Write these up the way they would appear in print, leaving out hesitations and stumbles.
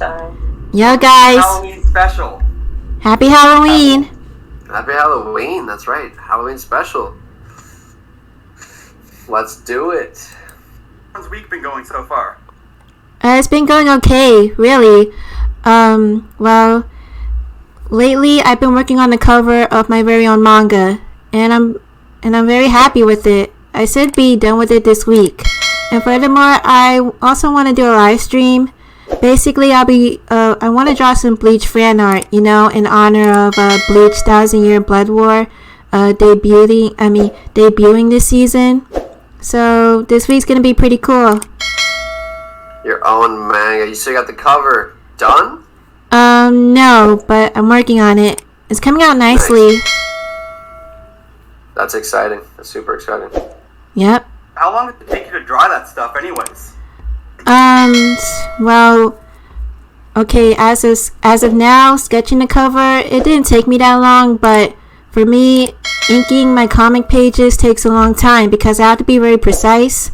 time. Yo, guys. Halloween special. Happy Halloween. Happy Halloween. That's right. Halloween special. Let's do it. How's week been going so far? It's been going okay, really. Well, lately I've been working on the cover of my very own manga, and I'm very happy with it. I should be done with it this week. And furthermore, I also want to do a live stream. Basically, I want to draw some Bleach fan art, in honor of Bleach 1000-Year Blood War debuting this season. So this week's gonna be pretty cool. Your own manga. You still got the cover done? No, but I'm working on it. It's coming out nicely. Nice. That's exciting. That's super exciting. Yep. How long did it take you to draw that stuff anyways? Well, okay, as of now, sketching the cover, it didn't take me that long, but for me, inking my comic pages takes a long time because I have to be very precise,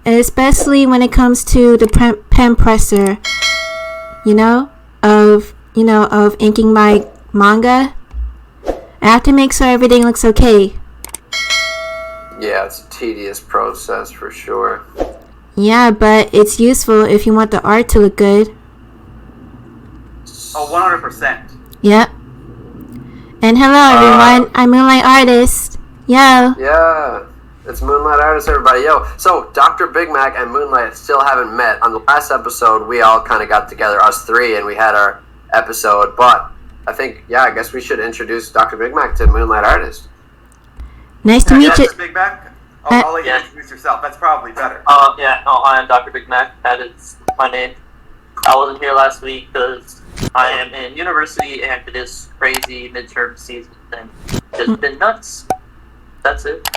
especially when it comes to the pen presser, of inking my manga. I have to make sure everything looks okay. Yeah, it's a tedious process for sure. Yeah, but it's useful if you want the art to look good. Oh, 100%. Yep. And hello everyone, I'm Moonliightartist. Yo. Yeah, it's Moonliightartist, everybody. Yo, so Dr. Big Mac and Moonlight still haven't met. On the last episode, we all kind of got together, us three, and we had our episode. But I think, I guess we should introduce Dr. Big Mac to Moonliightartist. Nice to meet you. Dr. Big Mac? I'll let you introduce yourself. That's probably better. I am Dr. Big Mac. That is my name. I wasn't here last week because I am in university and it is crazy midterm season and just been nuts. That's it.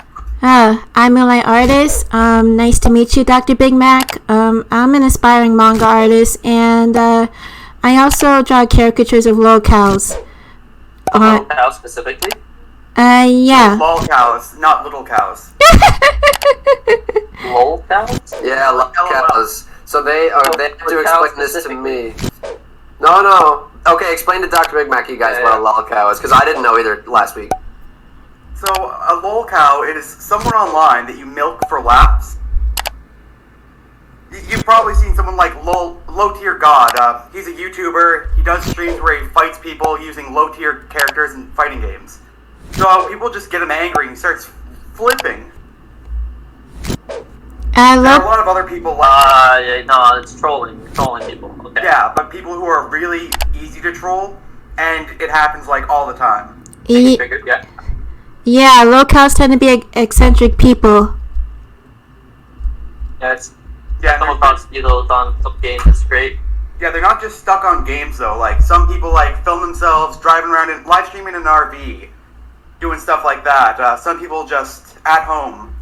I'm Moonliightartist. Nice to meet you, Dr. Big Mac. I'm an aspiring manga artist, and I also draw caricatures of lolcows. Lolcows specifically? Yeah. Lol cows, not little cows. Lolcows? Yeah, lolcows. So they have to explain this to me. No. Okay, explain to Dr. Big Mac, you guys, what a lolcow is, because I didn't know either last week. So, a lol cow is someone online that you milk for laughs. You've probably seen someone like Low Tier God. He's a YouTuber. He does streams where he fights people using low tier characters in fighting games. So people just get him angry and he starts flipping. There are a lot of other people like it's trolling people. Okay. Yeah, but people who are really easy to troll, and it happens like all the time. Yeah, lolcows tend to be eccentric people. Come across those on some games. It's great. Yeah, they're not just stuck on games though. Like some people film themselves driving around and live streaming in an RV, doing stuff like that. Some people just at home.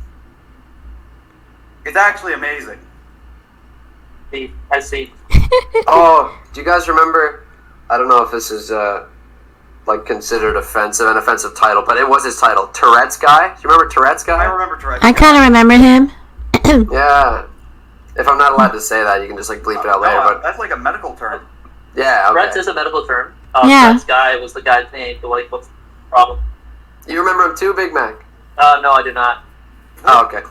It's actually amazing. I see. Oh, do you guys remember? I don't know if this is considered an offensive title, but it was his title, Tourette's Guy. Do you remember Tourette's Guy? I remember Tourette's Guy. I kind of remember him. Yeah. If I'm not allowed to say that, you can just bleep it out later. But that's like a medical term. Yeah. Okay. Tourette's is a medical term. Yeah. Tourette's Guy was the guy's name. So what's the problem? You remember him too, Big Mac? No, I do not. Oh, okay.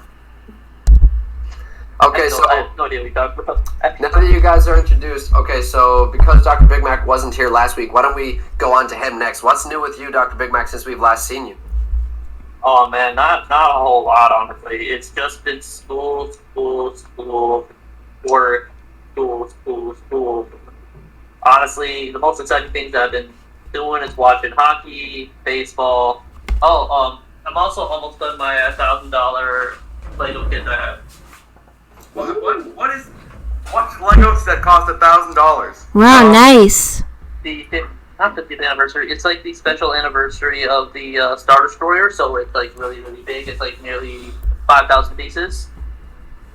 Okay, so I have no idea what you're talking about. Now that you guys are introduced, okay, so because Dr. Big Mac wasn't here last week, why don't we go on to him next? What's new with you, Dr. Big Mac, since we've last seen you? Oh man, not a whole lot, honestly. It's just been school, work, school. Honestly, the most exciting things I've been doing is watching hockey, baseball. I'm also almost done my $1,000 Play-Doh kit I have. What Legos that cost $1,000? Wow, nice. Not the 50th anniversary. It's like the special anniversary of the Star Destroyer, so it's really, really big. It's like nearly 5,000 pieces.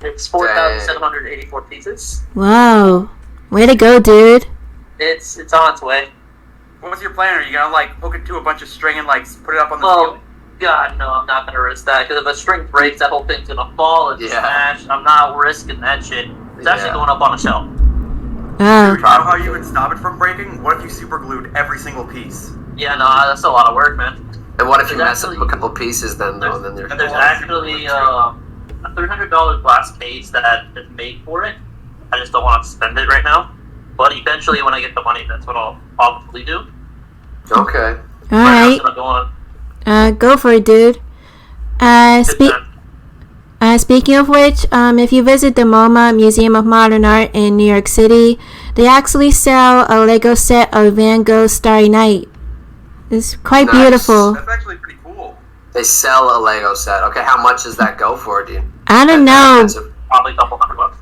It's 4,784 pieces. Wow, way to go, dude. It's on its way. What's your plan? Are you gonna hook it to a bunch of string and put it up on the ceiling? God, no, I'm not gonna risk that, because if a string breaks, that whole thing's gonna fall and smash. I'm not risking that shit. It's actually going up on a shelf. Oh. You know how you would stop it from breaking? What if you super glued every single piece? Yeah, no, that's a lot of work, man. And what if you There's mess up a couple pieces then, though? And then There's there's actually a $300 glass case that is made for it. I just don't want to spend it right now. But eventually, when I get the money, that's what I'll probably do. Okay. All right. Right now, go on. Go for it, dude. Speaking of which, if you visit the MoMA Museum of Modern Art in New York City, they actually sell a Lego set of Van Gogh's Starry Night. It's quite Nice. beautiful. That's actually pretty cool. They sell a Lego set. Okay, how much does that go for, dude? I don't know. Probably a couple $100.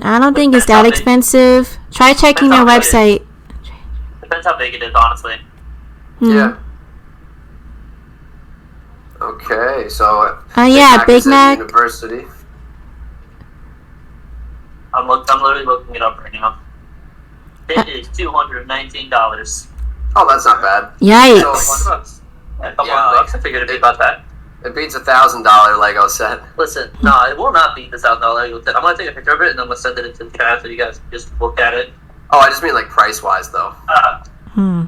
I don't think it's that expensive. Try checking their website. Depends how big it is, honestly. Yeah. Okay, so. Yeah, Big is at Mac. University. I'm literally looking it up right now. It is $219. Oh, that's not bad. Yikes. $100. A couple Yeah, $100. I figured it'd be about that. It beats $1,000 Lego set. Listen, no, it will not beat the $1,000 Lego set. I'm gonna take a picture of it and I'm gonna send it into the chat so you guys can just look at it. Oh, I just mean like price wise though. Hmm.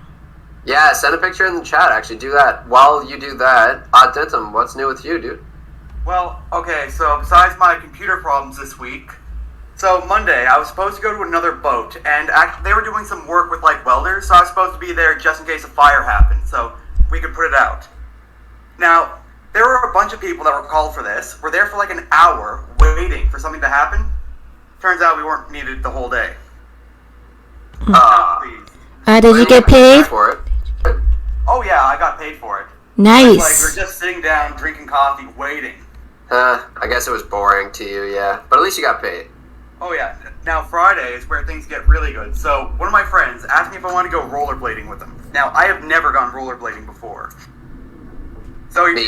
Yeah, send a picture in the chat. Actually, do that. While you do that, Dentum, what's new with you, dude? Well, okay, so besides my computer problems this week, so Monday I was supposed to go to another boat, and they were doing some work with like welders, so I was supposed to be there just in case a fire happened, so we could put it out. Now, there were a bunch of people that were called for this. We're there for like an hour waiting for something to happen. Turns out we weren't needed the whole day. Did you get paid? For it? Oh yeah, I got paid for it. Nice. Like we're just sitting down, drinking coffee, waiting. I guess it was boring to you, yeah. But at least you got paid. Oh yeah. Now Friday is where things get really good. So one of my friends asked me if I want to go rollerblading with him. Now I have never gone rollerblading before. So he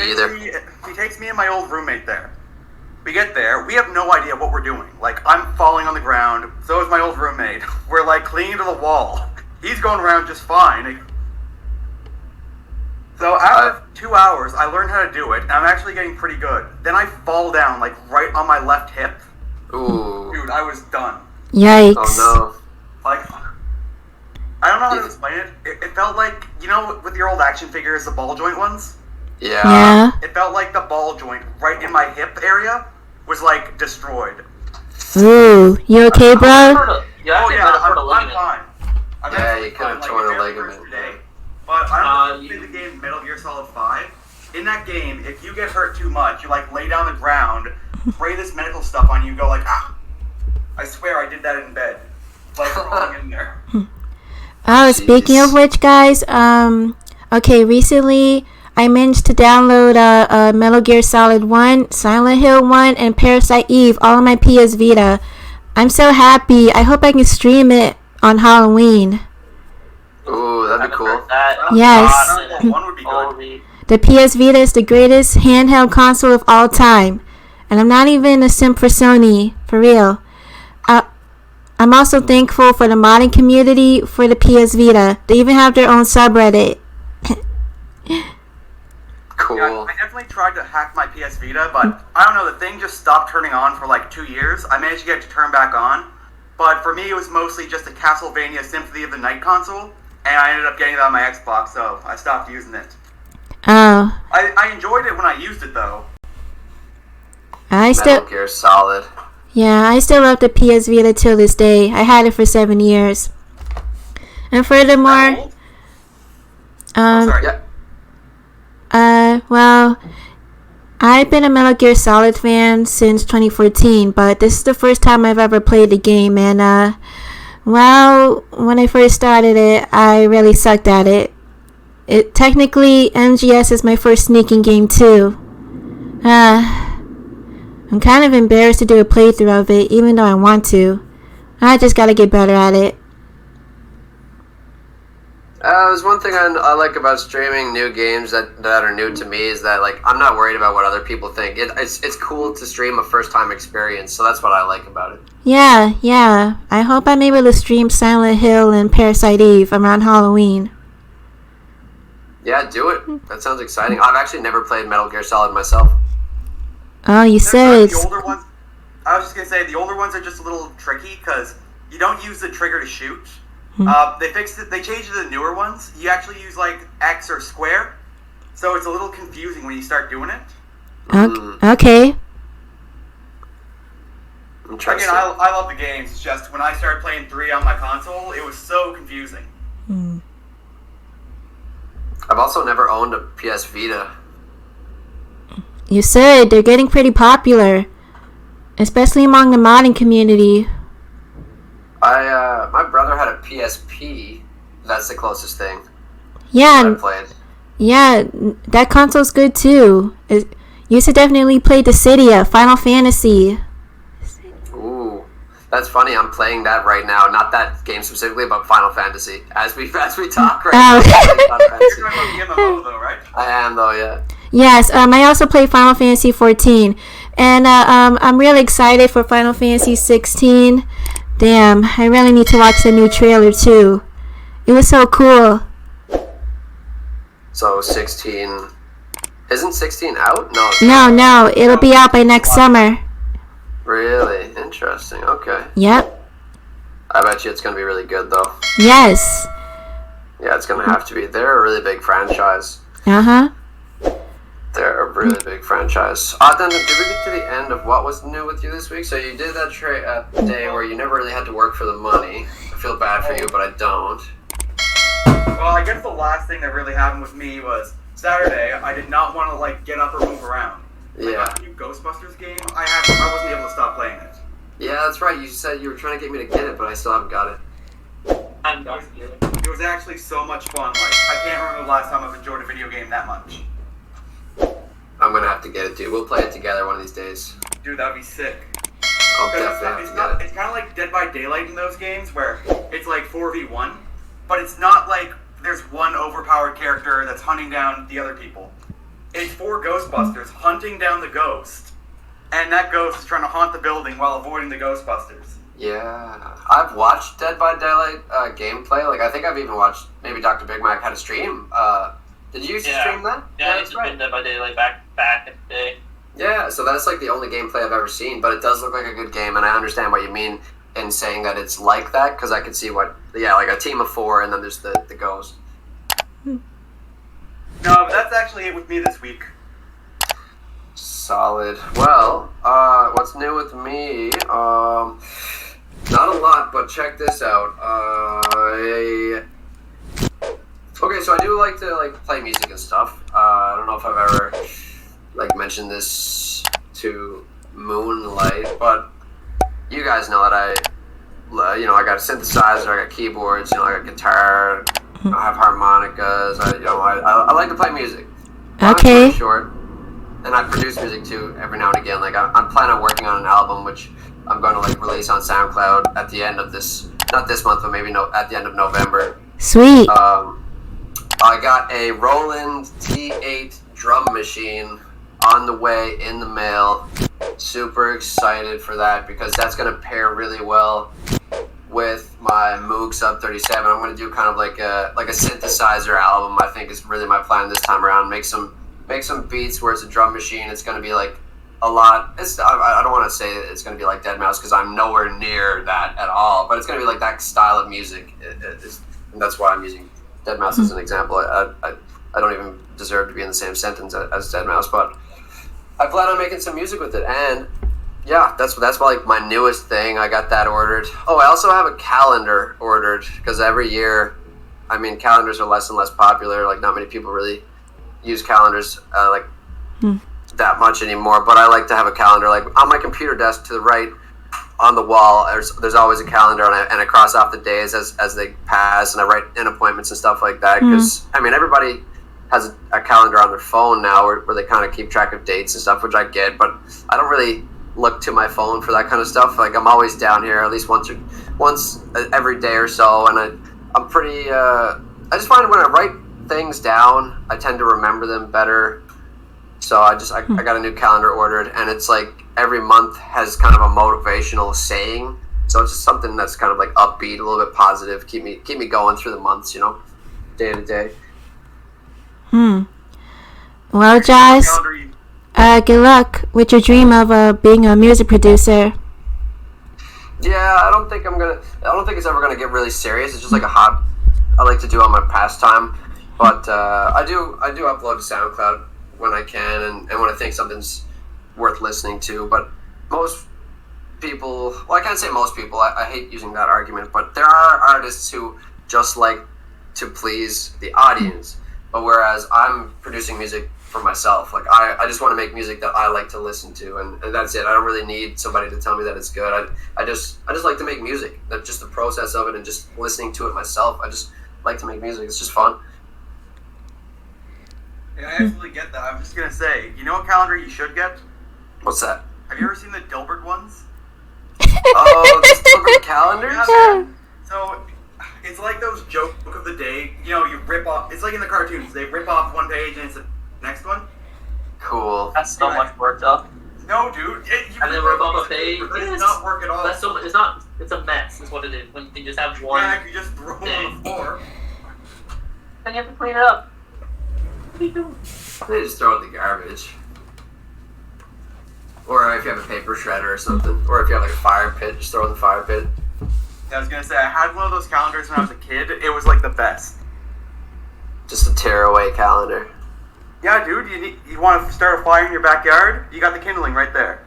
takes me and my old roommate there. We get there, we have no idea what we're doing. Like I'm falling on the ground, so is my old roommate. We're like clinging to the wall. He's going around just fine. So after 2 hours, I learned how to do it, and I'm actually getting pretty good. Then I fall down, like, right on my left hip. Ooh. Dude, I was done. Yikes. Oh Like, I don't know how to explain it. It felt like, you know, with your old action figures, the ball joint ones? no. Yeah. Yeah. It felt like the ball joint right in my hip area was, like, destroyed. Ooh, you okay, bro? Oh, yeah, I'm fine. Yeah, you could have torn a ligament. But I don't know if you played the game Metal Gear Solid 5. In that game, if you get hurt too much, you like lay down the ground, spray this medical stuff on you, go like, ah. I swear I did that in bed. Like rolling in there. Oh, speaking of which, guys, okay, recently I managed to download Metal Gear Solid 1, Silent Hill 1, and Parasite Eve all on my PS Vita. I'm so happy. I hope I can stream it on Halloween. Ooh, that'd be cool. Yes. One would be good. The PS Vita is the greatest handheld console of all time. And I'm not even a simp for Sony, for real. I'm also thankful for the modding community for the PS Vita. They even have their own subreddit. Cool. Yeah, I definitely tried to hack my PS Vita, but I don't know, the thing just stopped turning on for like 2 years. I managed to get it to turn back on. But for me, it was mostly just a Castlevania Symphony of the Night console. And I ended up getting that on my Xbox, so I stopped using it. Oh. I enjoyed it when I used it, though. Metal Gear Solid. Yeah, I still love the PS Vita till this day. I had it for 7 years. And furthermore, sorry. Yeah. well, I've been a Metal Gear Solid fan since 2014, but this is the first time I've ever played the game, and well, when I first started it, I really sucked at it. Technically, MGS is my first sneaking game too. I'm kind of embarrassed to do a playthrough of it, even though I want to. I just gotta get better at it. There's one thing I like about streaming new games that are new to me is that like I'm not worried about what other people think. It's cool to stream a first time experience, so that's what I like about it. Yeah. I hope I'm able to stream Silent Hill and Parasite Eve around Halloween. Yeah, do it. That sounds exciting. I've actually never played Metal Gear Solid myself. Oh, you said. The older ones, I was just gonna say the older ones are just a little tricky because you don't use the trigger to shoot. They fixed it. They changed it to the newer ones. You actually use like X or square, so it's a little confusing when you start doing it. Okay. Again, I love the games. It's just when I started playing 3 on my console, it was so confusing. I've also never owned a PS Vita. You said they're getting pretty popular, especially among the modding community. My brother had a PSP. That's the closest thing. Yeah, I played. yeah, that console's good too. You should definitely play Dissidia, Final Fantasy. Ooh, that's funny. I'm playing that right now. Not that game specifically, but Final Fantasy. As we talk right now. You're talking about the MMO though, right? I am though, yeah. Yes, I also play Final Fantasy 14, and I'm really excited for Final Fantasy 16. Damn, I really need to watch the new trailer too. It was so cool. So 16, isn't 16 out? No. No, it'll be out by next summer. Really interesting. Okay. Yep. I bet you it's gonna be really good though. Yes. Yeah, it's gonna have to be. They're a really big franchise. They're a really big franchise. Then did we get to the end of what was new with you this week? So you did that day where you never really had to work for the money. I feel bad for you, but I don't. Well, I guess the last thing that really happened with me was Saturday. I did not want to like get up or move around. Yeah. Like, the new Ghostbusters game, I wasn't able to stop playing it. Yeah, that's right. You said you were trying to get me to get it, but I still haven't got it. It was actually so much fun. Like, I can't remember the last time I've enjoyed a video game that much. I'm gonna have to get it, dude. We'll play it together one of these days. Dude, that'd be sick. I'll definitely have to get it. It's kind of like Dead by Daylight in those games where it's like 4v1, but it's not like there's one overpowered character that's hunting down the other people. It's 4 Ghostbusters hunting down the ghost, and that ghost is trying to haunt the building while avoiding the Ghostbusters. Yeah. I've watched Dead by Daylight gameplay. Like, I think I've even watched, maybe Dr. Big Mac had a stream. Did you used to stream that? Yeah, I used to play Dead by Daylight back in the day. Yeah, so that's like the only gameplay I've ever seen, but it does look like a good game, and I understand what you mean in saying that it's like that, because I could see like a team of 4, and then there's the ghost. No, but that's actually it with me this week. Solid. Well, what's new with me? Not a lot, but check this out. Okay, so I do like to play music and stuff. I don't know if I've ever mentioned this to Moonlight, but you guys know that I got a synthesizer, I got keyboards, I got guitar, I have harmonicas. I like to play music. Okay. Short, and I produce music too every now and again. Like I'm planning on working on an album, which I'm going to release on SoundCloud at the end of not this month, but maybe at the end of November. Sweet. I got a Roland T8 drum machine on the way in the mail. Super excited for that because that's going to pair really well with my Moog Sub 37. I'm going to do kind of like a synthesizer album. I think is really my plan this time around. Make some beats where it's a drum machine. It's going to be a lot. I don't want to say that it's going to be like deadmau5 because I'm nowhere near that at all. But it's going to be like that style of music. And that's why I'm using deadmau5 as an example. I don't even deserve to be in the same sentence as deadmau5, but I plan on making some music with it. And yeah, that's my newest thing. I got that ordered. Oh, I also have a calendar ordered because every year, calendars are less and less popular. Not many people really use calendars that much anymore. But I like to have a calendar on my computer desk to the right on the wall. There's always a calendar, and I cross off the days as they pass, and I write in appointments and stuff like that. Because everybody has a calendar on their phone now where they kind of keep track of dates and stuff, which I get. But I don't really look to my phone for that kind of stuff. I'm always down here at least once every day or so, and I'm pretty. I just find when I write things down, I tend to remember them better. So I got a new calendar ordered, and it's every month has kind of a motivational saying. So it's just something that's kind of upbeat, a little bit positive, keep me going through the months, day to day. Well, Jazz, good luck with your dream of being a music producer. Yeah, I don't think it's ever gonna get really serious. It's just like a hobby I like to do on my pastime. But I do upload to SoundCloud when I can and when I think something's worth listening to. But most people, well, I can't say most people. I hate using that argument, but there are artists who just like to please the audience. But whereas I'm producing music for myself, like I just want to make music that I like to listen to, and that's it. I don't really need somebody to tell me that it's good. I just like to make music. That just the process of it and just listening to it myself. I just like to make music. It's just fun. Yeah, I absolutely get that. I'm just gonna say, you know what calendar you should get? What's that? Have you ever seen the Dilbert ones? Oh, the Dilbert calendars? Yeah. So it's like those joke of the day. You know, you rip off. It's like in the cartoons. They rip off one page and it's the next one. Cool. That's so much work, though. No, dude. And then rip off a page. It does not work at all. That's so. It's not. It's a mess. Is what it is. When you just have one. Yeah, you just throw them on the floor. Then you have to clean it up. What are you doing? They just throw it in the garbage. Or if you have a paper shredder or something. Or if you have like a fire pit, just throw it in the fire pit. I was gonna say, I had one of those calendars when I was a kid. It was like the best. Just a tearaway calendar. Yeah, dude. You want to start a fire in your backyard? You got the kindling right there.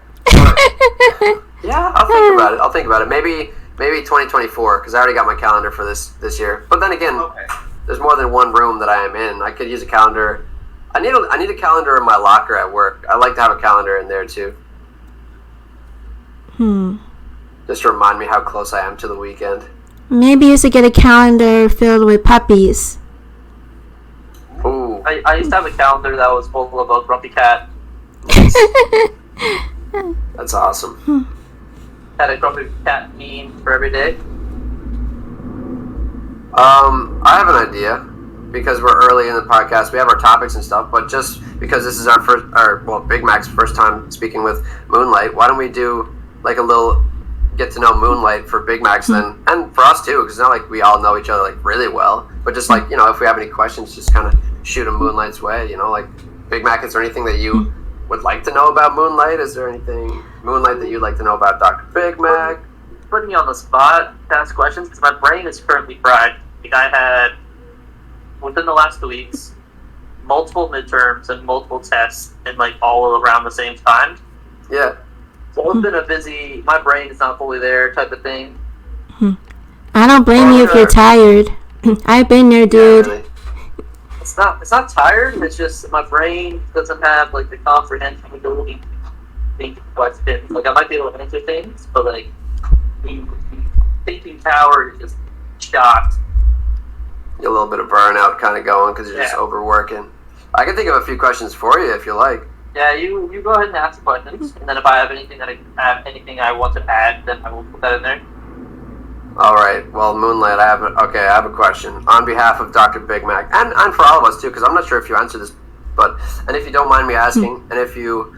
Yeah, I'll think about it. Maybe 2024, because I already got my calendar for this year. But then again, Okay. there's more than one room that I am in. I could use a calendar. I need a calendar in my locker at work. I like to have a calendar in there too. Just to remind me how close I am to the weekend. Maybe you should get a calendar filled with puppies. Ooh. I used to have a calendar that was full of a grumpy cat. That's awesome. Had a grumpy cat meme for every day. I have an idea, because we're early in the podcast. We have our topics and stuff, but just because this is Big Mac's first time speaking with Moonlight, why don't we do like a little get to know Moonlight for Big Mac's then, and for us too, because it's not like we all know each other like really well, but just like, you know, if we have any questions, just kind of shoot them Moonlight's way, you know, like Big Mac, is there anything that you would like to know about Moonlight? Is there anything Moonlight that you'd like to know about Dr. Big Mac? Putting me on the spot to ask questions because my brain is currently fried. Like I had, within the last 2 weeks, multiple midterms and multiple tests and like all around the same time. Yeah. So it's been a busy, my brain is not fully there type of thing. I don't blame you if you're tired. I've been there, dude. Yeah, really. It's not tired, it's just my brain doesn't have like the comprehension ability to think questions. Like I might be able to answer things, but like the thinking power is just shot. A little bit of burnout kind of going because you're just overworking. I can think of a few questions for you if you like. Yeah, you go ahead and ask the questions, and then if I have anything I want to add, then I will put that in there. All right. Well, Moonlight, I have a question on behalf of Dr. Big Mac and for all of us too, because I'm not sure if you answer this, and if you don't mind me asking, and if you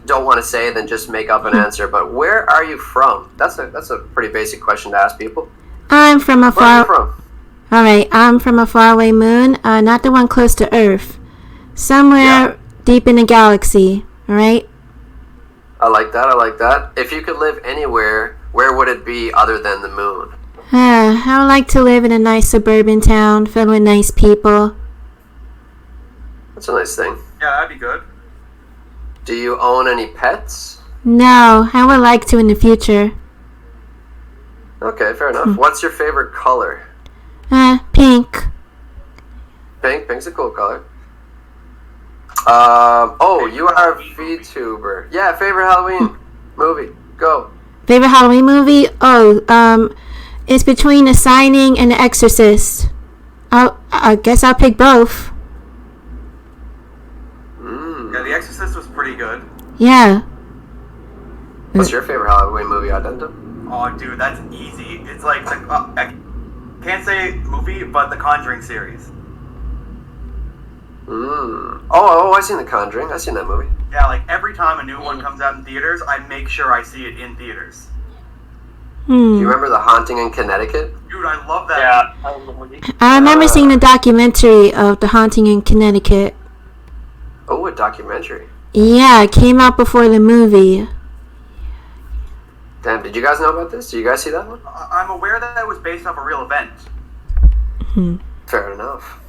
don't want to say, then just make up an answer. But where are you from? That's a pretty basic question to ask people. I'm from a Where are you far. from? All right, I'm from a faraway moon, not the one close to Earth. Somewhere deep in the galaxy. All right. I like that. If you could live anywhere, where would it be other than the moon? I would like to live in a nice suburban town filled with nice people. That's a nice thing. Yeah, that'd be good. Do you own any pets? No, I would like to in the future. Okay, fair enough. What's your favorite color? Pink. Pink. Pink's a cool color. You are a VTuber. Yeah, favorite Halloween movie. Go. Favorite Halloween movie? It's between The Signing and The Exorcist. I guess I'll pick both. Yeah, The Exorcist was pretty good. Yeah. What's your favorite Halloween movie, Adento? Oh, dude, that's easy. It's like I can't say movie, but the Conjuring series. Oh, I've seen The Conjuring. I've seen that movie. Yeah, like every time a new one comes out in theaters, I make sure I see it in theaters. Do you remember The Haunting in Connecticut? Dude, I love that. Yeah, I love the movie. I remember seeing the documentary of The Haunting in Connecticut. Oh, a documentary. Yeah, it came out before the movie. Damn, did you guys know about this? Did you guys see that one? I'm aware that it was based off a real event. Fair enough.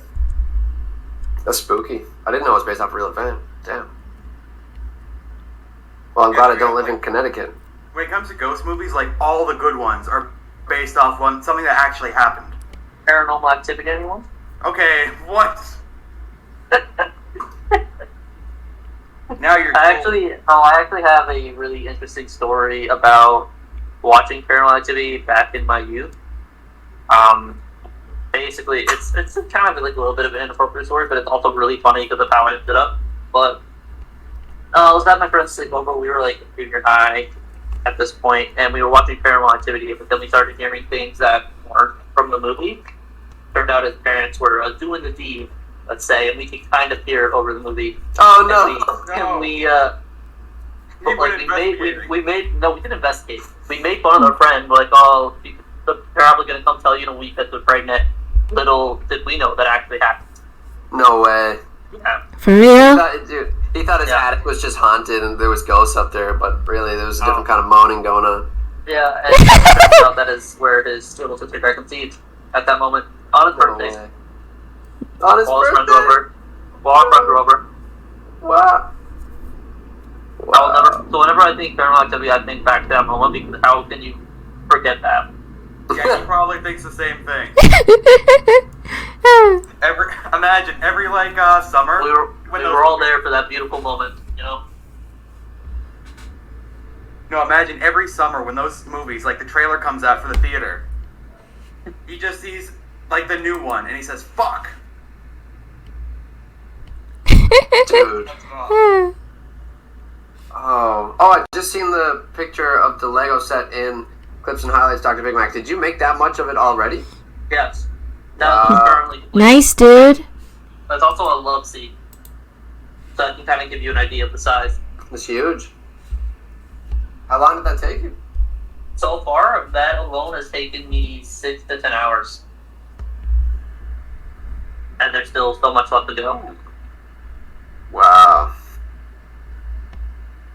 That's spooky. I didn't know it was based off a real event. Damn. Well, I'm glad I don't live in Connecticut. When it comes to ghost movies, like, all the good ones are based off something that actually happened. Paranormal Activity, anyone? Okay, what? Now you're I actually have a really interesting story about watching Paranormal Activity back in my youth. Basically, it's kind of like a little bit of an inappropriate story, but it's also really funny because of how I ended up. But I was at my friend's sleepover. We were like in junior high at this point, and we were watching Paranormal Activity, but then we started hearing things that weren't from the movie. Turned out his parents were doing the deed, let's say, and we could kind of hear it over the movie. Oh no! And we didn't investigate. We made fun of our friend, like, oh, they're probably gonna come tell you in a week that they're pregnant. Little did we know that actually happened. No way. Yeah. For real? He thought his attic was just haunted and there was ghosts up there, but really there was a different kind of moaning going on. Yeah, and it turns out that is where his little sister got conceived at that moment on his birthday. On his While birthday? While our friends were over. Wow. So whenever I think Paranormal Activity, I think back to that moment, because how can you forget that? Yeah, he probably thinks the same thing. Imagine every summer. We were all there for that beautiful moment, you know? No, imagine every summer when those movies, like the trailer comes out for the theater. He just sees like the new one and he says, "Fuck." Dude. Oh, I just seen the picture of the Lego set in Clips and Highlights, Dr. Big Mac. Did you make that much of it already? Yes. That was currently complete. Nice, dude. There's also a love seat. So I can kind of give you an idea of the size. It's huge. How long did that take you? So far, that alone has taken me 6 to 10 hours. And there's still so much left to go. Wow.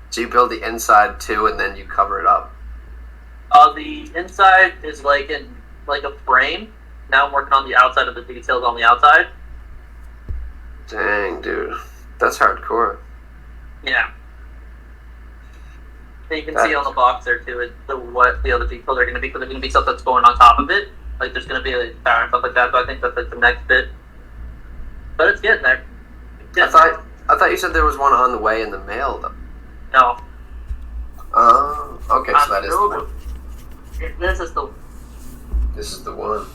So you build the inside too, and then you cover it up. The inside is like a frame. Now I'm working on the outside of the details on the outside. Dang, dude, that's hardcore. Yeah. And you can see on the box there too what the other details are going to be, because there's going to be stuff that's going on top of it. Like there's going to be a fire and stuff like that. So I think that's like the next bit. But it's getting there. I thought you said there was one on the way in the mail though. No. Oh, okay, so that is the one. This is the. This is the one.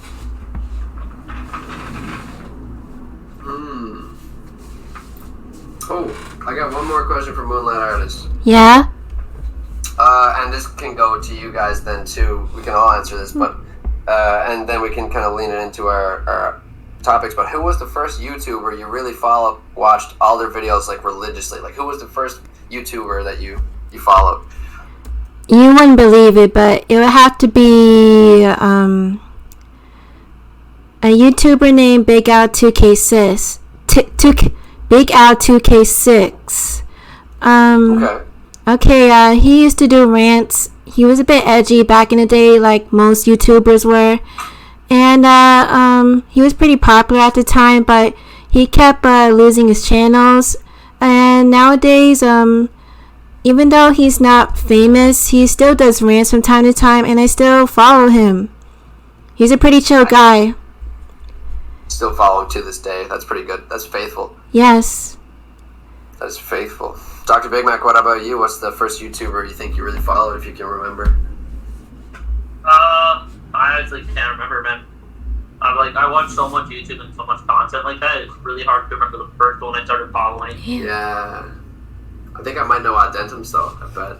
Oh, I got one more question for Moonliightartist. Yeah? And this can go to you guys then too. We can all answer this, but and then we can kind of lean it into our topics. But who was the first YouTuber you really watched all their videos like religiously? Like who was the first YouTuber that you followed? You wouldn't believe it, but it would have to be a YouTuber named Big Al 2K6. Big Al 2K6. Okay, he used to do rants. He was a bit edgy back in the day, like most YouTubers were. And he was pretty popular at the time, but he kept losing his channels. And nowadays, even though he's not famous, he still does rants from time to time, and I still follow him. He's a pretty chill guy. Still follow him to this day. That's pretty good. That's faithful. Yes. That is faithful. Dr. Big Mac, what about you? What's the first YouTuber you think you really followed, if you can remember? I honestly can't remember, man. I watch so much YouTube and so much content like that. It's really hard to remember the first one I started following. Yeah. I think I might know Addendums though, I bet.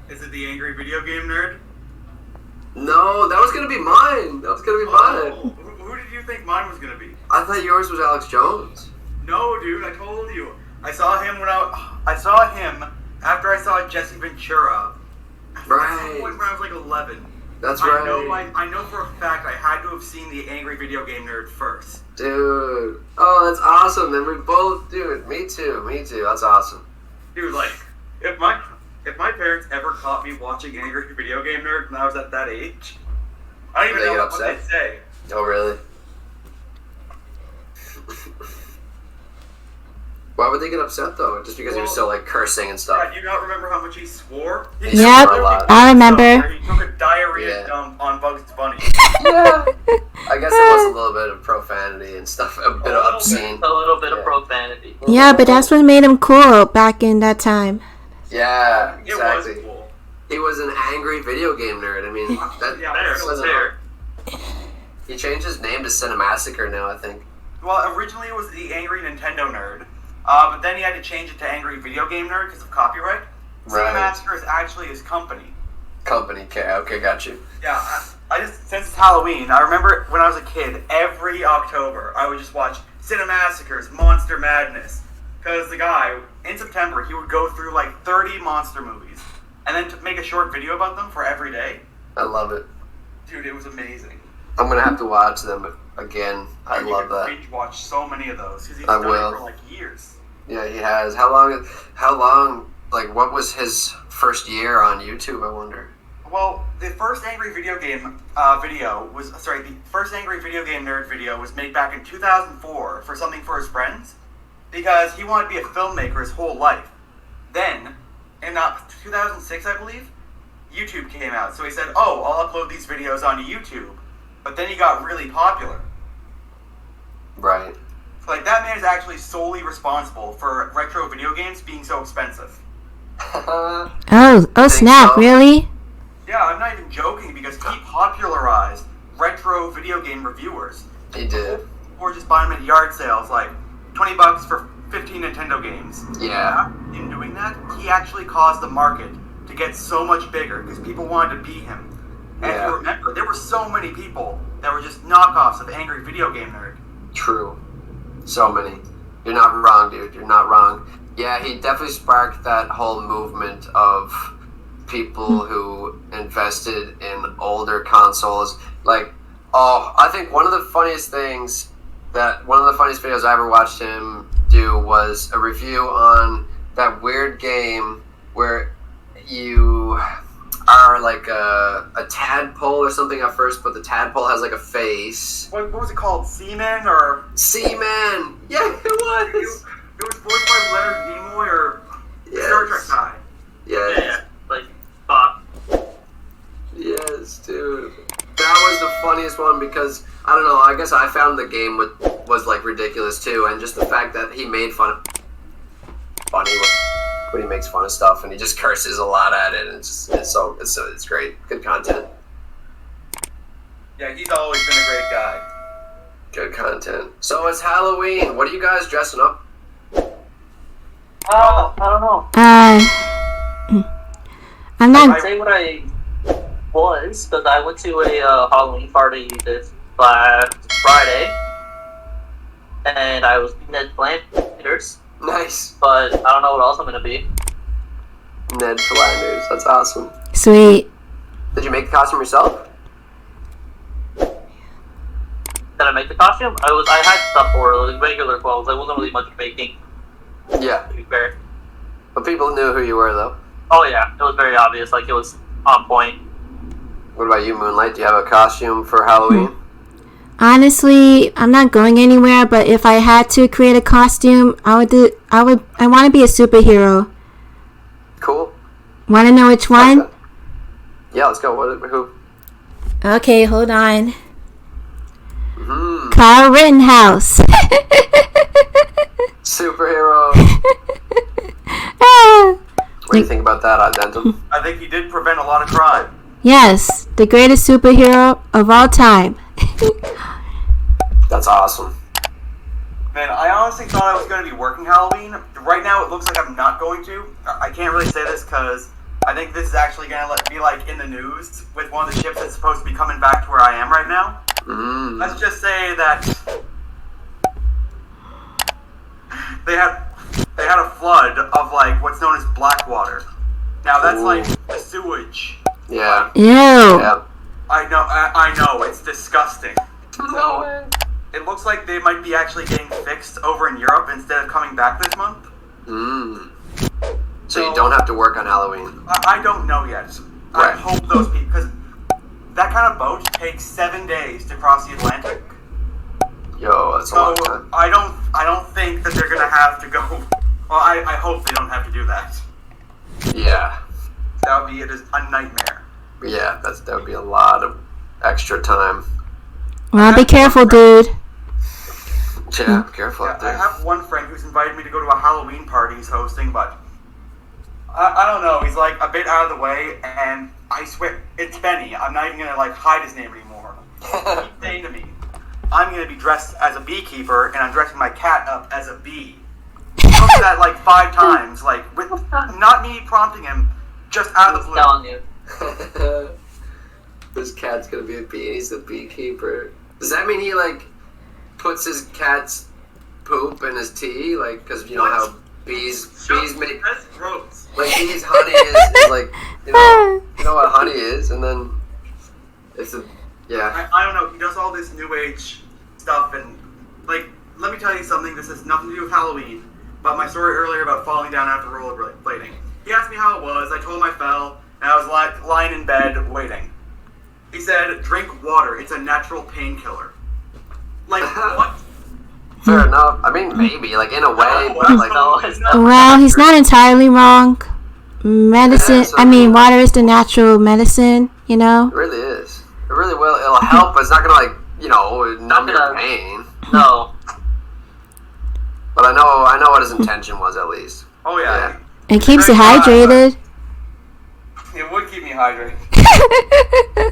Is it the Angry Video Game Nerd? No, that was gonna be mine. Mine. Who did you think mine was gonna be? I thought yours was Alex Jones. No, dude, I told you. I saw him after I saw Jesse Ventura. Right. At some point when I was like 11. That's right. I know for a fact I had to have seen the Angry Video Game Nerd first. Dude. Oh, that's awesome. Then we both do it. Me too. That's awesome. Dude, like, if my if my parents ever caught me watching Angry Video Game Nerd when I was at that age, I don't Would they even know get what upset? they'd say. Oh, really? Why would they get upset though? Just because he was still like cursing and stuff. Yeah, do you not remember how much he swore? He Yep, swore a lot. I remember. Where he took a diarrhea Yeah. dump on Bugs Bunny. Yeah. I guess it was a little bit of profanity and stuff, a bit of obscene. A little bit of Yeah. profanity. Yeah, but that's what made him cool back in that time. Yeah, It exactly. was cool. He was an angry video game nerd. I mean, that Yeah, Fair, so fair. he changed his name to Cinemassacre now, I think. Well, originally it was the Angry Nintendo Nerd, but then he had to change it to Angry Video Game Nerd because of copyright. Right. Cinemassacre is actually his company. Company, okay, got you. Yeah, I just, since it's Halloween, I remember when I was a kid, every October, I would just watch Cinemassacre's Monster Madness. Because the guy, in September, he would go through like 30 monster movies, and then to make a short video about them for every day. I love it. Dude, it was amazing. I'm gonna have to watch them again. I And love you that. could binge watch so many of those, because he's I done will. it for like years. Yeah, he has. How long, like, what was his first year on YouTube, I wonder? Well, the first Angry Video Game the first Angry Video Game Nerd video was made back in 2004 for something for his friends, because he wanted to be a filmmaker his whole life. Then, in 2006, I believe, YouTube came out, so he said, oh, I'll upload these videos onto YouTube. But then he got really popular. Right. Like, that man is actually solely responsible for retro video games being so expensive. Oh Think snap, so? really? Yeah, I'm not even joking, because he popularized retro video game reviewers. He did. Or just buy them at yard sales, like $20 for 15 Nintendo games. Yeah. In doing that, he actually caused the market to get so much bigger because people wanted to beat him. And if Yeah. you remember, there were so many people that were just knockoffs of Angry Video Game Nerd. True. So many. You're not wrong, dude. You're not wrong. Yeah, he definitely sparked that whole movement of people who invested in older consoles. Like, I think one of the funniest videos I ever watched him do was a review on that weird game where you are like a tadpole or something at first, but the tadpole has like a face. What was it called? Seaman or... Seaman! Yeah, it was! It was voiced by Leonard Nimoy or Star Trek guy. Yes. Yeah, like, Spock. Yes, dude. That was the funniest one because, I don't know, I guess I found the game was like ridiculous too, and just the fact that he made funny when he makes fun of stuff and he just curses a lot at it, and it's great. Good content. Yeah, he's always been a great guy. Good content. So it's Halloween. What are you guys dressing up? I don't know. I'm not. I'd say what I was, because I went to a Halloween party this last Friday, and I was Ned Flanders, Nice. but I don't know what else I'm gonna be. Ned Flanders. That's awesome. Sweet. Did you make the costume yourself? Did I make the costume? I had stuff for like regular clothes. I wasn't really much making, Yeah. to be fair. But people knew who you were, though. Oh yeah, it was very obvious. Like it was on point. What about you, Moonlight? Do you have a costume for Halloween? Honestly, I'm not going anywhere, but if I had to create a costume, I want to be a superhero. Cool. Want to know which one? Yeah, let's go. Who? Okay, hold on. Hmm. Kyle Rittenhouse. Superhero. Ah. What do you think about that, Adentum? I think he did prevent a lot of crime. Yes, the greatest superhero of all time. That's awesome. Man, I honestly thought I was going to be working Halloween. Right now, it looks like I'm not going to. I can't really say this because I think this is actually going to be like in the news with one of the ships that's supposed to be coming back to where I am right now. Mm. Let's just say that they had a flood of like what's known as black water. Now that's Ooh. like the sewage. Yeah. Ew. Yeah. I know, it's disgusting. No way. It looks like they might be actually getting fixed over in Europe instead of coming back this month. Mm. So you don't have to work on Halloween. I don't know yet. I Right. hope those people, because that kind of boat takes 7 days to cross the Atlantic. Yo, that's a long So time. I don't think that they're gonna have to go. Well, I hope they don't have to do that. Yeah. That would be just a nightmare. Yeah, that would be a lot of extra time. Well, be careful, dude. Yeah, careful Yeah, out I there. have one friend who's invited me to go to a Halloween party he's hosting, but I don't know. He's like a bit out of the way, and I swear it's Benny. I'm not even gonna like hide his name anymore. He's saying to me, "I'm gonna be dressed as a beekeeper, and I'm dressing my cat up as a bee." He told me that like 5 times, like with not me prompting him, just out of the blue. telling you. This cat's gonna be a bee. He's the beekeeper. Does that mean he like puts his cat's poop in his tea? Like, because you know What? how bees make That's gross. like bees honey is like you know what honey is, and then it's a yeah. I don't know. He does all this new age stuff, and like, let me tell you something. This has nothing to do with Halloween, but my story earlier about falling down after rollerblading. He asked me how it was. I told him I fell, and I was lying in bed waiting. He said, "Drink water. It's a natural painkiller." Like what? Fair enough. I mean, maybe like in a way, No, but like no, absolutely it's not. Well, he's not entirely wrong. Medicine, Yeah, so- I mean, water is the natural medicine, you know? it really is. It really will. It'll help, but it's not gonna like numb your gonna- pain. No. But I know what his intention was at least. Oh yeah, It keeps you hydrated. it would keep me hydrated.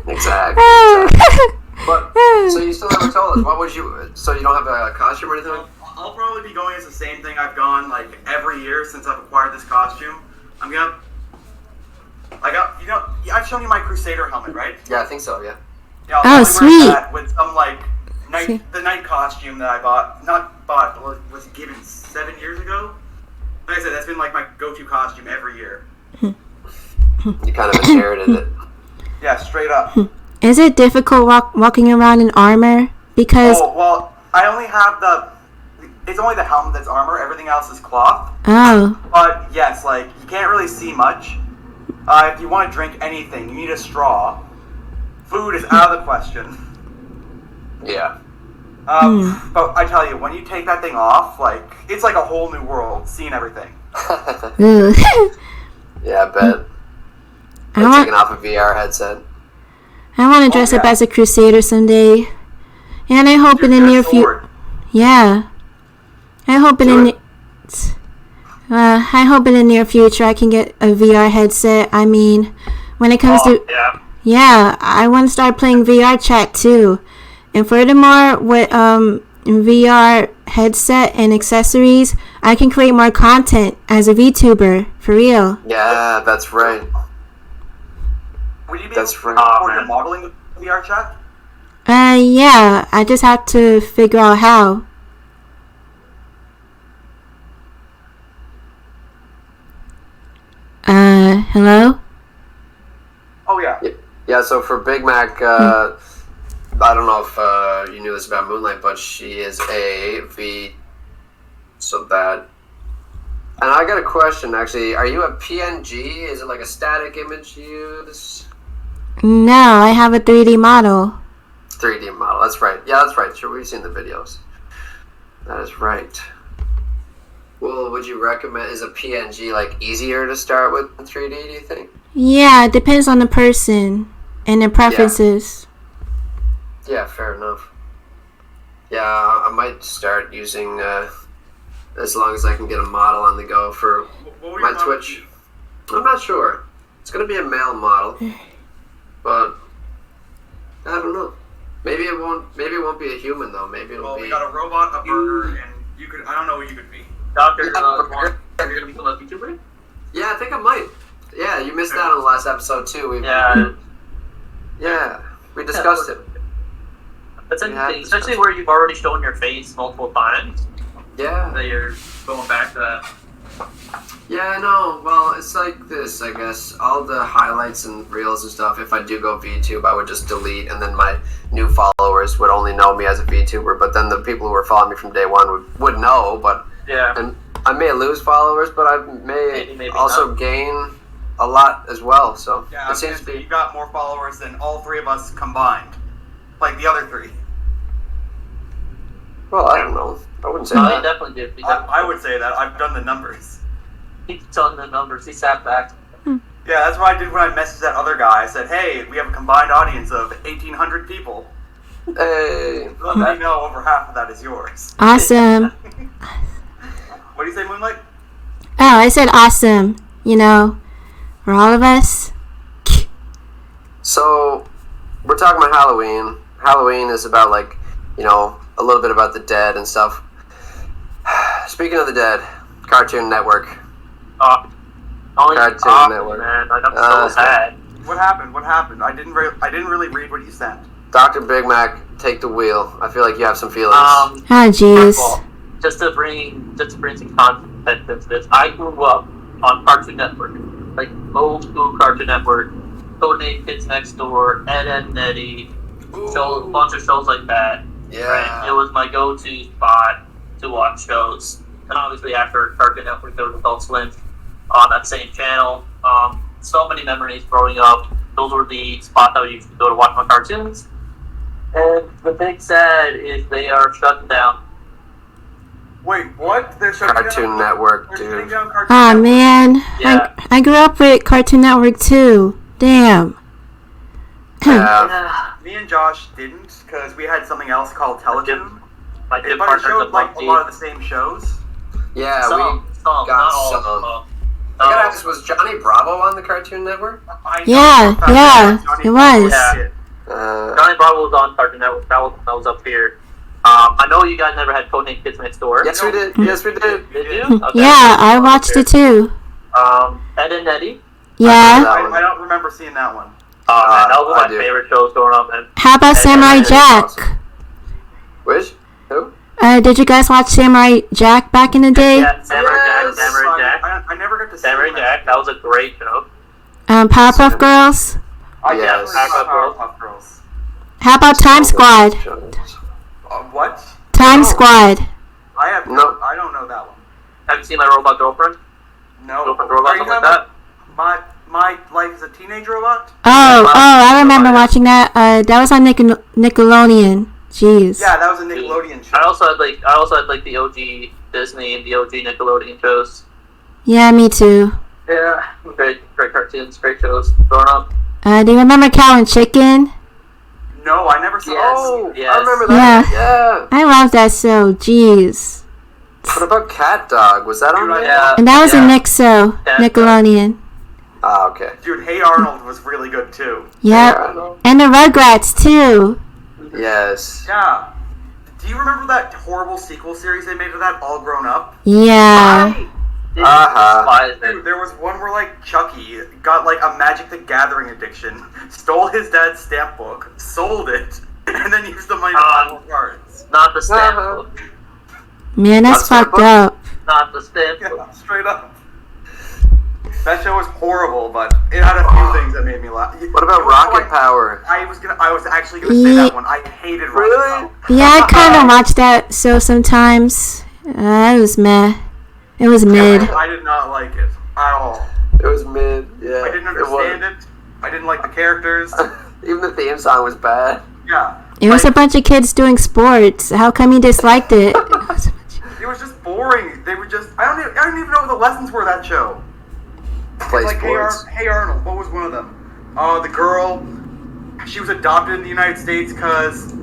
Exactly. But so you still never told us what would you? So you don't have a costume or anything? I'll probably be going as the same thing I've gone like every year since I've acquired this costume. I'm gonna. I've shown you my Crusader helmet, right? Yeah, I think so. Yeah. Yeah, I'll Oh, probably wear sweet. that with some like the night costume that I bought. Not bought, but was given 7 years ago. Like I said, that's been like my go-to costume every year. You kind of inherited it. Yeah, straight up. Is it difficult walking around in armor? Because, Oh well, I only have it's only the helmet that's armor. Everything else is cloth. oh, But yes, like you can't really see much. If you want to drink anything, you need a straw. Food is out of the question. Yeah. But I tell you, when you take that thing off, like it's like a whole new world, seeing everything. ugh. Yeah, I bet. I Like taking want, off a VR headset. I want to dress up yeah. as a crusader someday. And I hope in the Your near sword. future, yeah. I hope in Do the it. I hope in the near future I can get a VR headset. I mean, when it comes to Yeah. yeah, I want to start playing VR chat too. And furthermore, with VR headset and accessories, I can create more content as a VTuber for real. Yeah, that's right. Would you be That's able to right. record your man. modeling with VR chat? Yeah, I just have to figure out how. Hello? Oh yeah. Yeah, so for Big Mac, I don't know if you knew this about Moonlight, but she is a V. So that. And I got a question actually. Are you a PNG? Is it like a static image you use? No, I have a 3D model. 3D model. That's right. Yeah, that's right. Sure, we've seen the videos. That is right. Well, would you recommend, is a PNG like easier to start with in 3D, do you think? Yeah, it depends on the person and their preferences. Yeah, fair enough. Yeah, I might start using, as long as I can get a model on the go for What would my your model Twitch. I'm not sure. It's going to be a male model, but I don't know. Maybe it won't be a human though. Maybe be? it'll Well, be... we got a robot, a burger, and you could. I don't know what you could be. Doctor, Yeah, you're gonna become a VTuber? Yeah, I think I might. Yeah, you missed out on the last episode too. Yeah. Yeah, we discussed it. That's Yeah, interesting, especially where you've already shown your face multiple times. Yeah. That you're going back to that. Yeah, I know. Well, it's like this, I guess. All the highlights and reels and stuff, if I do go VTube, I would just delete, and then my new followers would only know me as a VTuber, but then the people who were following me from day one would know, but... Yeah. And I may lose followers, but I may Maybe also not. gain a lot as well. So Yeah, it seems to be. you got more followers than all three of us combined. Like the other three. Well, I don't know. I wouldn't say No, he that. definitely did. He I would say that. I've done the numbers. He's done the numbers. He sat back. Yeah, that's what I did when I messaged that other guy. I said, hey, we have a combined audience of 1,800 people. Hey. Let me know over half of that is yours. Awesome. What do you say, Moonlight? Oh, I said awesome. You know, for all of us. So we're talking about Halloween. Halloween is about like, you know, a little bit about the dead and stuff. Speaking of the dead, Cartoon Network. Cartoon Network. Man, I'm so sad. What happened? What happened? I didn't really read what you sent. Dr. Big Mac, take the wheel. I feel like you have some feelings. Oh, jeez. Well, just to bring some context into this, I grew up on Cartoon Network, like old school Cartoon Network, Codename Kids Next Door, Ed, Edd and Eddy, shows, a bunch of shows like that. Yeah. Right? It was my go-to spot to watch shows. And obviously after Cartoon Network, there was Adult Swim on that same channel. So many memories growing up. Those were the spots I used to go to watch my cartoons. And the big sad is they are shutting down. Wait, what? They're shutting Cartoon down, Network, they're shutting dude. down Cartoon Oh, Network. man. Yeah. I grew up with Cartoon Network, too. Damn. Yeah. Me and Josh didn't, because we had something else called Teletoon. My But gym it partners showed of like a Monkey. lot of the same shows. Yeah, Some, got not all of some. them. I gotta ask, was Johnny Bravo on the Cartoon Network? I know Yeah, for a fact yeah, that Johnny it Bravo was. Yeah. did. Johnny Bravo was on Cartoon Network. That was up here. I know you guys never had Codename Kids Next Door. Yes, we did. Yes, we did. Did you? Okay. Yeah, I watched it, too. Ed and Eddy. Yeah. I don't remember seeing that one. Oh man, that was one I of my do. favorite shows growing up, man. How about Samurai Jack? Which? Who? Did you guys watch Samurai Jack back in the day? Yeah, Samurai Yes. Jack, Samurai Jack. I never got to see Samurai Jack, that was a great show. Powerpuff Girls? I Yes. definitely saw Powerpuff Powerpuff Girls. How about Time Squad? What? Time Oh. Squad. I have No. I don't know that one. Have you seen My Robot Girlfriend? No. Girlfriend Robot, Are you something like talking that? about My Life as a Teenage Robot? I remember watching that. That was on Nickelodeon. Jeez. Yeah, that was a Nickelodeon show. I also had like the OG Disney and the OG Nickelodeon shows. Yeah, me too. Yeah, great cartoons, great shows growing up. Do you remember Cow and Chicken? No, I never saw Yes. Oh, Yes. I remember that. Yeah. I love that show. Jeez. What about Cat Dog? Was that on Dude, there? Yeah. And that was a Yeah. Nixo. Yeah. Nickelodeon. Ah, okay. Dude, Hey Arnold was really good too. Yep. Yeah. And the Rugrats too. Yes. Yeah. Do you remember that horrible sequel series they made of that, All Grown Up? Yeah. Didn't Uh-huh. despise it. Dude, there was one where like Chucky got like a Magic the Gathering addiction, stole his dad's stamp book, sold it, and then used the money to buy more cards. Not the stamp Uh-huh. book. Man, that's That's fucked my up. Not the stamp Yeah, book. straight up. That show was horrible, but it had a few things that made me laugh. What about Rocket Power? I was actually gonna say that one. I hated Rocket Really? Power. Yeah, I kind of watch that show sometimes. It was meh. It was mid. I did not like it at all. It was mid. Yeah. I didn't understand it. I didn't like the characters. Even the theme song was bad. Yeah. It was a Like, bunch of kids doing sports. How come you disliked it? it was just boring. They were just. I don't even know what the lessons were of that show. Play Like sports. Hey Arnold, what was one of them? The girl, she was adopted in the United States because,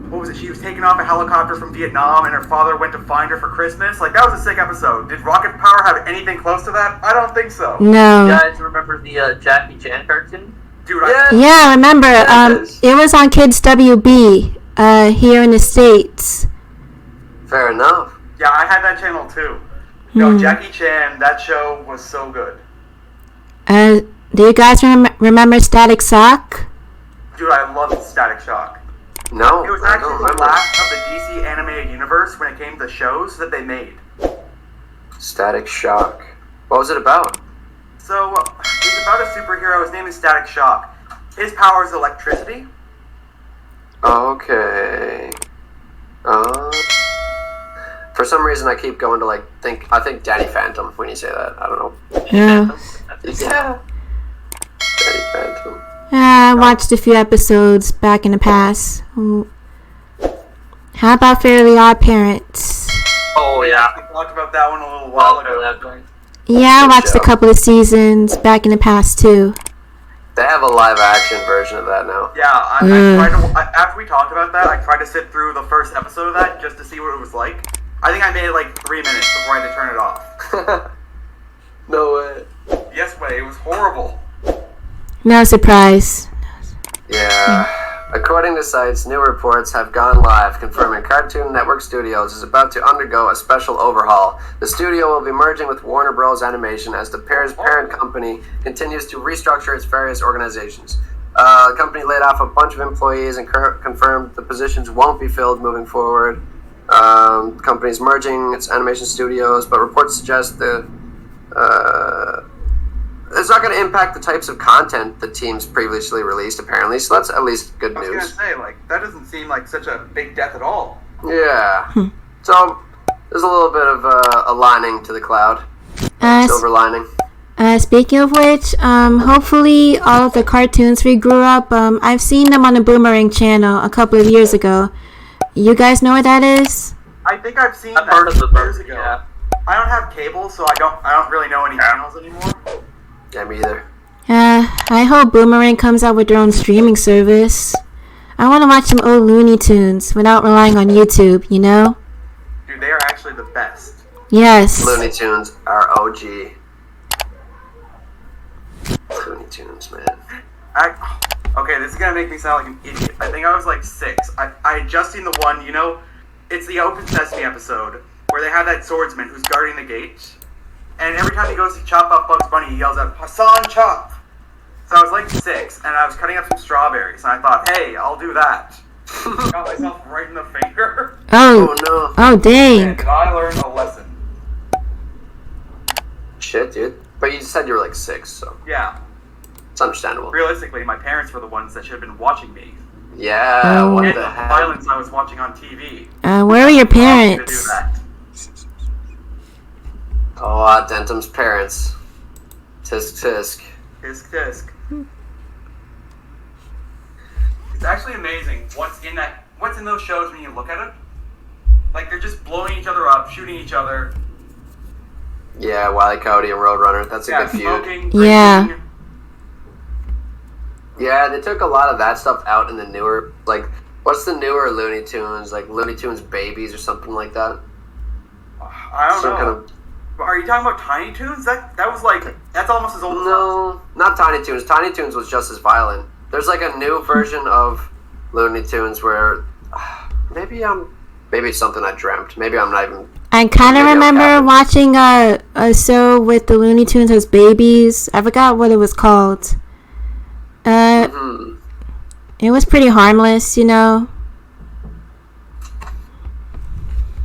what was it? She was taken off a helicopter from Vietnam, and her father went to find her for Christmas. Like that was a sick episode. Did Rocket Power have anything close to that? I don't think so. No. You guys remember the Jackie Chan cartoon? Dude, Yeah. Yeah, I remember. Yes. It was on Kids WB here in the States. Fair enough. yeah, I had that channel too. Yo, Jackie Chan, that show was so good. Do you guys remember Static Shock? Dude, I loved Static Shock. No, It was I actually don't the remember. last of the DC animated universe when it came to shows that they made. Static Shock. What was it about? So, it's about a superhero. His name is Static Shock. His power is electricity. Okay. For For some reason, I keep going to I think Danny Phantom when you say that. I don't know. Yeah. Yeah. Danny Phantom. I watched a few episodes back in the past. How about Fairly Odd Parents? Oh yeah. We talked about that one a little while ago. Yeah, I Good watched show. a couple of seasons back in the past too. They have a live action version of that now. Yeah, I after we talked about that, I tried to sit through the first episode of that just to see what it was like. I think I made it like 3 minutes before I had to turn it off. No way. Yes way, it was horrible. No surprise. Yeah. According to sites, new reports have gone live confirming Cartoon Network Studios is about to undergo a special overhaul. The studio will be merging with Warner Bros. Animation as the pair's parent company continues to restructure its various organizations. The company laid off a bunch of employees and confirmed the positions won't be filled moving forward. The company's merging its animation studios, but reports suggest it's not going to impact the types of content the teams previously released, apparently, so that's at least good I was news. gonna say, that doesn't seem like such a big death at all. Yeah. So, there's a little bit of a lining to the cloud. Silver lining. Speaking of which, hopefully all of the cartoons we grew up, I've seen them on the Boomerang channel a couple of years ago. You guys know what that is? I think I've seen I've that heard of the years book, ago. yeah. I don't have cable, so I don't really know any channels anymore. Yeah, me either. I hope Boomerang comes out with their own streaming service. I want to watch some old Looney Tunes without relying on YouTube, you know? Dude, they are actually the best. Yes. Looney Tunes are OG. Looney Tunes, man. Okay, this is gonna make me sound like an idiot. I think I was like 6. I had just seen the one, it's the Open Sesame episode where they have that swordsman who's guarding the gate, and every time he goes to chop up Bugs Bunny, he yells out, "Hassan, chop!" So I was like 6, and I was cutting up some strawberries, and I thought, hey, I'll do that. Got myself right in the finger. Oh, no. oh And dang. did I learn a lesson? Shit, dude. But you said you were like 6, so Yeah. it's understandable. Realistically, my parents were the ones that should have been watching me. Yeah, Oh. what And the the hell? violence I was watching on TV. Where are your To do parents? that. Oh, Dentum's parents. Tisk tisk. Tisk tisk. It's actually amazing what's in those shows when you look at it. Like, they're just blowing each other up, shooting each other. Yeah, Wile E. Coyote and Roadrunner. That's a Yeah, good feud. smoking. Yeah. drinking. Yeah, they took a lot of that stuff out in the newer, what's the newer Looney Tunes? Like Looney Tunes Babies or something like that? I don't Some know. kind of- Are you talking about Tiny Toons? That was like, that's almost as old as us. No, not Tiny Toons. Tiny Toons was just as violent. There's like a new version of Looney Tunes where maybe it's something I dreamt. Maybe I'm not even. I kind of Maybe I'm remember capping. watching a show with the Looney Tunes as babies. I forgot what it was called. Mhm. It was pretty harmless, you know.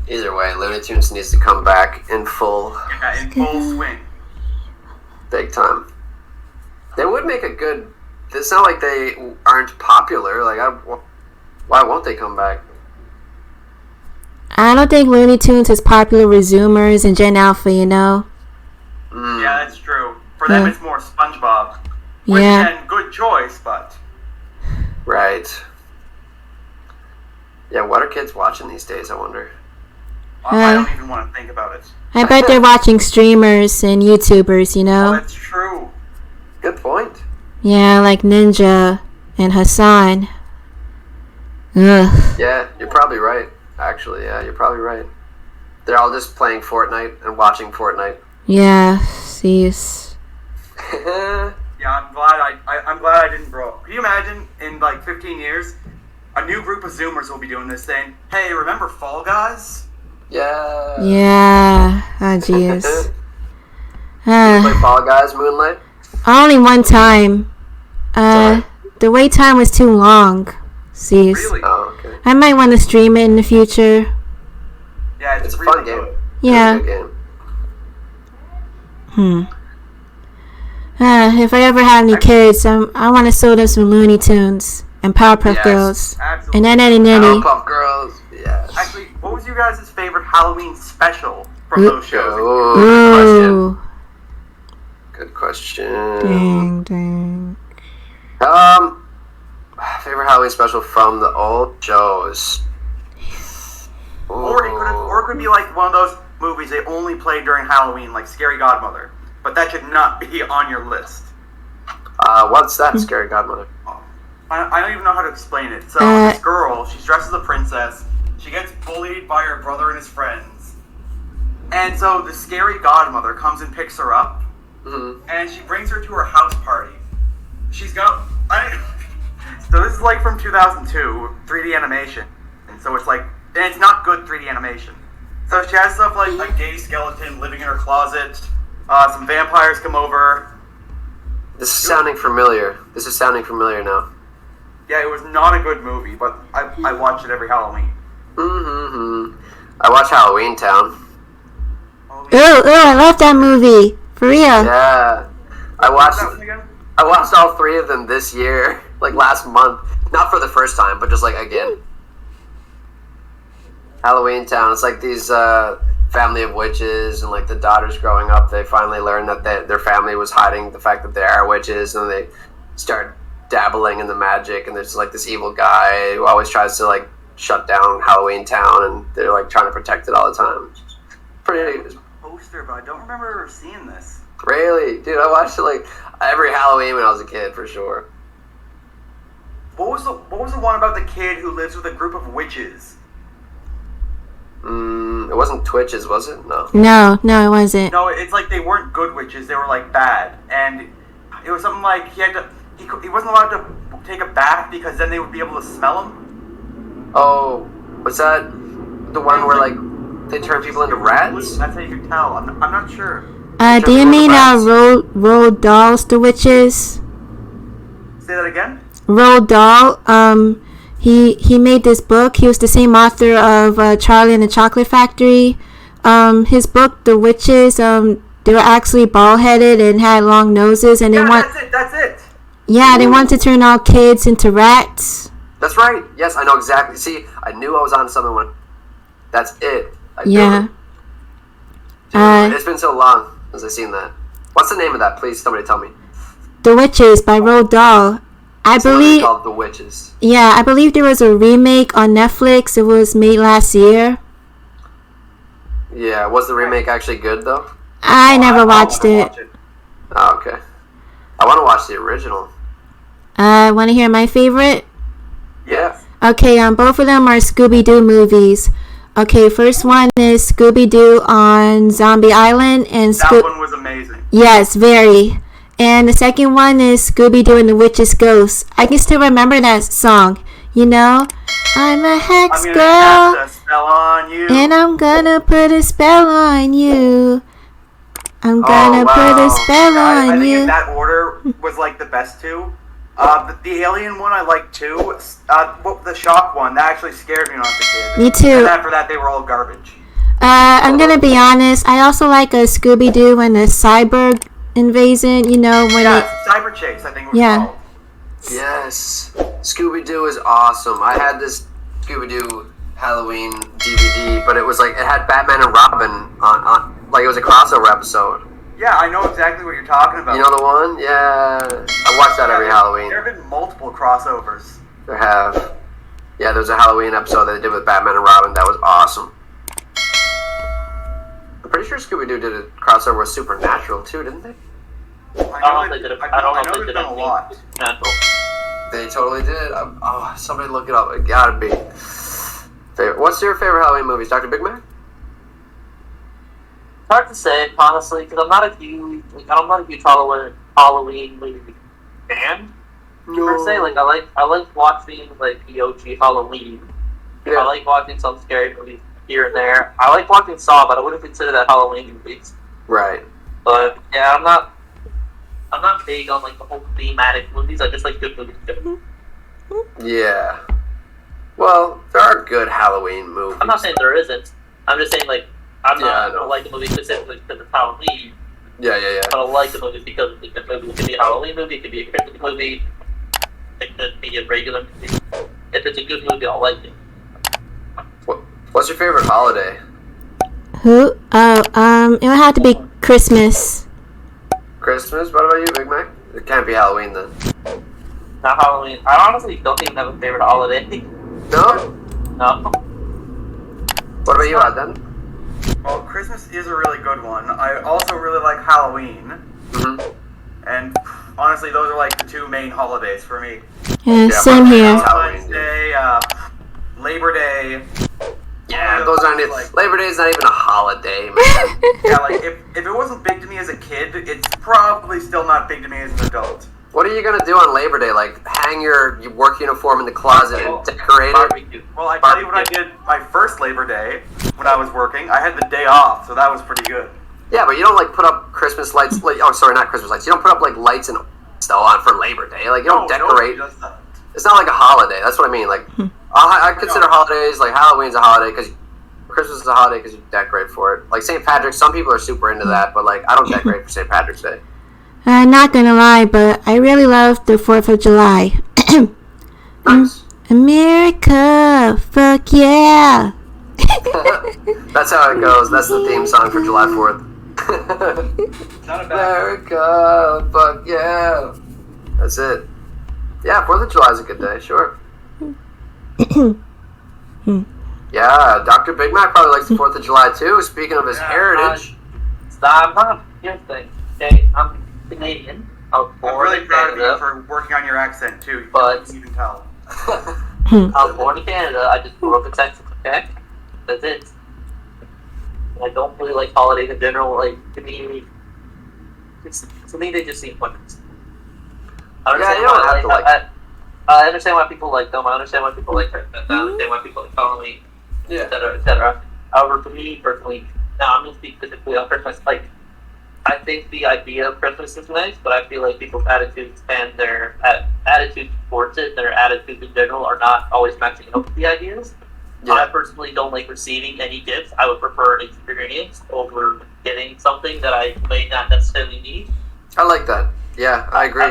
Either way, Looney Tunes needs to come back in full, Yeah, in full swing. big time. They would make a good. It's not like they aren't popular. Why won't they come back? I don't think Looney Tunes is popular with Zoomers and Gen Alpha, you know. Mm. Yeah, that's true. For them, Yeah. it's more SpongeBob. Which, Yeah. again, good choice, but Right. Yeah, what are kids watching these days, I wonder? I don't even want to think about it. I bet they're watching streamers and YouTubers, you Oh, know. that's true. Good point. Yeah, like Ninja and Hassan. Ugh. Yeah, you're probably right. Actually, yeah, you're probably right. They're all just playing Fortnite and watching Fortnite. Yeah, jeez. Yeah, I'm glad I didn't grow up. Can you imagine in like 15 years, a new group of Zoomers will be doing this saying, "Hey, remember Fall Guys?" Yeah. Yeah. Oh, jeez. Play Fall Guys, Moonlight? Only one time. The wait time was too long. Jeez. Really? Oh, okay. I might want to stream it in the future. Yeah, It's a really fun game. good. Yeah. It's a good game. If I ever have any kids, I want to show them some Looney Tunes and Powerpuff Yes, Girls. Absolutely. And then Nitty Nitty. Powerpuff Girls, yes. Actually, what was your guys' favorite Halloween special from those shows? Ooh. Good question. Dang. Favorite Halloween special from the old shows. Or it could be like one of those movies they only play during Halloween, like Scary Godmother. But that should not be on your list. What's that, Scary Godmother? I don't even know how to explain it. So this girl, she's dressed as a princess. She gets bullied by her brother and his friends. And so the Scary Godmother comes and picks her up. Mm-hmm. And she brings her to her house party. She's got... So this is like from 2002, 3D animation. And so it's like... And it's not good 3D animation. So she has stuff like a gay skeleton living in her closet. Some vampires come over. This is sounding familiar. Now. Yeah, it was not a good movie, but I watch it every Halloween. Mm-hmm. I watch Halloween Town. Ooh, I love that movie. For real. Yeah. I watched all 3 of them this year, like last month. Not for the first time, but just like again. Halloween Town. It's like these family of witches, and like the daughters growing up, they finally learn that their family was hiding the fact that they are witches, and they start dabbling in the magic, and there's like this evil guy who always tries to like shut down Halloween Town, and they're like trying to protect it all the time. Pretty Poster, but I don't remember ever seeing this. really, dude. I watched it like every Halloween when I was a kid for sure. What was the one about the kid who lives with a group of witches? It wasn't Twitches, was it? No. No, it wasn't. No, it's like they weren't good witches; they were like bad, and it was something like he wasn't allowed to take a bath because then they would be able to smell him. Oh, was that the one where like they turn people into rats? That's how you could tell. I'm not sure. Do you mean Roald Dahl's The Witches? Say that again. Roald Dahl. He made this book. He was the same author of Charlie and the Chocolate Factory. His book, The Witches, they were actually bald-headed and had long noses, and that's it. Yeah, they wanted to turn all kids into rats. That's right. Yes, I know exactly. See, I knew I was on something when... That's it. Yeah. Dude, it's been so long since I've seen that. What's the name of that? Please, somebody tell me. The Witches by Roald Dahl. I believe... called The Witches. Yeah, I believe there was a remake on Netflix. It was made last year. Yeah, was the remake actually good, though? I never watched it. Oh, okay. I want to watch the original. Want to hear my favorite? Yeah. Okay, both of them are Scooby-Doo movies. Okay, first one is Scooby-Doo on Zombie Island, and that one was amazing. Yes, very. And the second one is Scooby-Doo and the Witch's Ghost. I can still remember that song. You know, I'm a hex girl, cast a spell on you. and I'm gonna put a spell on you. I'm gonna put a spell on I think you. in that order was like the best two. The alien one I liked too. The shock one that actually scared me when I was a kid. Me too. And after that, they were all garbage. I'm gonna be honest. I also like a Scooby-Doo and the Cyborg Invasion. You know when Cyber Chase, I think it was called. Yes. Scooby-Doo is awesome. I had this Scooby-Doo Halloween DVD, but it was like, it had Batman and Robin on like it was a crossover episode. Yeah, I know exactly what you're talking about. You know the one? Yeah. I watch that every Halloween. There have been multiple crossovers. There have. Yeah, there was a Halloween episode that they did with Batman and Robin that was awesome. I'm pretty sure Scooby-Doo did a crossover with Supernatural too, didn't they? I don't know if they did a lot. Natural. They totally did. Somebody look it up. It gotta be. What's your favorite Halloween movies? Dr. Big Mac? It's hard to say, honestly, because I'm not a huge Halloween movie fan. Per se, like I like watching like the OG Halloween. Yeah. I like watching some scary movies here and there. I like watching Saw, but I wouldn't consider that Halloween movies. Right. But yeah, I'm not big on like the whole thematic movies. I just like good movies. Yeah. Well, there are good Halloween movies. I'm not saying there isn't. I'm just saying like I know. like the movie specifically because it's Halloween. Yeah. I don't like the movie because it's a good movie. It could be a Halloween movie. It could be a Christmas movie. It could be a regular movie. If it's a good movie, I'll like it. What's your favorite holiday? Who? Oh, it would have to be Christmas. Christmas? What about you, Big Mac? It can't be Halloween then. Not Halloween. I honestly don't even have a favorite holiday. No? No. What about you, Adnan? Well, Christmas is a really good one. I also really like Halloween. Mm-hmm. And honestly, those are like the two main holidays for me. Yeah, same here. Valentine's Day, Labor Day. Yeah, those aren't even, like, Labor Day is not even a holiday, man. Yeah, like if it wasn't big to me as a kid, it's probably still not big to me as an adult. What are you gonna do on Labor Day? Like, hang your work uniform in the closet and decorate it? Barbecue. Well, I tell you what I did my first Labor Day when I was working. I had the day off, so that was pretty good. Yeah, but you don't like put up Christmas lights. Like, oh, sorry, not Christmas lights. You don't put up like lights and stuff on for Labor Day. Like, you don't decorate. Nobody does that. It's not like a holiday. That's what I mean. Like, I consider holidays like Halloween's a holiday because Christmas is a holiday because you decorate for it. Like St. Patrick's, some people are super into that, but like I don't decorate for St. Patrick's Day. I'm not gonna lie, but I really love the 4th of July. Nice. America, fuck yeah! That's how it goes. That's the theme song for July 4th. Not a bad America, fuck yeah. That's it. Yeah, 4th of July is a good day, sure. Yeah, Dr. Big Mac probably likes the 4th of July too, speaking of his heritage. Stop. Not. Here's the thing. Okay, I'm Canadian. I was I'm born really in proud of you Canada. for working on your accent too. But- You can tell. I was born in Canada. I just grew up in Texas. Okay, that's it. I don't really like holidays in general. Like to me, to me they just seem pointless. I understand Yeah, you don't have to like. I understand why people like them. I understand why people like Christmas. I understand why people like Halloween, Yeah. etc., etc. However, for me personally, now I'm going to speak specifically on Christmas. Like, I think the idea of Christmas is nice, but I feel like people's attitudes and their attitudes towards it, their attitudes in general, are not always matching up with the ideas. I Yeah. personally don't like receiving any gifts. I would prefer an experience over getting something that I may not necessarily need. I like that. Yeah, I agree. I'd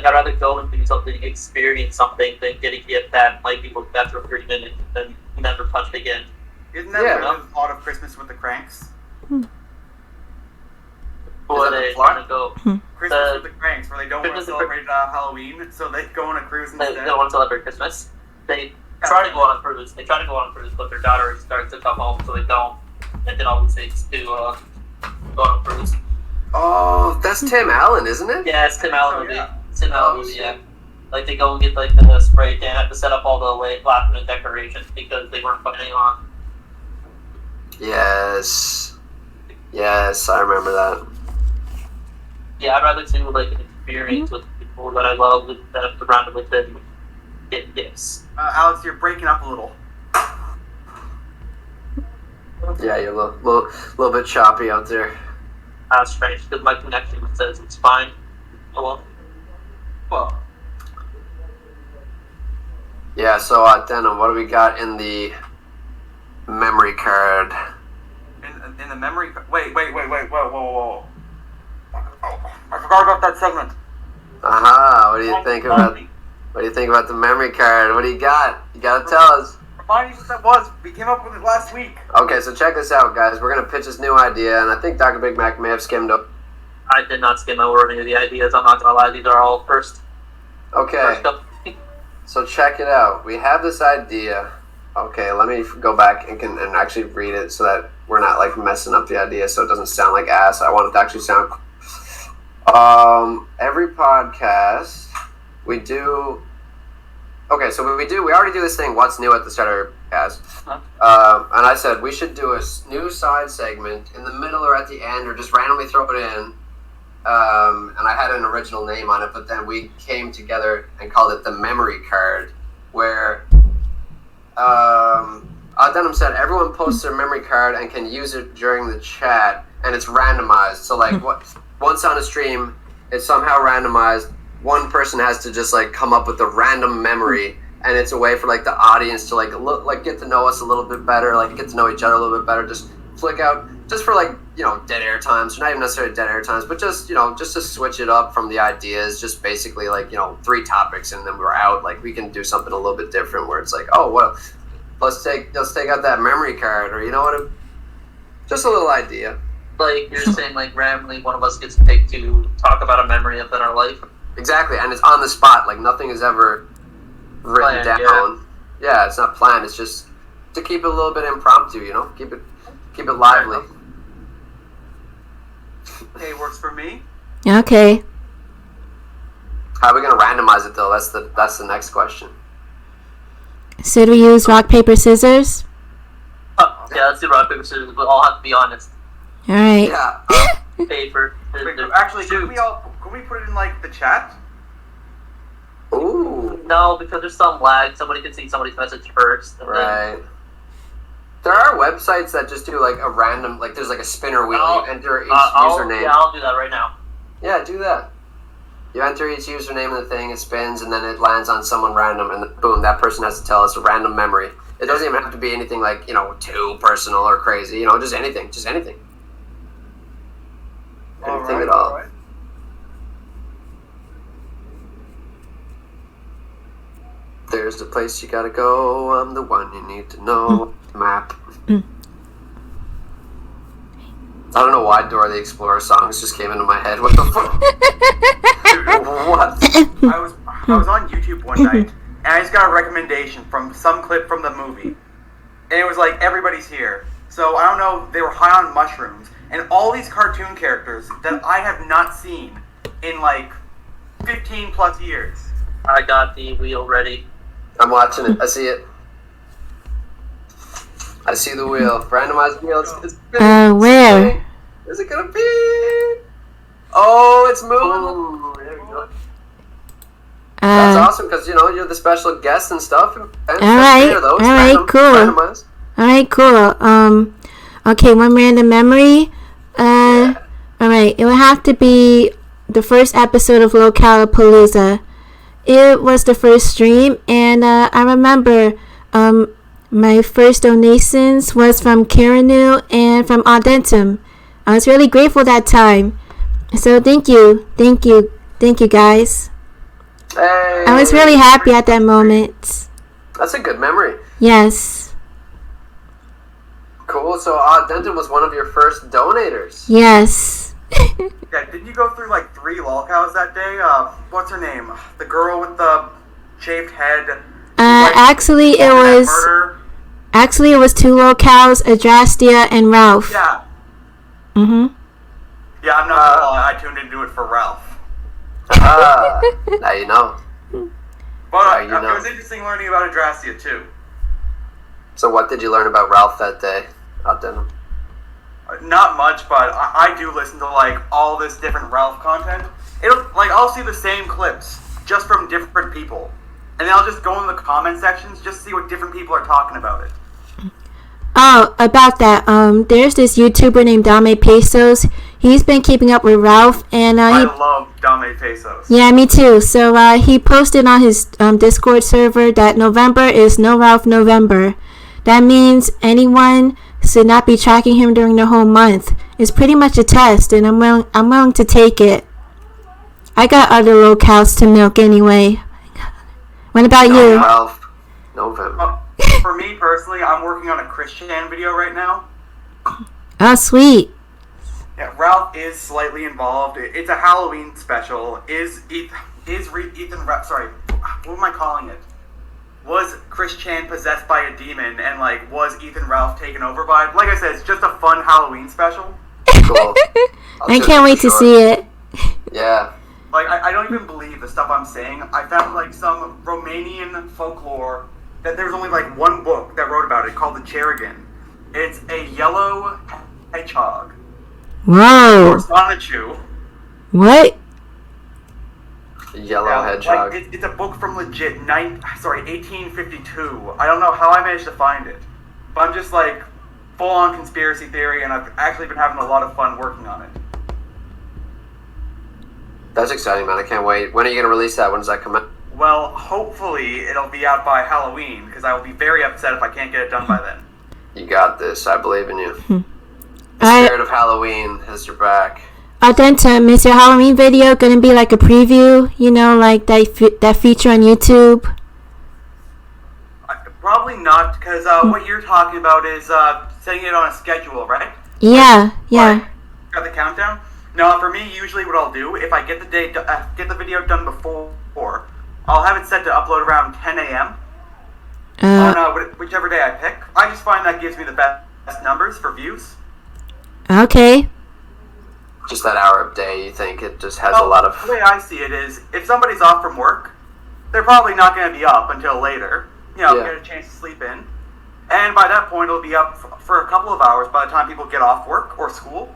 rather go and do something, experience something, than get a gift that might be looked at for 30 minutes and then never touched again. Isn't that Yeah. the thought of Christmas with the Cranks? Or that the they plot? trying to go. Christmas with the Cranks, where they don't want to Christmas with- celebrate Halloween, so they go on a cruise They instead. don't want to celebrate Christmas. They try to go on a cruise. They try to go on a cruise, but their daughter starts to come home, so they don't. And then all these things to go on a cruise. Oh, that's Tim Allen, isn't it? Yeah, it's Tim Allen movie. yeah. It's Tim Allen movie, yeah. Like they go and get like the spray tan, have to set up all the last minute decorations because they weren't putting any on. Yes. Yes, I remember that. Yeah, I'd rather do like an experience with people that I love that I'm surrounded with than get gifts. Alex, you're breaking up a little. Yeah, you're a little bit choppy out there. That's strange because my connection says it's fine. Oh well. Yeah, so Denim, what do we got in the memory card? In the memory. Wait, whoa. I forgot about that segment. Aha, what do you think about the memory card? What do you got? You gotta tell us. Remind me what that was. We came up with it last week. Okay, so check this out, guys. We're gonna pitch this new idea, and I think Dr. Big Mac may have skimmed up. I did not skim over any of the ideas. I'm not gonna lie; these are all first Okay, up. so check it out. We have this idea. Okay, let me go back and actually read it so that we're not like messing up the idea, so it doesn't sound like ass. I want it to actually sound. Every podcast we do. Okay, so we already do this thing. What's new at the start of our podcast? And I said we should do a new side segment in the middle or at the end, or just randomly throw it in. And I had an original name on it, but then we came together and called it the memory card, where Denim said everyone posts their memory card and can use it during the chat, and it's randomized. So like once on a stream, it's somehow randomized. One person has to just like come up with a random memory, and it's a way for like the audience to like get to know us a little bit better, like get to know each other a little bit better. Just flick out, just for like dead air times, not even necessarily dead air times, but just just to switch it up from the ideas. Just basically like 3 topics, and then we're out. Like we can do something a little bit different, where it's like, oh well, let's take out that memory card, or you know what? Just a little idea. Like you're saying, like randomly, one of us gets picked to talk about a memory of in our life. Exactly, and it's on the spot. Like nothing is ever written down. Yeah, it's not planned. It's just to keep it a little bit impromptu. You know, keep it lively. Hey, works for me. Okay. How are we gonna randomize it though? That's the next question. Should we use rock, paper, scissors? Yeah, let's do rock, paper, scissors. We'll all have to be honest. All right. Yeah. Paper. Actually, shoot. can we put it in like the chat? Ooh. No, because there's some lag. Somebody can see somebody's message first. And Right. There are websites that just do like a random, like there's like a spinner wheel. You enter each username. Yeah, I'll do that right now. Yeah, do that. You enter each username in the thing, it spins, and then it lands on someone random, and then boom, that person has to tell us a random memory. It doesn't even have to be anything like, too personal or crazy, just anything. Anything at all. Right. There's the place you gotta go, I'm the one you need to know. Map. I don't know why Dora the Explorer songs just came into my head. What the fuck? What? I was on YouTube one night, and I just got a recommendation from some clip from the movie. And it was like, everybody's here. So, I don't know, they were high on mushrooms. And all these cartoon characters that I have not seen in like 15 plus years. I got the wheel ready. I'm watching it. I see it. I see the wheel. Randomized wheel. It's big. Where? Big. Is it gonna be? Oh, it's moving. Ooh, there we go. That's awesome because you're the special guest and stuff. And all right, cool. All right, cool. Okay, one random memory. All right, it would have to be the first episode of Localapalooza. It was the first stream, and I remember my first donations was from Kiranu and from Audentum. I was really grateful that time. So thank you guys. Hey. I was really happy at that moment. That's a good memory. Yes. Cool. So Denton was one of your first donators. Yes. Yeah, didn't you go through like 3 lolcows that day? What's her name? The girl with the shaved head. Actually it was 2 locals, Adrastia and Ralph. Yeah. Mm-hmm. Yeah, I'm not gonna lie, I tuned into it for Ralph. Now you know. But it was interesting learning about Adrastia too. So what did you learn about Ralph that day? Denton? Not much, but I do listen to like all this different Ralph content. I'll see the same clips just from different people, and then I'll just go in the comment sections just to see what different people are talking about it. Oh, about that, there's this YouTuber named Dame Pesos. He's been keeping up with Ralph, and I love Dame Pesos. Yeah, me too. So he posted on his Discord server that November is No Ralph November. That means anyone should not be tracking him during the whole month. It's pretty much a test, and I'm willing to take it. I got other locales to milk anyway. What about you? Ralph November. For me personally, I'm working on a Christian video right now. Oh, sweet. Yeah, Ralph is slightly involved. It's a Halloween special. Sorry, what am I calling it? Was Chris Chan possessed by a demon, and was Ethan Ralph taken over by? Like I said, it's just a fun Halloween special. Cool. I can't wait to see it. Yeah. I don't even believe the stuff I'm saying. I found some Romanian folklore that there's only one book that wrote about it called the Cherrigan. It's a yellow hedgehog. Whoa. Sonichu. What? Yellow hedgehog. It's a book from 1852. I don't know how I managed to find it, but I'm just full on conspiracy theory, and I've actually been having a lot of fun working on it. That's exciting, man. I can't wait. When are you going to release that? When does that come out? Well, hopefully it'll be out by Halloween, because I will be very upset if I can't get it done by then. You got this. I believe in you. The spirit of Halloween has your back. Denton, is your Halloween video gonna be like a preview? That feature on YouTube? Probably not, because what you're talking about is setting it on a schedule, right? Yeah, yeah. Like, got the countdown? No, for me, usually what I'll do, if I get the video done before, I'll have it set to upload around 10 a.m. On whichever day I pick. I just find that gives me the best numbers for views. Okay. Just that hour of day, you think it just has a lot of... The way I see it is, if somebody's off from work, they're probably not going to be up until later. You know, get a chance to sleep in. And by that point, it'll be up for a couple of hours by the time people get off work or school.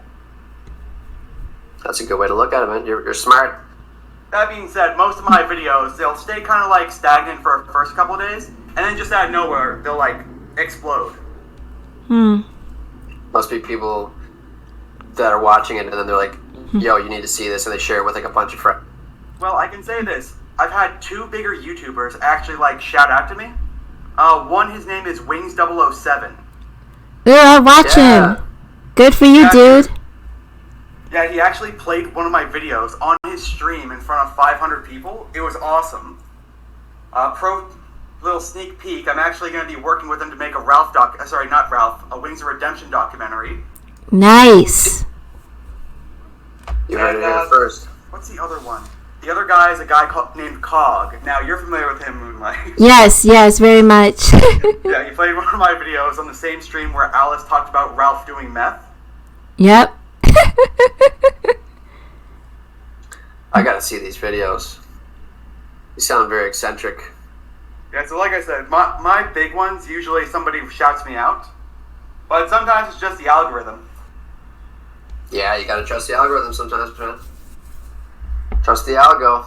That's a good way to look at it, man. You're smart. That being said, most of my videos, they'll stay kind of like stagnant for the first couple of days, and then just out of nowhere, they'll like explode. Must be people that are watching it, and then they're like, yo, you need to see this, and they share it with like a bunch of friends. Well, I can say this. I've had 2 bigger YouTubers actually like shout out to me. One, his name is Wings007. Yeah, I watch him. Good for you, dude. Yeah, he actually played one of my videos on his stream in front of 500 people. It was awesome. Little sneak peek, I'm actually going to be working with him to make a Wings of Redemption documentary. Nice. You heard it here first. What's the other one? The other guy is a guy named Cog. Now, you're familiar with him, Moonlight. Yes, very much. Yeah, he played one of my videos on the same stream where Alice talked about Ralph doing meth. Yep. I gotta see these videos. You sound very eccentric. Yeah, so like I said, my big ones, usually somebody shouts me out. But sometimes it's just the algorithm. Yeah, you gotta trust the algorithm sometimes, man. Trust the algo.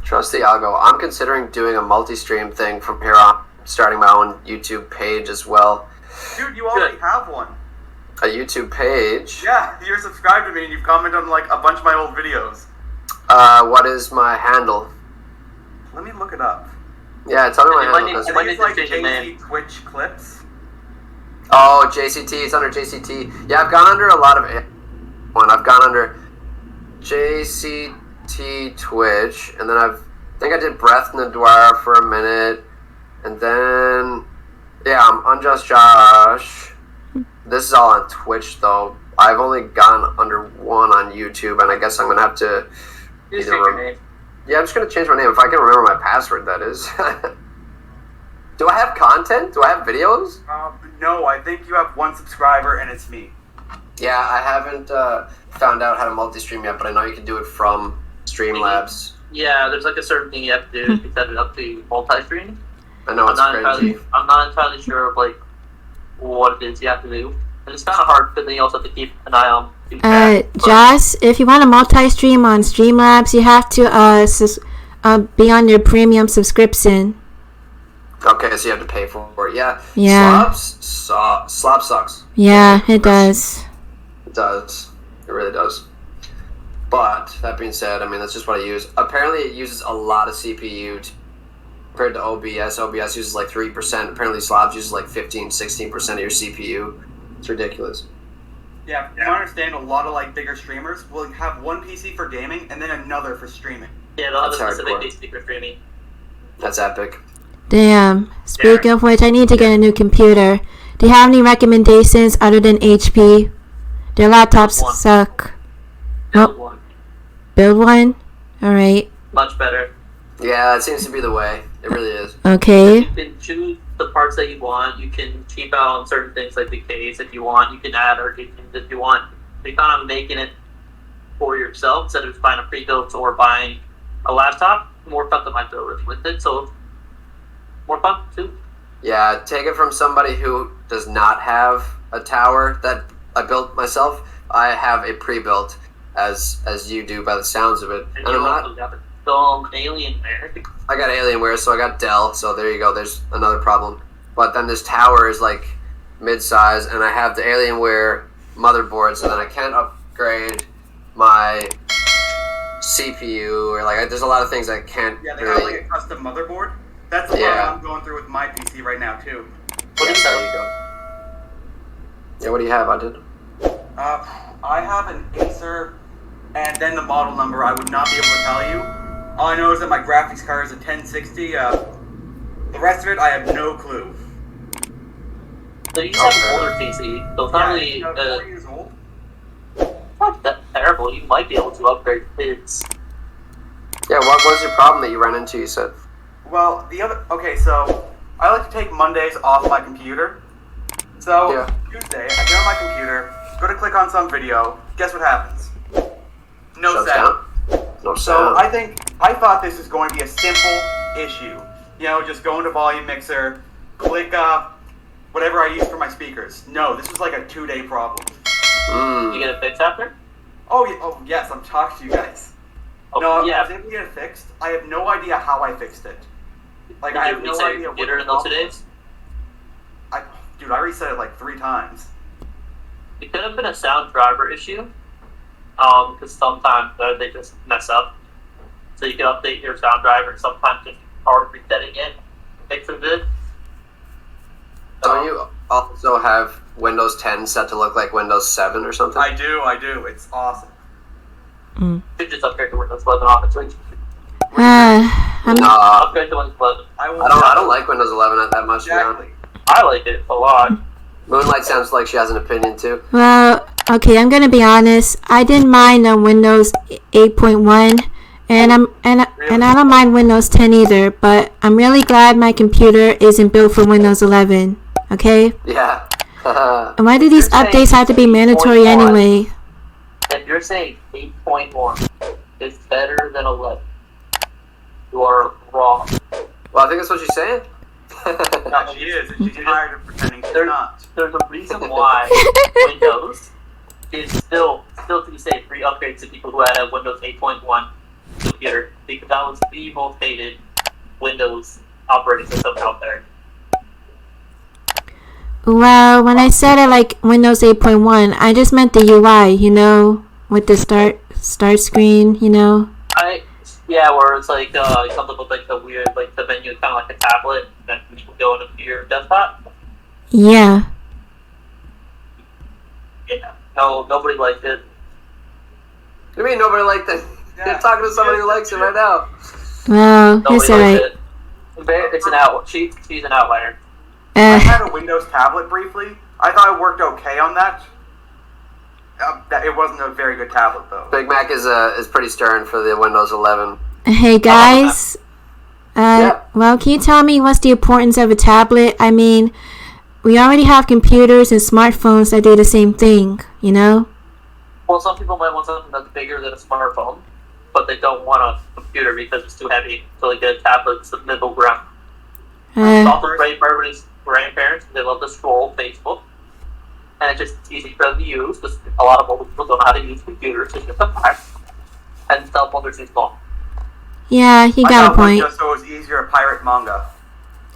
Trust the algo. I'm considering doing a multi-stream thing from here on, starting my own YouTube page as well. Dude, you already have one. A YouTube page? Yeah, you're subscribed to me and you've commented on like a bunch of my old videos. What is my handle? Let me look it up. Yeah, tell me my handle. I think it's like JC Twitch Clips. Oh, JCT. It's under JCT. Yeah, I've gone under a lot of one. I've gone under JCT Twitch, and then I think I did Breath Nadoir for a minute, and then I'm Unjust Josh. This is all on Twitch though. I've only gone under one on YouTube, and I guess I'm gonna have to Just change your name. Yeah, I'm just gonna change my name if I can remember my password. That is. Do I have content? Do I have videos? No, I think you have one subscriber, and it's me. Yeah, I haven't found out how to multi-stream yet, but I know you can do it from Streamlabs. Yeah, there's like a certain thing you have to do to set it up to multi-stream. I know it's crazy. I'm not entirely sure of like what it is you have to do, and it's kind of hard because then you also have to keep an eye on. Josh, if you want to multi-stream on Streamlabs, you have to be on your premium subscription. Okay, so you have to pay for it. Yeah. Slop sucks. Yeah, it does. It does. It really does. But that being said, I mean that's just what I use. Apparently, it uses a lot of CPU compared to OBS. OBS uses like 3%. Apparently, Slobs uses like 15-16% of your CPU. It's ridiculous. Yeah, I understand a lot of like bigger streamers will have one PC for gaming and then another for streaming. Yeah, they'll have a specific PC for streaming. That's epic. Damn. Speaking of which, I need to get a new computer. Do you have any recommendations other than HP? Their laptops suck. Build one. Build one? Alright. Much better. Yeah, that seems to be the way. It really is. Okay. You can choose the parts that you want. You can cheap out on certain things like the case if you want. You can add arcade if you want. You're kind of making it for yourself instead of buying a pre-built or buying a laptop. More customizability with it, so more fun too. Yeah, take it from somebody who does not have a tower that I built myself. I have a pre-built, as you do by the sounds of it. And you also got the film Alienware. I got Alienware, so I got Dell, so there you go. There's another problem. But then this tower is like mid-size, and I have the Alienware motherboard, so then I can't upgrade my CPU, or like there's a lot of things I can't. Yeah, they got like a custom motherboard. That's the one I'm going through with my PC right now too. What is There that? you go. Yeah, what do you have? I did. I have an Acer, and then the model number I would not be able to tell you. All I know is that my graphics card is a 1060. The rest of it, I have no clue. So you just have an older PC, so it's not really 4 years old. not that terrible. You might be able to upgrade kids. Yeah, what was your problem that you ran into, you said? Well, so I like to take Mondays off my computer. So Yeah. Tuesday, I get on my computer, go to click on some video. Guess what happens? No Shuts sound. down. No So sound. I thought this was going to be a simple issue. You know, just go into volume mixer, click whatever I use for my speakers. No, this was like a 2-day problem. You get it fixed after? Oh yes, I'm talking to you guys. Oh, No, I yeah. was able to get it fixed. I have no idea how I fixed it. Like, Did I you have no reset your idea what computer the in those 2 problem days? was. Dude, I reset it like 3 times. It could have been a sound driver issue, because sometimes they just mess up. So you can update your sound driver, and sometimes just hard resetting it fixes it. Don't you also have Windows 10 set to look like Windows 7 or something? I do. It's awesome. You should just upgrade to Windows 11, honestly. I'm No, Upgrade to Windows 11. I don't like Windows 11 that much Exactly. I like it a lot. now. Moonlight sounds like she has an opinion too. Well, okay, I'm gonna be honest. I didn't mind Windows 8.1, and I don't mind Windows 10 either. But I'm really glad my computer isn't built for Windows 11. Okay, Yeah. and why do these You're saying updates have to be mandatory 8.1. anyway? If you're saying 8.1 is better than 11, you are wrong. Well, I think that's what she's saying. Yeah, she is, and she's tired of pretending she's not. There's a reason why Windows is still to this day free upgrades to people who had a Windows 8.1 computer, because that was the most hated Windows operating system out there. Well, when I said it like Windows 8.1, I just meant the UI, with the start screen, Yeah, where it's like it comes up with like the weird, like the menu is kind of like a tablet, and then you go into your desktop. Yeah. Yeah, no, nobody liked it. What do you mean nobody liked it? Yeah. You're talking to somebody who likes it right now. Well, Nobody it's liked alright. it. It's an out. She's an outlier. I had a Windows tablet briefly. I thought it worked okay on that. It wasn't a very good tablet though. Big Mac is pretty stern for the Windows 11. Hey guys. Yeah. Well, can you tell me what's the importance of a tablet? I mean, we already have computers and smartphones that do the same thing, Well, some people might want something that's bigger than a smartphone, but they don't want a computer because it's too heavy. So they get a tablet, it's the middle ground. It's also great for everybody's grandparents. They love to scroll Facebook. And it's just easy for them to use, because a lot of old people don't know how to use computers. It's just a fact. And cell phones are too small. Yeah, you I got a got one point. just so it was easier to pirate manga.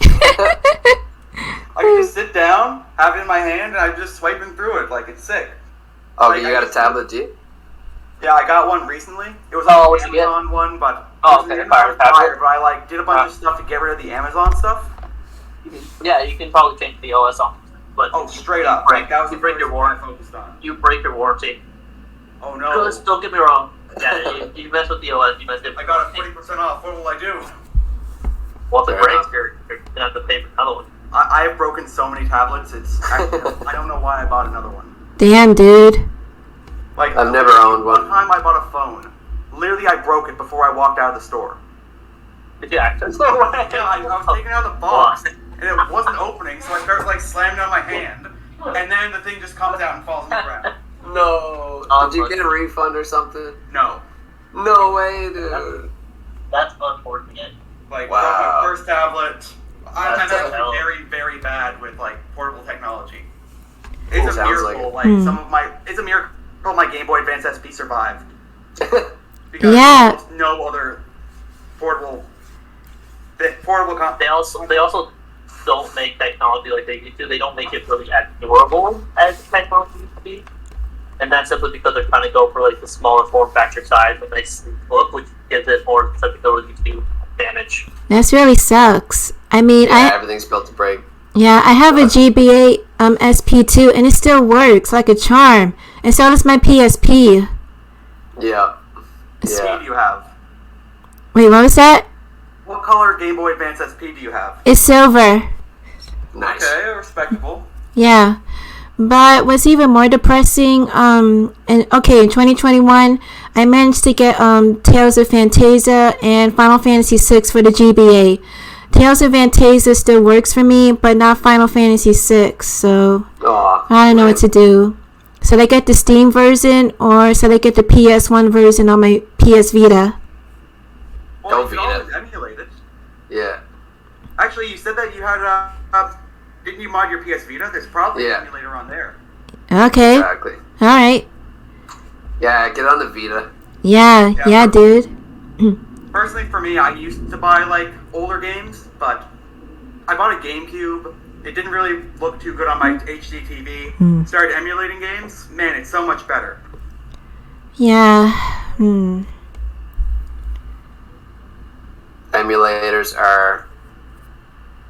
I could just sit down, have it in my hand, and I'm just swiping through it like it's sick. Oh, Like, you I got a just- tablet, do you? Yeah, I got one recently. It was Oh, on what'd the you get? Amazon one, but Oh, it was an okay, Amazon pirate tablet. but I did a bunch of stuff to get rid of the Amazon stuff. Yeah, you can probably change the OS on. But Oh, straight up. break, Like, that was you the break first your thing I warranty. focused on. You break your warranty. Oh no. Because, don't get me wrong. Yeah, you mess with the OS, you mess with I got a 20% off. What will I do? Once it Fair breaks, enough. you're gonna have to pay for another one. I have broken so many tablets. It's actually, I don't know why I bought another one. Damn, dude. Like I've never owned one. One time I bought a phone. Literally, I broke it before I walked out of the store. Did you access Yeah, I was taking it out of the box, and it wasn't opening, so I started like slamming it on my hand, and then the thing just comes out and falls on the ground. No. Did you get a refund or something? No. No way, dude. That's unfortunate. Like, Wow. that was my first tablet. I'm That's actually hell. very, very bad with like portable technology. It's a Sounds miracle. like Like, it's a miracle my Game Boy Advance SP survived because Yeah. almost no other portable. They also don't make technology like they used to. They don't make it really as durable as technology used to be. And that's simply because they're trying to go for like the smaller form factor size with a nice look, which gives it more susceptibility to damage. This really sucks. I mean, Yeah, everything's built to break. I have a GBA SP2 and it still works like a charm. And so does my PSP. Yeah. What speed do you have? Wait, what was that? What color Game Boy Advance SP do you have? It's silver. Nice. Okay, respectable. Yeah. But what's even more depressing, in 2021, I managed to get Tales of Phantasia and Final Fantasy VI for the GBA. Tales of Phantasia still works for me, but not Final Fantasy VI, so Aw, I don't know what to do. Should I get the Steam version, or should I get the PS1 version on my PS Vita? Well, Go you can Vita. always emulate it. Yeah. Actually, you said that you had didn't you mod your PS Vita? There's probably Yeah. an emulator on there. Okay. Exactly. Alright. Yeah, get on the Vita. Yeah, dude. Personally, for me, I used to buy like older games, but I bought a GameCube. It didn't really look too good on my HD TV. Started emulating games. Man, it's so much better. Yeah. Emulators are,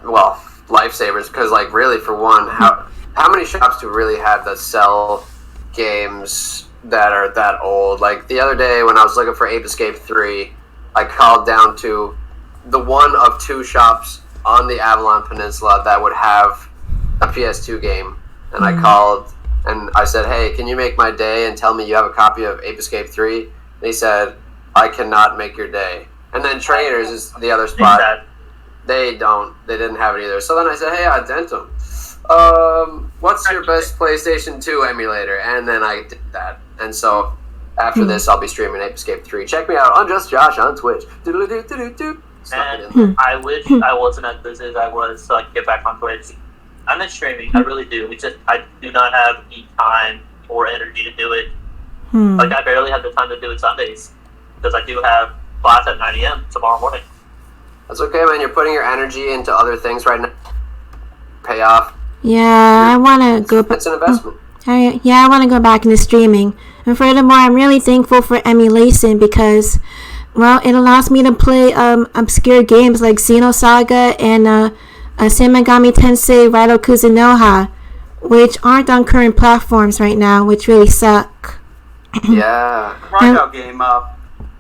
well, lifesavers, because, like, really, for one, how many shops do really have that sell games that are that old? Like, the other day when I was looking for Ape Escape 3, I called down to the one of two shops on the Avalon Peninsula that would have a PS2 game, and I called and I said, hey, can you make my day and tell me you have a copy of Ape Escape 3? And he said, I cannot make your day. And then Traders is the other spot. They didn't have it either. So then I said, hey, Dentum, what's your best PlayStation 2 emulator? And then I did that. And so after this, I'll be streaming Ape Escape 3. Check me out on Just Josh on Twitch. And I wish I wasn't as busy as I was, so I could get back on Twitch. I miss streaming, I really do. It's just I do not have the time or energy to do it. Like, I barely have the time to do it Sundays, because I do have class at 9 a.m. tomorrow morning. That's okay, man. You're putting your energy into other things right now. Pay off. Yeah, I want to go back. It's an investment. I want to go back into streaming. And furthermore, I'm really thankful for emulation because, well, it allows me to play obscure games like Xenosaga and Shin Megami Tensei Raitokuzen Noha, which aren't on current platforms right now, which really suck. Yeah. Try that game,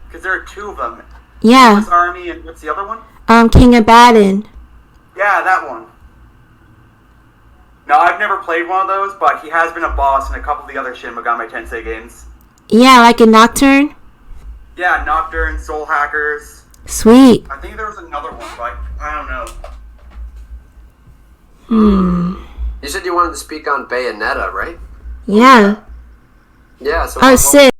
because there are two of them. Yeah. Endless Army and what's the other one? King of Baden. Yeah, that one. No, I've never played one of those, but he has been a boss in a couple of the other Shin Megami Tensei games. Yeah, like in Nocturne. Yeah, Nocturne, Soul Hackers. Sweet. I think there was another one, but I don't know. You said you wanted to speak on Bayonetta, right? Yeah. Yeah. So Oh, what- sick.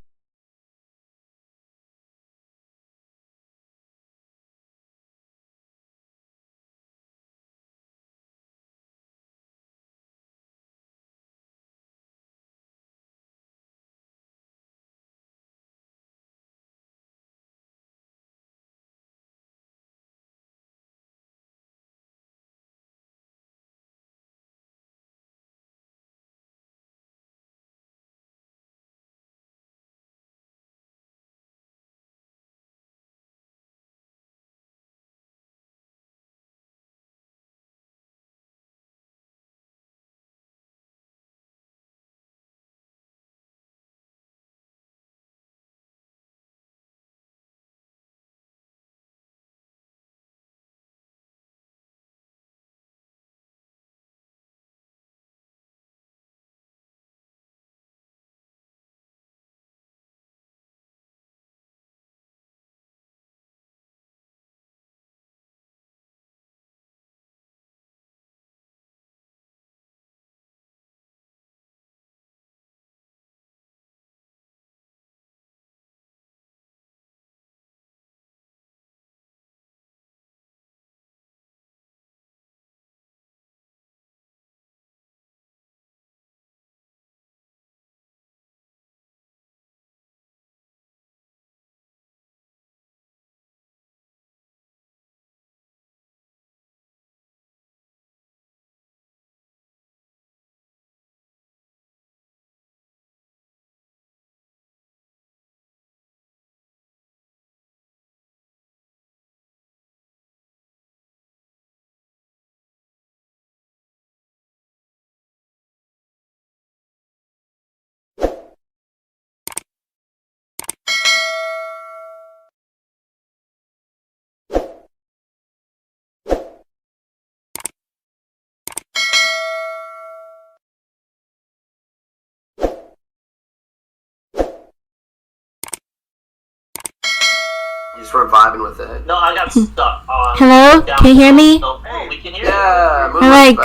You just weren't vibing with it. No, I got stuck on. Hello? Can you hear me? Oh, we can hear Yeah. you. Alright,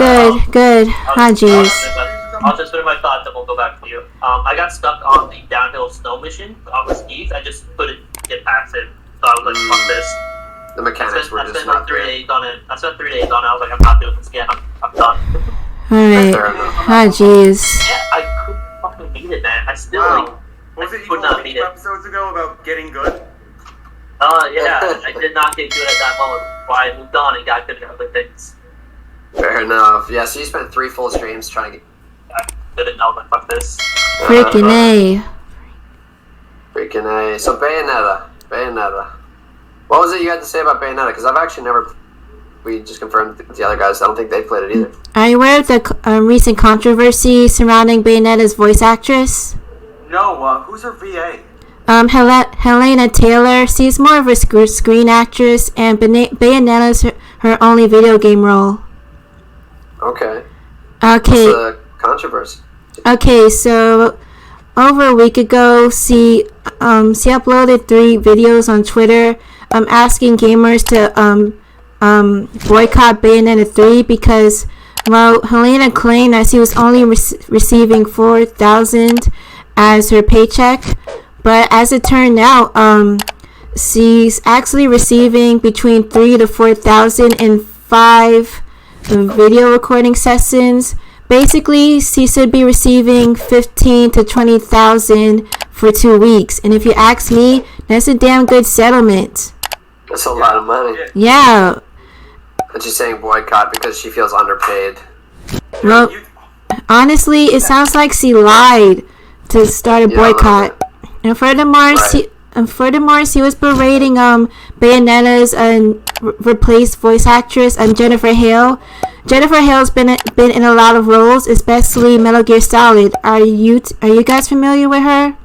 good. Ah, jeez. I'll just finish my thoughts and we'll go back to you. I got stuck on the downhill snow mission on the skis. I just couldn't get past it. So I was like, fuck this. The mechanics were I just spent not like 3 there. days on it. I spent 3 days on it. I was like, I'm not doing this again. I'm done. Alright. Fair enough. Ah, jeez. Yeah, I couldn't fucking beat it, man. I still like. Wow. What was it you could told not me beat 2 it. episodes ago about getting good? Yeah, I did not get good at that moment. Why I moved on and got good at other things. Fair enough. Yeah, so you spent 3 full streams trying to get. I didn't know that. Fuck this. Freaking A. Freaking A. So Bayonetta. What was it you had to say about Bayonetta? Because I've actually never. We just confirmed with the other guys. I don't think they played it either. Are you aware of the recent controversy surrounding Bayonetta's voice actress? No, who's her VA? Helena Taylor. She's more of a screen actress, and Bayonetta's her only video game role. Okay. Okay. What's the controversy? Okay, so over a week ago, she uploaded 3 videos on Twitter, asking gamers to boycott Bayonetta 3 because, well, Helena claimed that she was only receiving $4,000 as her paycheck, but as it turned out, she's actually receiving between $3,000 to $4,000 in 5 video recording sessions. Basically, she should be receiving $15,000 to $20,000 for 2 weeks, and if you ask me, that's a damn good settlement. That's a lot of money. Yeah. And she's saying boycott because she feels underpaid. Well, honestly, it sounds like she lied to start a boycott. And furthermore, she was berating Bayonetta's replaced voice actress, Jennifer Hale. Jennifer Hale's been in a lot of roles, especially Metal Gear Solid. Are you guys familiar with her?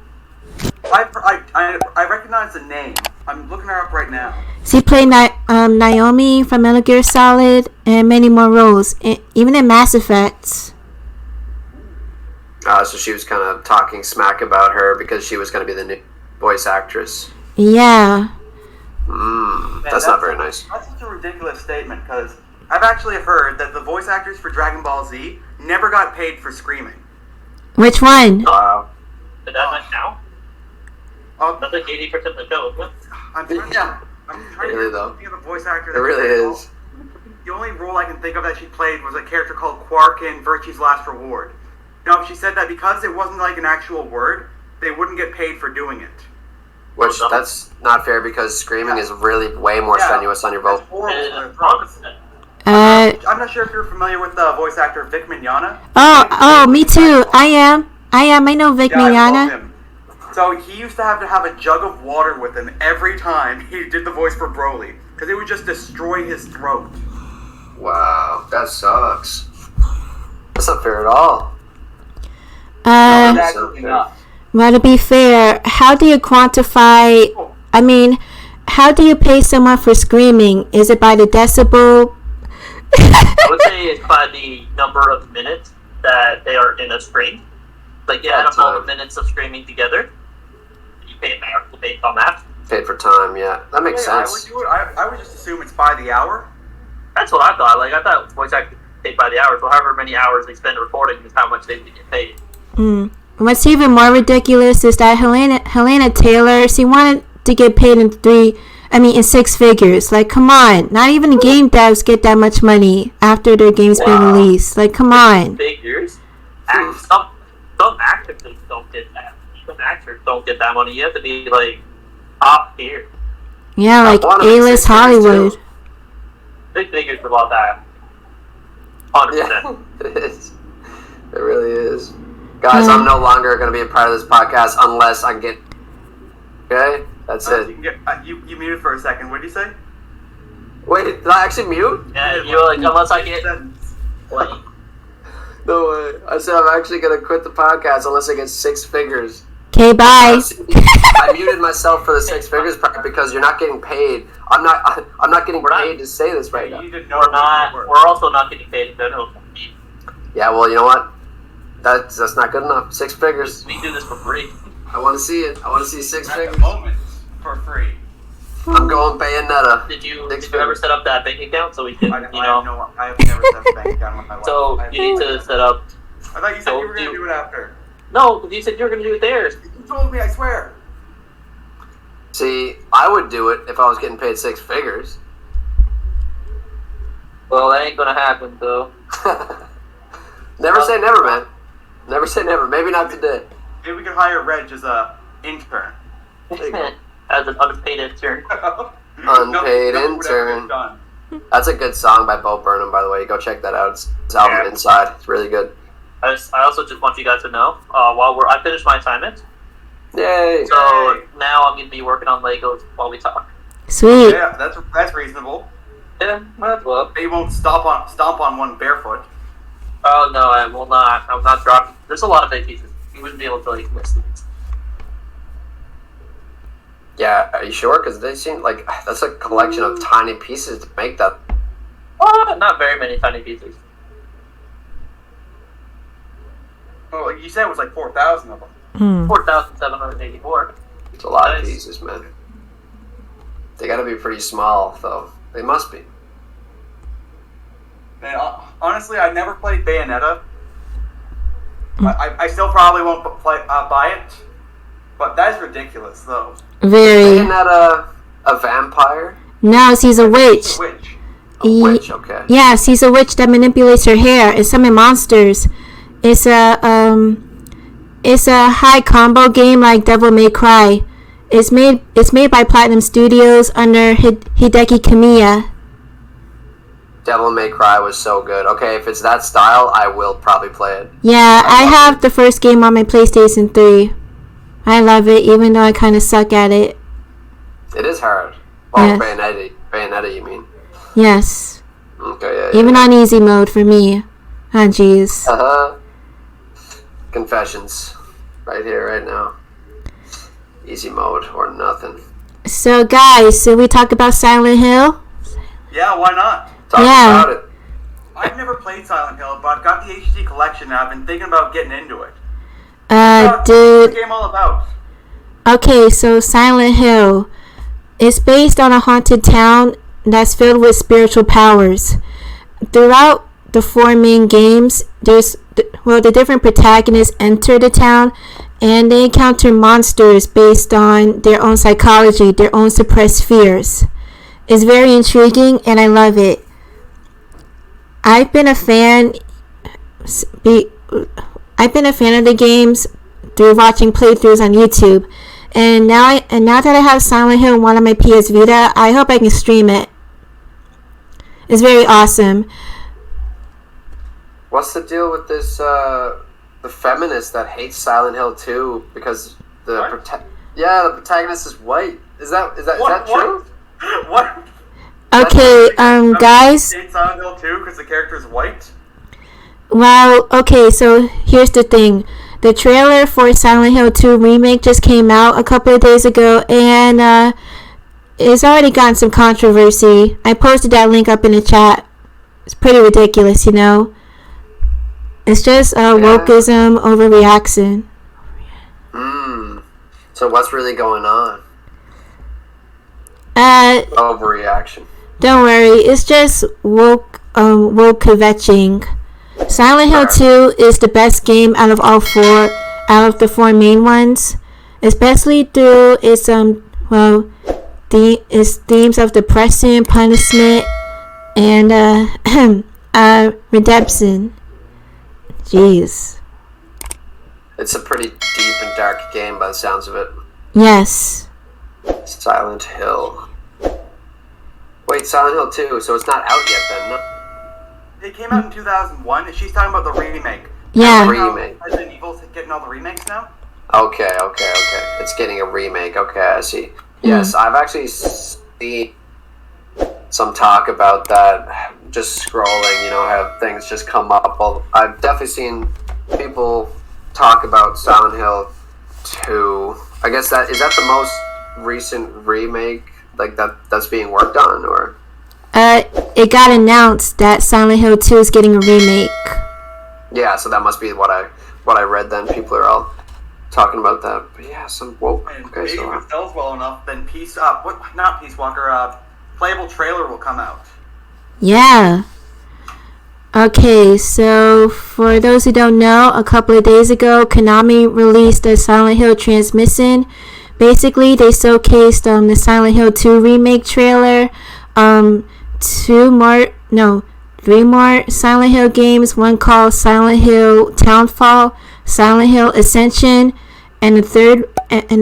I recognize the name. I'm looking her up right now. She played Naomi from Metal Gear Solid and many more roles, even in Mass Effect. So she was kind of talking smack about her because she was going to be the new voice actress. Yeah. That's not very nice. That's such a ridiculous statement because I've actually heard that the voice actors for Dragon Ball Z never got paid for screaming. Which one? Wow. Did that much now? That's like 80% of the show, isn't it? I'm trying Really, to though. think of the voice actor. It really is. The only role I can think of that she played was a character called Quark in Virtue's Last Reward. Now, she said that because it wasn't like an actual word, they wouldn't get paid for doing it. Which, that's not fair because screaming is really way more strenuous on your That's vocal. horrible for their throats. I'm not sure if you're familiar with the voice actor Vic Mignogna. Oh, me too. I am. I know Vic I love Mignogna. him. So he used to have a jug of water with him every time he did the voice for Broly, because it would just destroy his throat. Wow, that sucks. That's not fair at all. That's enough. Well, to be fair, how do you quantify? How do you pay someone for screaming? Is it by the decibel? I would say it's by the number of minutes that they are in a stream. Like, yeah, and all the minutes of streaming together. You pay based on that. Paid for time, yeah. That makes sense. I would just assume it's by the hour. That's what I thought. Like, I thought voice actors paid by the hour, so however many hours they spend recording is how much they get paid. What's even more ridiculous is that Helena Taylor, she wanted to get paid in 6 figures. Like, come on. Not even game devs get that much money after their game's been released. Like, come on. Figures? Some actors don't get that. Some actors don't get that money. You have to be, like, top tier. Yeah, like A-list Hollywood. 6 figures for about that. 100%. Yeah, it is. It really is. Guys, I'm no longer going to be a part of this podcast unless I get... Okay? That's it. You muted for a second. What did you say? Wait, did I actually mute? Yeah, you're like, unless I get... Like, No way. I said I'm actually going to quit the podcast unless I get 6 figures. Okay, bye. I muted myself for the 6 figures part because you're not getting paid. I'm not getting paid to say this right now. We're also not getting paid in general. Yeah, well, you know what? That's not good enough. 6 figures. We do this for free. I want to see it. I want to see 6 At figures. the moment, for free. I'm going Bayonetta. Did you ever set up that bank account so we can, I have never set a bank account in my life. So you need to set up. I thought you said you were going to do it after. No, you said you were going to do it there. You told me, I swear. See, I would do it if I was getting paid 6 figures. Well, that ain't going to happen, though. Never say never, man. Never say never. Maybe not today. Maybe we could hire Reg as a intern. As an unpaid intern. Unpaid intern. That's a good song by Bo Burnham, by the way. Go check that out. It's album Inside. It's really good. I also just want you guys to know, I finished my assignment. Yay! So now I'm going to be working on Legos while we talk. Sweet. Yeah, that's reasonable. Yeah, well. They won't stomp on one barefoot. Oh no, I will not. I'm not dropping. There's a lot of big pieces. You wouldn't be able to like miss these. Yeah, are you sure? Because they seem like that's a collection of tiny pieces to make that. Not very many tiny pieces. Well, like you said, it was like 4,000 of them. 4,784. It's a lot of pieces, man. They gotta be pretty small, though. They must be. Man, honestly, I never played Bayonetta. I still probably won't buy it. But that's ridiculous, though. Very. Bayonetta a vampire? No, she's a witch. A witch. A witch, okay. Yeah, she's a witch that manipulates her hair and summon monsters. It's a high combo game like Devil May Cry. It's made by Platinum Studios under Hideki Kamiya. Devil May Cry was so good. Okay, if it's that style, I will probably play it. Yeah, I have the first game on my PlayStation 3. I love it, even though I kind of suck at it. It is hard. Oh, Yes. Bayonetta, you mean? Yes. Okay, yeah. Even on easy mode for me. Oh, jeez. Confessions. Right here, right now. Easy mode or nothing. So, guys, should we talk about Silent Hill? Yeah, why not? Talk Yeah. about it. I've never played Silent Hill, but I've got the HD collection and I've been thinking about getting into it. What's Dude. the game all about? Okay, so Silent Hill. It's based on a haunted town that's filled with spiritual powers. Throughout the 4 main games, the different protagonists enter the town and they encounter monsters based on their own psychology, their own suppressed fears. It's very intriguing and I love it. I've been a fan of the games through watching playthroughs on YouTube. And now that I have Silent Hill 1 on my PS Vita, I hope I can stream it. It's very awesome. What's the deal with this, the feminist that hates Silent Hill 2 because the protagonist is white? Is that true? What? Okay, guys. Hate Silent Hill 2 because the character is white? Well, okay, so here's the thing. The trailer for Silent Hill 2 Remake just came out a couple of days ago, and it's already gotten some controversy. I posted that link up in the chat. It's pretty ridiculous, you know? It's just wokeism overreaction. So what's really going on? Overreaction. Don't worry, it's just woke kvetching. Silent Hill 2 is the best game out of the 4 main ones, especially through its its themes of depression, punishment, and redemption. Jeez. It's a pretty deep and dark game by the sounds of it. Yes. Silent Hill. Wait, Silent Hill 2, so it's not out yet then, no? It came out in 2001, and she's talking about the remake. Yeah. Remake. Resident Evil's getting all the remakes now? Okay. It's getting a remake. Okay, I see. Yes, I've actually seen some talk about that. Just scrolling, have things just come up. Well, I've definitely seen people talk about Silent Hill 2. I guess is that the most recent remake like that's being worked on, or? It got announced that Silent Hill 2 is getting a remake. Yeah, so that must be what I read then. People are all talking about that. But yeah, some whoa. And Okay, maybe so if it sells well enough, then not Peace Walker, playable trailer will come out. Yeah. Okay, so for those who don't know, a couple of days ago, Konami released a Silent Hill transmission. Basically, they showcased the Silent Hill 2 remake trailer, 3 more Silent Hill games, one called Silent Hill Townfall, Silent Hill Ascension, and the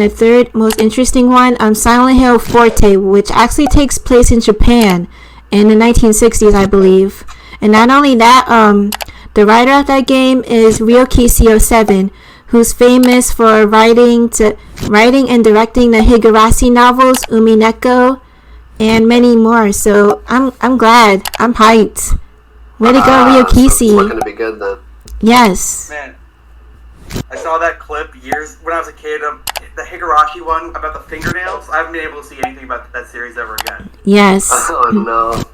third most interesting one, Silent Hill Forte, which actually takes place in Japan in the 1960s, I believe. And not only that, the writer of that game is Ryoki CO7, who's famous for writing and directing the Higurashi novels Umineko and many more. So I'm glad. I'm hyped. Way to go, Ryoki. So it's looking to be good then. Yes. Man, I saw that clip when I was a kid of the Higurashi one about the fingernails. I haven't been able to see anything about that series ever again. Yes. Oh no.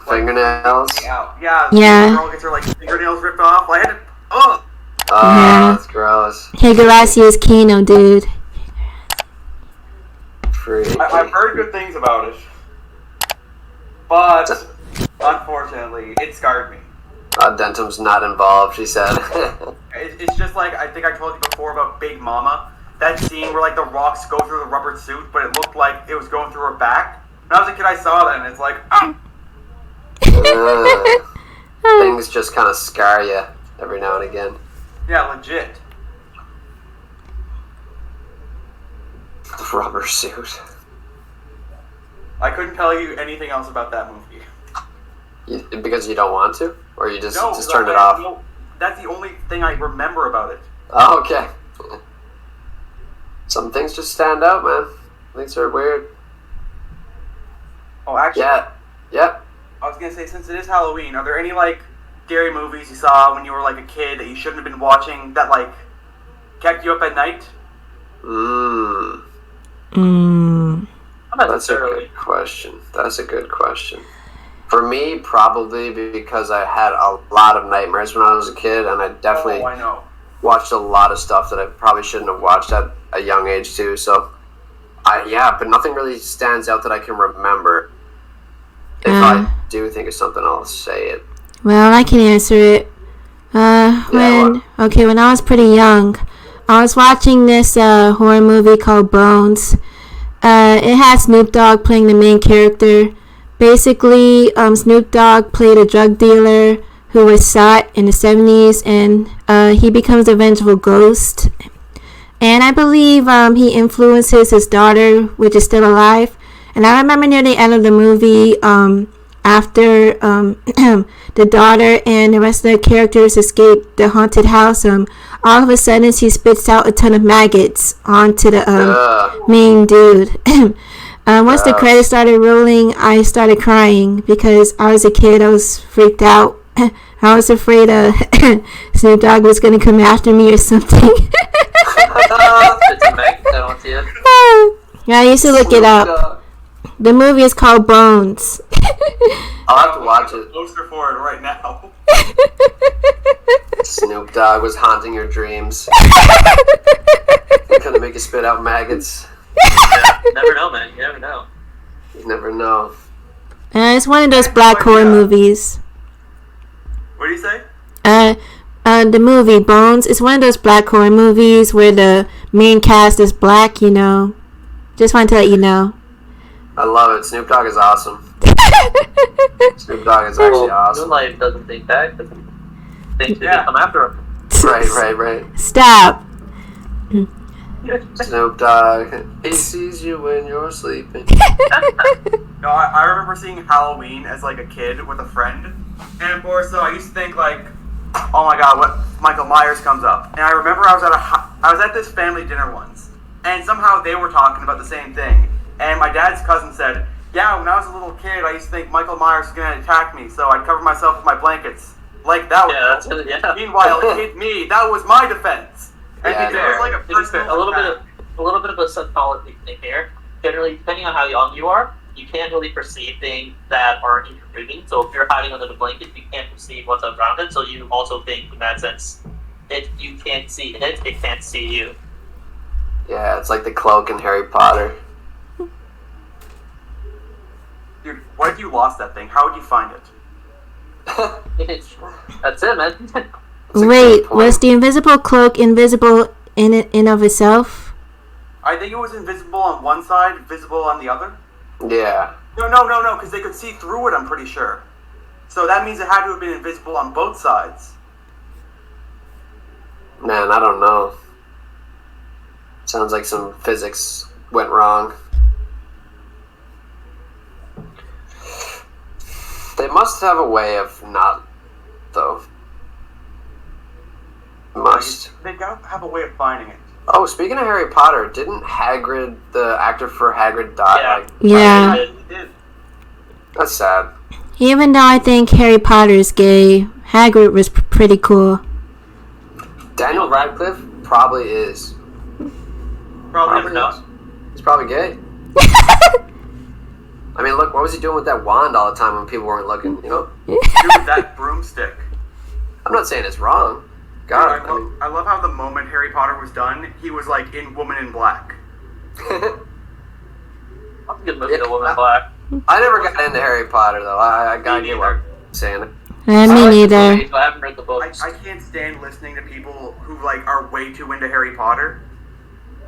Fingernails? Yeah. Yeah. The girl gets her fingernails ripped off. I had to. Oh. Oh, Yeah. that's gross. Higurashi is Kino, dude. Freaky. I've heard good things about it, but unfortunately, it scarred me. Dentum's not involved, she said. It's just like I think I told you before about Big Mama. That scene where the rocks go through the rubber suit, but it looked like it was going through her back. When I was a kid, I saw that, and it's like, Things just kind of scar you every now and again. yeah, legit. The rubber suit. I couldn't tell you anything else about that movie. Because you don't want to? Or you just No, turned it off? No, that's the only thing I remember about it. Oh, okay. Some things just stand out, man. Things are weird. Oh, actually, Yep. I was gonna say, since it is Halloween, are there any scary movies you saw when you were a kid that you shouldn't have been watching that kept you up at night? That's a good question. For me, probably because I had a lot of nightmares when I was a kid, and I definitely I know. watched a lot of stuff that I probably shouldn't have watched at a young age too. So, but nothing really stands out that I can remember. If I do think of something, I'll say it. Well, I can answer it. When I was pretty young, I was watching this horror movie called Bones. It had Snoop Dogg playing the main character. Basically, Snoop Dogg played a drug dealer who was shot in the 70s, and he becomes a vengeful ghost. And I believe he influences his daughter, which is still alive. And I remember near the end of the movie, after the daughter and the rest of the characters escape the haunted house, all of a sudden she spits out a ton of maggots onto the main dude. Once the credits started rolling, I started crying because I was a kid. I was freaked out. I was afraid Snoop Dogg was going to come after me or something. Yeah, I used to look it up. The movie is called Bones. I'll have to watch it. Poster for it right now. Snoop Dogg was haunting your dreams. Gonna make you spit out maggots. Never know, man. You never know. You never know. It's one of those black horror movies. What do you say? The movie Bones is one of those black horror movies where the main cast is black, Just wanted to let you know. I love it. Snoop Dogg is awesome. Snoop Dogg is actually awesome. Moonlight doesn't think that. Things should come after him. Right. Stop. Snoop Dogg, he sees you when you're sleeping. No, I remember seeing Halloween as a kid with a friend, and of course, so I used to think oh my god, what Michael Myers comes up. And I remember I was at this family dinner once, and somehow they were talking about the same thing. And my dad's cousin said, yeah, when I was a little kid, I used to think Michael Myers was going to attack me, so I'd cover myself with my blankets. That was Meanwhile, kid me, that was my defense. And Yeah, because it was a personal a little bit of a psychology thing here. Generally, depending on how young you are, you can't really perceive things that are intruding. So if you're hiding under the blanket, you can't perceive what's around it. So you also think, in that sense, if you can't see it, it can't see you. Yeah, it's like the cloak in Harry Potter. Dude, what if you lost that thing? How would you find it? That's it, man. That's a good Wait, point. was the invisible cloak invisible in of itself? I think it was invisible on one side, visible on the other. Yeah. No, because they could see through it, I'm pretty sure. So that means it had to have been invisible on both sides. Man, I don't know. Sounds like some physics went wrong. They must have a way of not, though. Must. They gotta have a way of finding it. Oh, speaking of Harry Potter, didn't Hagrid, the actor for Hagrid, die? Yeah. Like, Yeah. It did. that's sad. Even though I think Harry Potter's gay, Hagrid was pretty cool. Daniel Radcliffe probably is. Probably not. is. He's probably gay. I mean, look, what was he doing with that wand all the time when people weren't looking, you know? Dude, with that broomstick. I'm not saying it's wrong. God, I love how the moment Harry Potter was done, he was like in Woman in Black. I mean, That's a good movie, Yeah. The Woman in Black. I never got into Harry Potter, though. I gotta Me get what neither. I'm saying. Me I like the neither. movies, but I haven't read the books. I can't stand listening to people who like are way too into Harry Potter.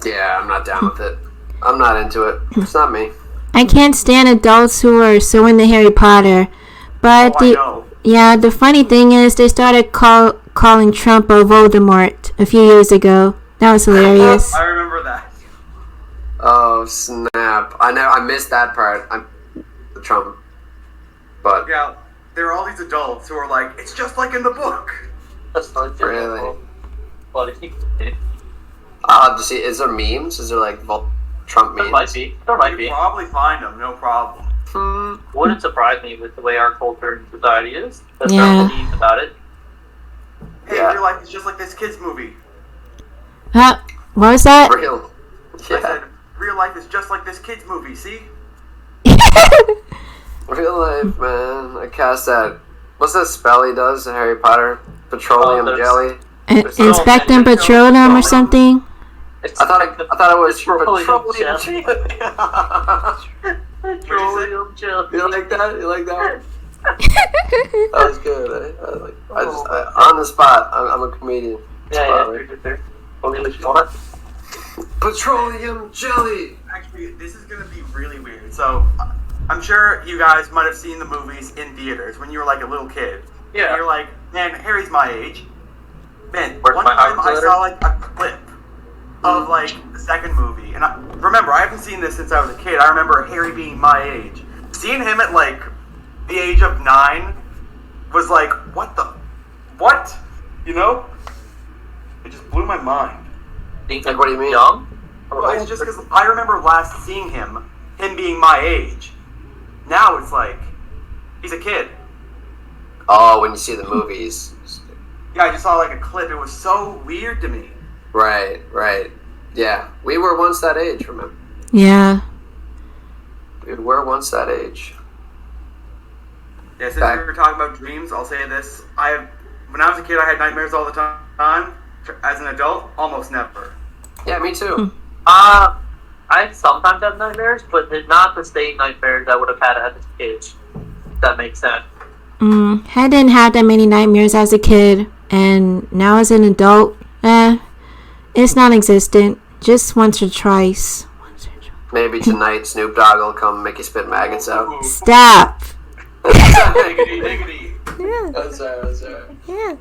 Yeah, I'm not down with it. I'm not into it. It's not me. I can't stand adults who are so into Harry Potter. But Oh, I know. the funny thing is they started calling Trump a Voldemort a few years ago. That was hilarious. I remember that. Oh, snap. I missed that part. I'm the Trump. But, Yeah, there are all these adults who are like, it's just like in the book. That's not good. Really? Well, I think I'll have to see. Is there memes? Is there, like, Trump there memes? might be. There might You be. probably find them, no problem. Wouldn't surprise me with the way our culture and society is. There's Yeah. no memes about it. Hey, Yeah. real life is just like this kid's movie. Huh? What was that? Real. I Yeah. said, real life is just like this kid's movie, see? Real life, man. I cast that. What's that spell he does in Harry Potter? Petroleum there's- jelly? Inspecting Petroleum or something? It's I thought it was Petroleum petroleum jelly. jelly. Petroleum jelly. You like that? You like that one? That was good. On the spot. I'm a comedian. Yeah, sure. Only what you want. Petroleum jelly. Actually, this is gonna be really weird. So, I'm sure you guys might have seen the movies in theaters when you were like a little kid. Yeah. And you're like, man, Harry's my age. Man, Where's one my time I house saw like a clip of like the second movie, and remember, I haven't seen this since I was a kid. I remember Harry being my age. Seeing him at like the age of 9 was like, what? You know? It just blew my mind. Think Like, what do you mean? Young? Or Well, it's just because I remember last seeing him being my age. Now it's like, he's a kid. Oh, when you see the movies. Yeah, I just saw like a clip. It was so weird to me. Right. Yeah. We were once that age, remember? Yeah. We were once that age. Yeah, since we were talking about dreams, I'll say this. When I was a kid, I had nightmares all the time. As an adult, almost never. Yeah, me too. I sometimes have nightmares, but they're not the same nightmares I would have had at this age. If that makes sense. I didn't have that many nightmares as a kid, and now as an adult, it's non-existent. Just once or twice. Maybe tonight Snoop Dogg will come make you spit maggots out. Stop. Diggity. Yeah. I'm sorry. Yeah.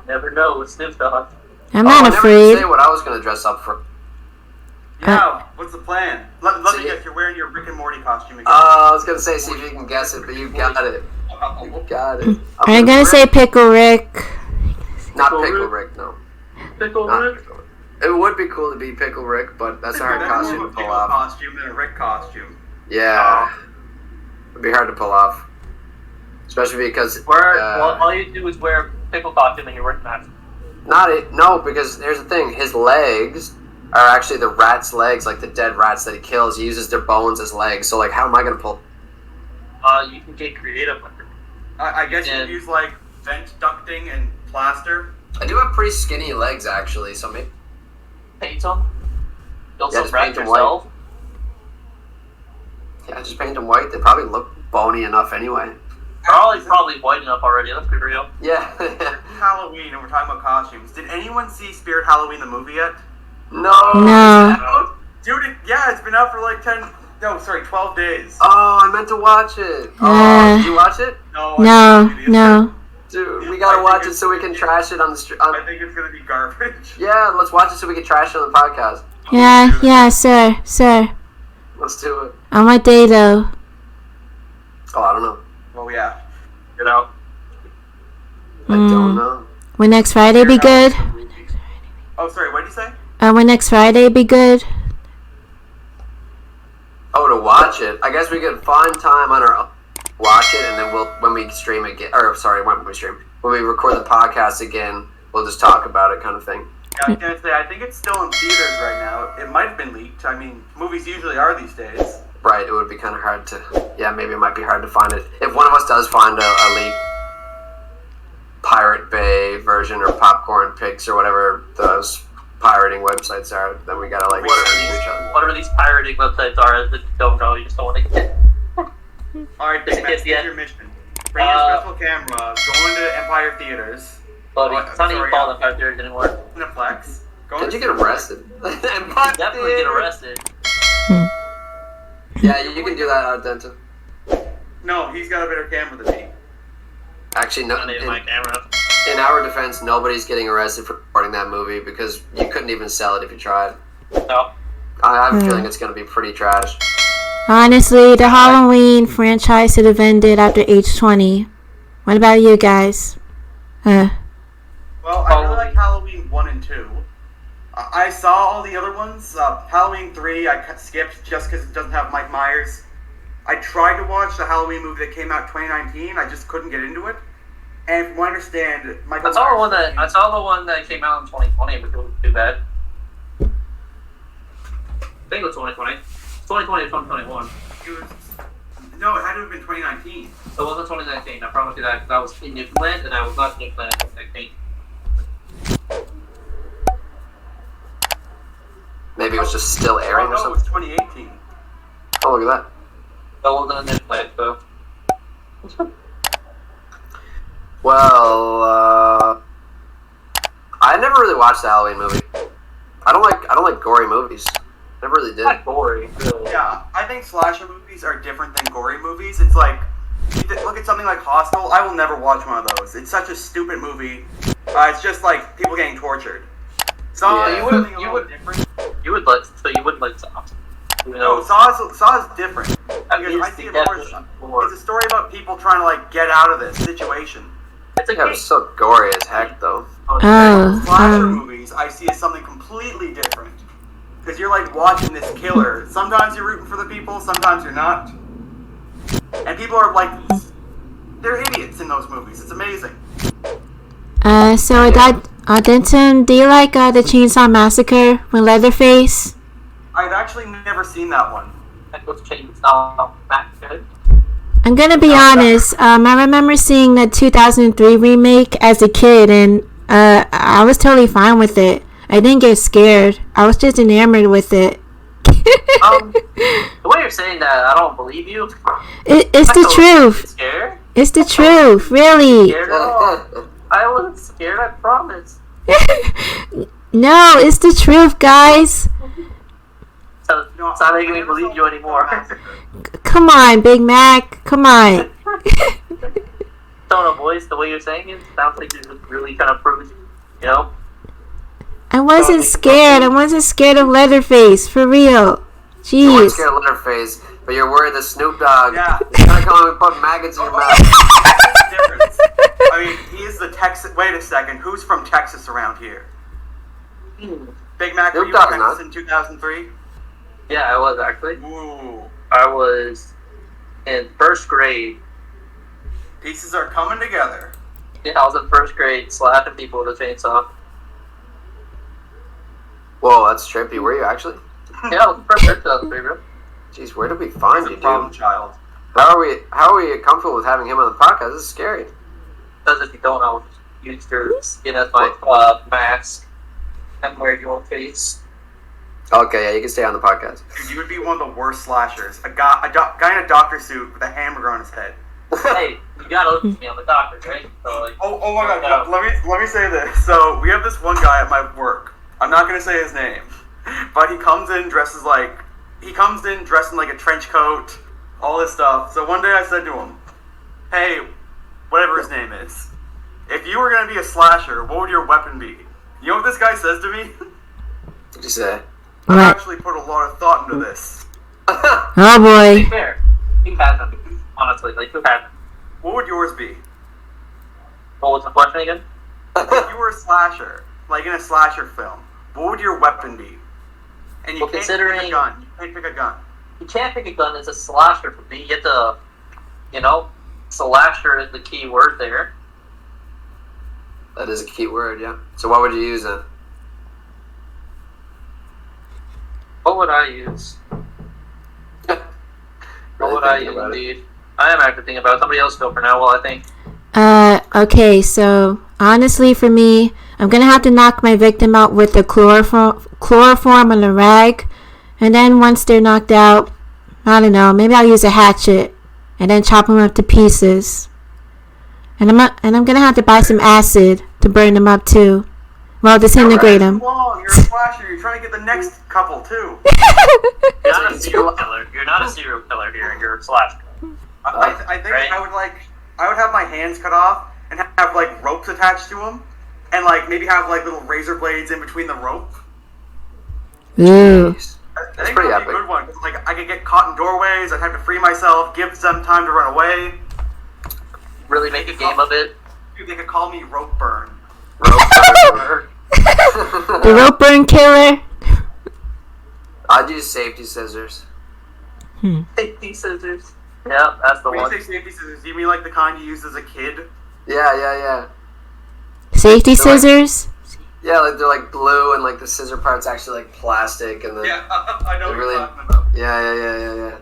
Never know with Snoop Dogg. I'm I not never afraid. say what I was going to dress up for. Yeah, what's the plan? Let me guess, you're wearing your Rick and Morty costume again. I was going to say, see if you can guess it, but you got it. You got it. Are you gonna say Pickle Rick? Not Pickle Pickle Rick? Rick, no. Pickle Not Rick? Pickle Rick. It would be cool to be Pickle Rick, but that's a hard That's costume more to of a pull Pickle off. costume than a Rick costume. Yeah. It'd be hard to pull off. Especially because... All you do is wear a pickle costume and you're wearing that. No, because here's the thing. His legs are actually the rat's legs, like the dead rats that he kills. He uses their bones as legs. So, like, how am I going to pull... You can get creative with it. I guess you Yeah. could use like vent ducting and plaster. I do have pretty skinny legs, actually, so maybe... Paint them. You'll Yeah, also just wrap paint 'em yourself. Yeah, just paint them white. They probably look bony enough anyway. Probably white enough already. Let's be real. Yeah. Halloween, and we're talking about costumes. Did anyone see Spirit Halloween the movie yet? No. No. Dude, yeah, it's been out for like 12 days. Oh, I meant to watch it. Oh, Yeah. did you watch it? No, No. Dude, we gotta watch it so we can trash it on the street. I think it's gonna be garbage. Yeah, let's watch it so we can trash it on the podcast. Yeah, sir. Let's do it. On what day though? Oh, I don't know. Oh yeah. You know. I don't know. Will next Friday be good? Oh, sorry. What did you say? Will next Friday be good? Oh, to watch it. I guess we could find time on our watch it, and then when we stream again, when we record the podcast again, we'll just talk about it, kind of thing. Yeah, I was gonna say I think it's still in theaters right now. It might have been leaked. I mean, movies usually are these days. Right, it would be kind of hard to. Yeah, maybe it might be hard to find it. If one of us does find a leaked Pirate Bay version or Popcorn Pix or whatever those pirating websites are, then we gotta like send it to each other. Whatever these pirating websites are that you don't know, you just don't want to get. Alright, Big Mac, Yes, here's yeah. your mission. Bring your special camera, go into Empire Theaters, But it's not even sorry, called Empire Theaters anymore. Cineplex. Go Did into you get arrested? Definitely get arrested. Yeah, you can do that out of Denton. No, he's got a better camera than me. Actually, no. I need my camera. In our defense, nobody's getting arrested for recording that movie because you couldn't even sell it if you tried. No. I have a feeling it's going to be pretty trash. Honestly, the Halloween franchise should have ended after age 20. What about you guys? Well, I really like Halloween 1 and 2. I saw all the other ones. Halloween 3 I skipped just because it doesn't have Mike Myers. I tried to watch the Halloween movie that came out in 2019. I just couldn't get into it. And from what I understand, Michael I saw Myers... the one that came out in 2020, but it wasn't too bad. I think it was 2020. 2020 or 2021. No, it had to have been 2019. It wasn't 2019. I promise you that, because I was in Newfoundland and I was not in Newfoundland in 2019. Maybe it was just still airing or Oh, no, it something. was 2018. Oh, look at that. That wasn't in Newfoundland, so. Well, I never really watched the Halloween movie. I don't like gory movies. Never really did. Not gory, really. Yeah, I think slasher movies are different than gory movies. It's like, look at something like Hostel. I will never watch one of those. It's such a stupid movie. It's just like people getting tortured. So Yeah. you would different. You would like Saw. You No, know, Saw is different. I Because mean, I it's see it definitely more. It's a story about people trying to like get out of this situation. It's a Yeah, it was so gory as heck, though. Slasher movies I see as something completely different. Because you're like watching this killer. Sometimes you're rooting for the people, sometimes you're not. And people are like, they're idiots in those movies. It's amazing. So Denton, do you like the Chainsaw Massacre with Leatherface? I've actually never seen that one. That was Chainsaw Massacre. I'm gonna be honest. I remember seeing the 2003 remake as a kid, and I was totally fine with it. I didn't get scared. I was just enamored with it. The way you're saying that, I don't believe you. It's the truth. Scared? It's the truth, really. Scared at all? I wasn't scared. I promise. No, it's the truth, guys. So, it's not making me believe you anymore. Come on, Big Mac. Come on. Tone of voice, the way you're saying it, sounds like you're just really kind of proving, you know? I wasn't scared. I wasn't scared of Leatherface, for real. You weren't Jeez. scared of Leatherface, but you're worried that Snoop Dogg Yeah. is gonna come and put maggots in your mouth. There's a difference. I mean, he is the Texas. Wait a second. Who's from Texas around here? Big Mac, were you Snoop in Dogg, Texas in 2003? Yeah, I was actually. Ooh. I was in first grade. Pieces are coming together. Yeah, I was in first grade slapping people with a chainsaw. Whoa, that's trippy. Were you actually? Yeah, I was in first grade 2003, bro. Jeez, where did we find He's you, a problem dude? child. How are we comfortable with having him on the podcast? This is scary. Because if you don't, I was use your skin as my mask and wear your face. Okay, yeah, you can stay on the podcast. Dude, you would be one of the worst slashers. A guy in a doctor suit with a hamburger on his head. Hey, you gotta listen to me. I'm a doctor, right? So, like, Oh my god! Let me say this. So we have this one guy at my work. I'm not gonna say his name, but he comes in dressed in like a trench coat, all this stuff. So one day I said to him, "Hey, whatever his name is, if you were gonna be a slasher, what would your weapon be?" You know what this guy says to me? What'd you say? I've What? actually put a lot of thought into this. Oh to boy. be fair, you had them. Honestly, like, who had them? What would yours be? What was the question again? If you were a slasher, like in a slasher film, what would your weapon be? And you Well, can't pick a considering- gun. You can't pick a gun. You can't pick a gun as a slasher for me. You get to, slasher is the key word there. That is a key word, yeah. So what would you use then? What would I use? What Really would I thinking use, about it. indeed? I am actually thinking about it. Somebody else go for now while I think. Okay, so honestly for me, I'm gonna have to knock my victim out with the chloroform on a rag, and then once they're knocked out, I don't know, maybe I'll use a hatchet and then chop them up to pieces. And I'm gonna have to buy some acid to burn them up too. Well, disintegrate them. You're a slasher. You're trying to get the next couple too. You're not a serial killer. You're not a serial killer here. You're a slasher. I think Right. I would have my hands cut off and have like ropes attached to them, and like maybe have like little razor blades in between the rope. Ooh. Jeez. I That's think pretty that would be a epic. good one. 'Cause, like I could get caught in doorways. I'd have to free myself, give them time to run away. Really make a game of it. Dude, they could call me Rope Burn. The rope burn killer. I'd use safety scissors. Safety scissors. Yeah, that's the When one. you say safety scissors, do you mean like the kind you used as a kid? Yeah. Safety They're like- scissors. Yeah, like they're like blue and like the scissor part's actually like plastic and then I know what Really- you're talking about. yeah.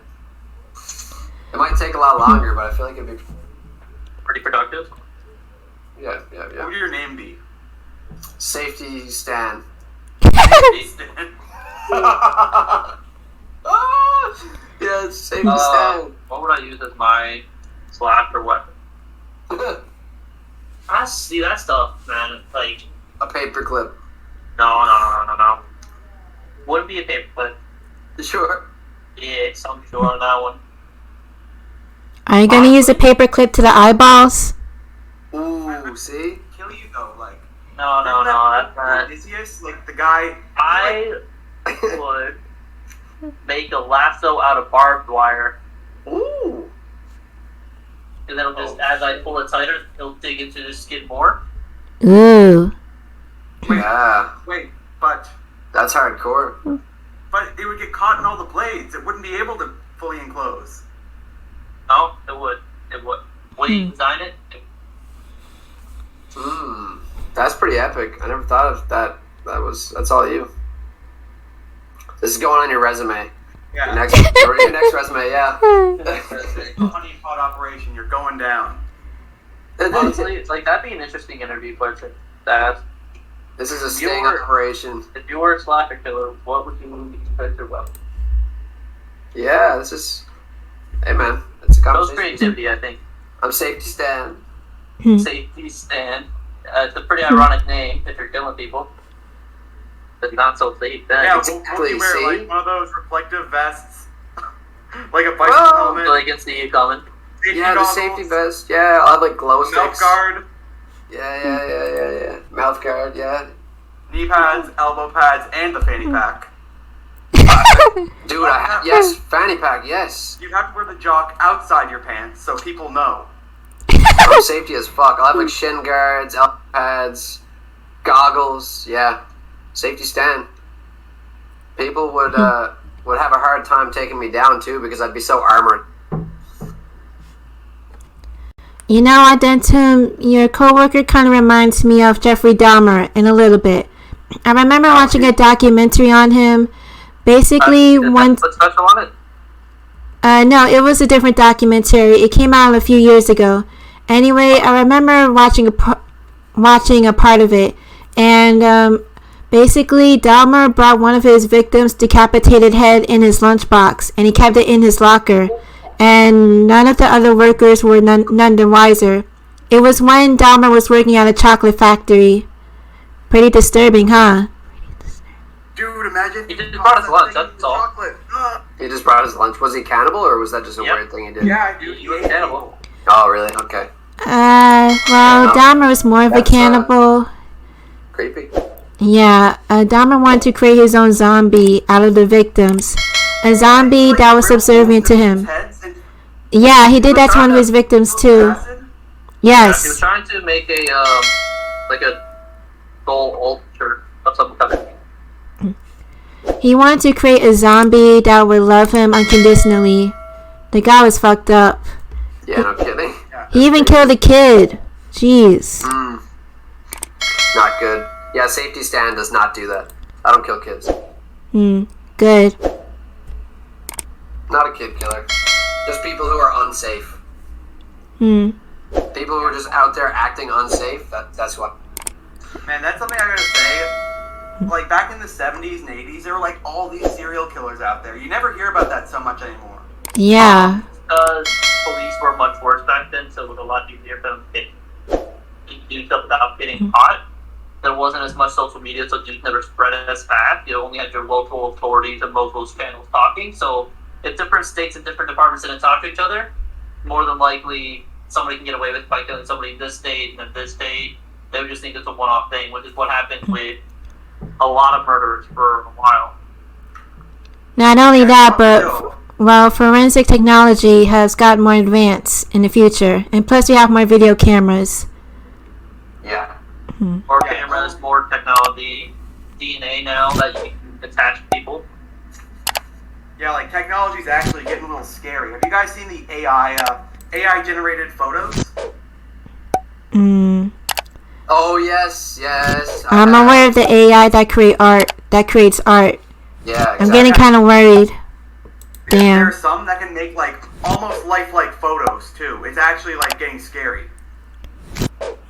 It might take a lot longer, but I feel like it'd be Pretty productive. What would your name be? Safety stand. Yeah, it's safety stand. What would I use as my slasher weapon? I see that stuff, man. Like, A paper clip. no. Wouldn't be a paperclip. Sure. Yeah, I'm sure on that one. Are you gonna use a paper clip to the eyeballs? Ooh, see? Kill you though, like. No, that's not. Odysseus, like the guy. I would make a lasso out of barbed wire, Ooh. and then it'll just, as I pull it tighter, it'll dig into the skin more. Ooh. Yeah, Wait, but that's hardcore. it would get caught in all the blades. It wouldn't be able to fully enclose. No, it would. It would. When you design it, That's pretty epic. I never thought of that. That's all you. This is going on your resume. Yeah. Your next resume, yeah. Honeypot operation. You're going down. honestly, it's like that'd be an interesting interview question to ask. This is a You sting were- operation. If you were a slasher killer, what would you use as your weapon? Yeah, this is. Hey man, it's a Shows conversation. creativity, I think. I'm safety stand. Safety stand. It's a pretty ironic name if you're killing people. But not so safe then. Yeah, Exactly, won't you wear see? like one of those reflective vests, like a bicycle Well, helmet, So they can see you coming. safety Yeah, the goggles, safety vest. Yeah, I'll have like glow mouth sticks. guard, Yeah. Mouth guard. Yeah. knee pads, elbow pads, and the fanny pack. Dude, yes, fanny pack. Yes. You'd have to wear the jock outside your pants so people know. I'm safety as fuck. I'll have like shin guards, elbow pads, goggles. Yeah, safety stand. People would have a hard time taking me down too because I'd be so armored. You know, Adentum, your coworker kind of reminds me of Jeffrey Dahmer in a little bit. I remember watching a documentary on him. Basically, What's special on it? no, it was a different documentary. It came out a few years ago. Anyway, I remember watching watching a part of it, and basically Dahmer brought one of his victims' decapitated head in his lunchbox, and he kept it in his locker, and none of the other workers were none the wiser. It was when Dahmer was working at a chocolate factory. Pretty disturbing, huh? Dude, imagine He just brought his lunch, that's all. chocolate. He just brought his lunch. Was he cannibal, or was that just a weird thing he did? Yeah, dude, He was cannibal. Oh, really? Okay. Well, Dahmer was more of a That's, cannibal. Creepy. Yeah, Dahmer wanted to create his own zombie out of the victims. A zombie that was subservient to him. Yeah, he did that to one of his victims too. Yeah, he was Yes. trying to make a like a soul altar of some kind. He wanted to create a zombie that would love him unconditionally. The guy was fucked up. Yeah, no kidding. He even killed a kid. Jeez. Not good. Yeah, safety stand does not do that. I don't kill kids. Good. Not a kid killer. Just people who are unsafe. People who are just out there acting unsafe. That's what. Man, that's something I gotta say. Like, back in the 70s and 80s, there were, like, all these serial killers out there. You never hear about that so much anymore. Yeah. Because police were much worse back then, so it was a lot easier for them to do stuff without getting caught. There wasn't as much social media, so news never spread as fast. You only had your local authorities and local channels talking. So if different states and different departments didn't talk to each other, more than likely somebody can get away with by killing somebody in this state and in this state. They would just think it's a one-off thing, which is what happened with a lot of murders for a while. Not only that, but well, forensic technology has got more advanced in the future, and plus we have more video cameras. Yeah. More cameras, more technology, DNA now that you can attach to people. Yeah, like, technology's actually getting a little scary. Have you guys seen the AI generated photos? Oh yes, yes. I'm aware of the AI that creates art. Yeah, exactly. I'm getting kind of worried. There Damn. are some that can make, like, almost lifelike photos, too. It's actually, like, getting scary.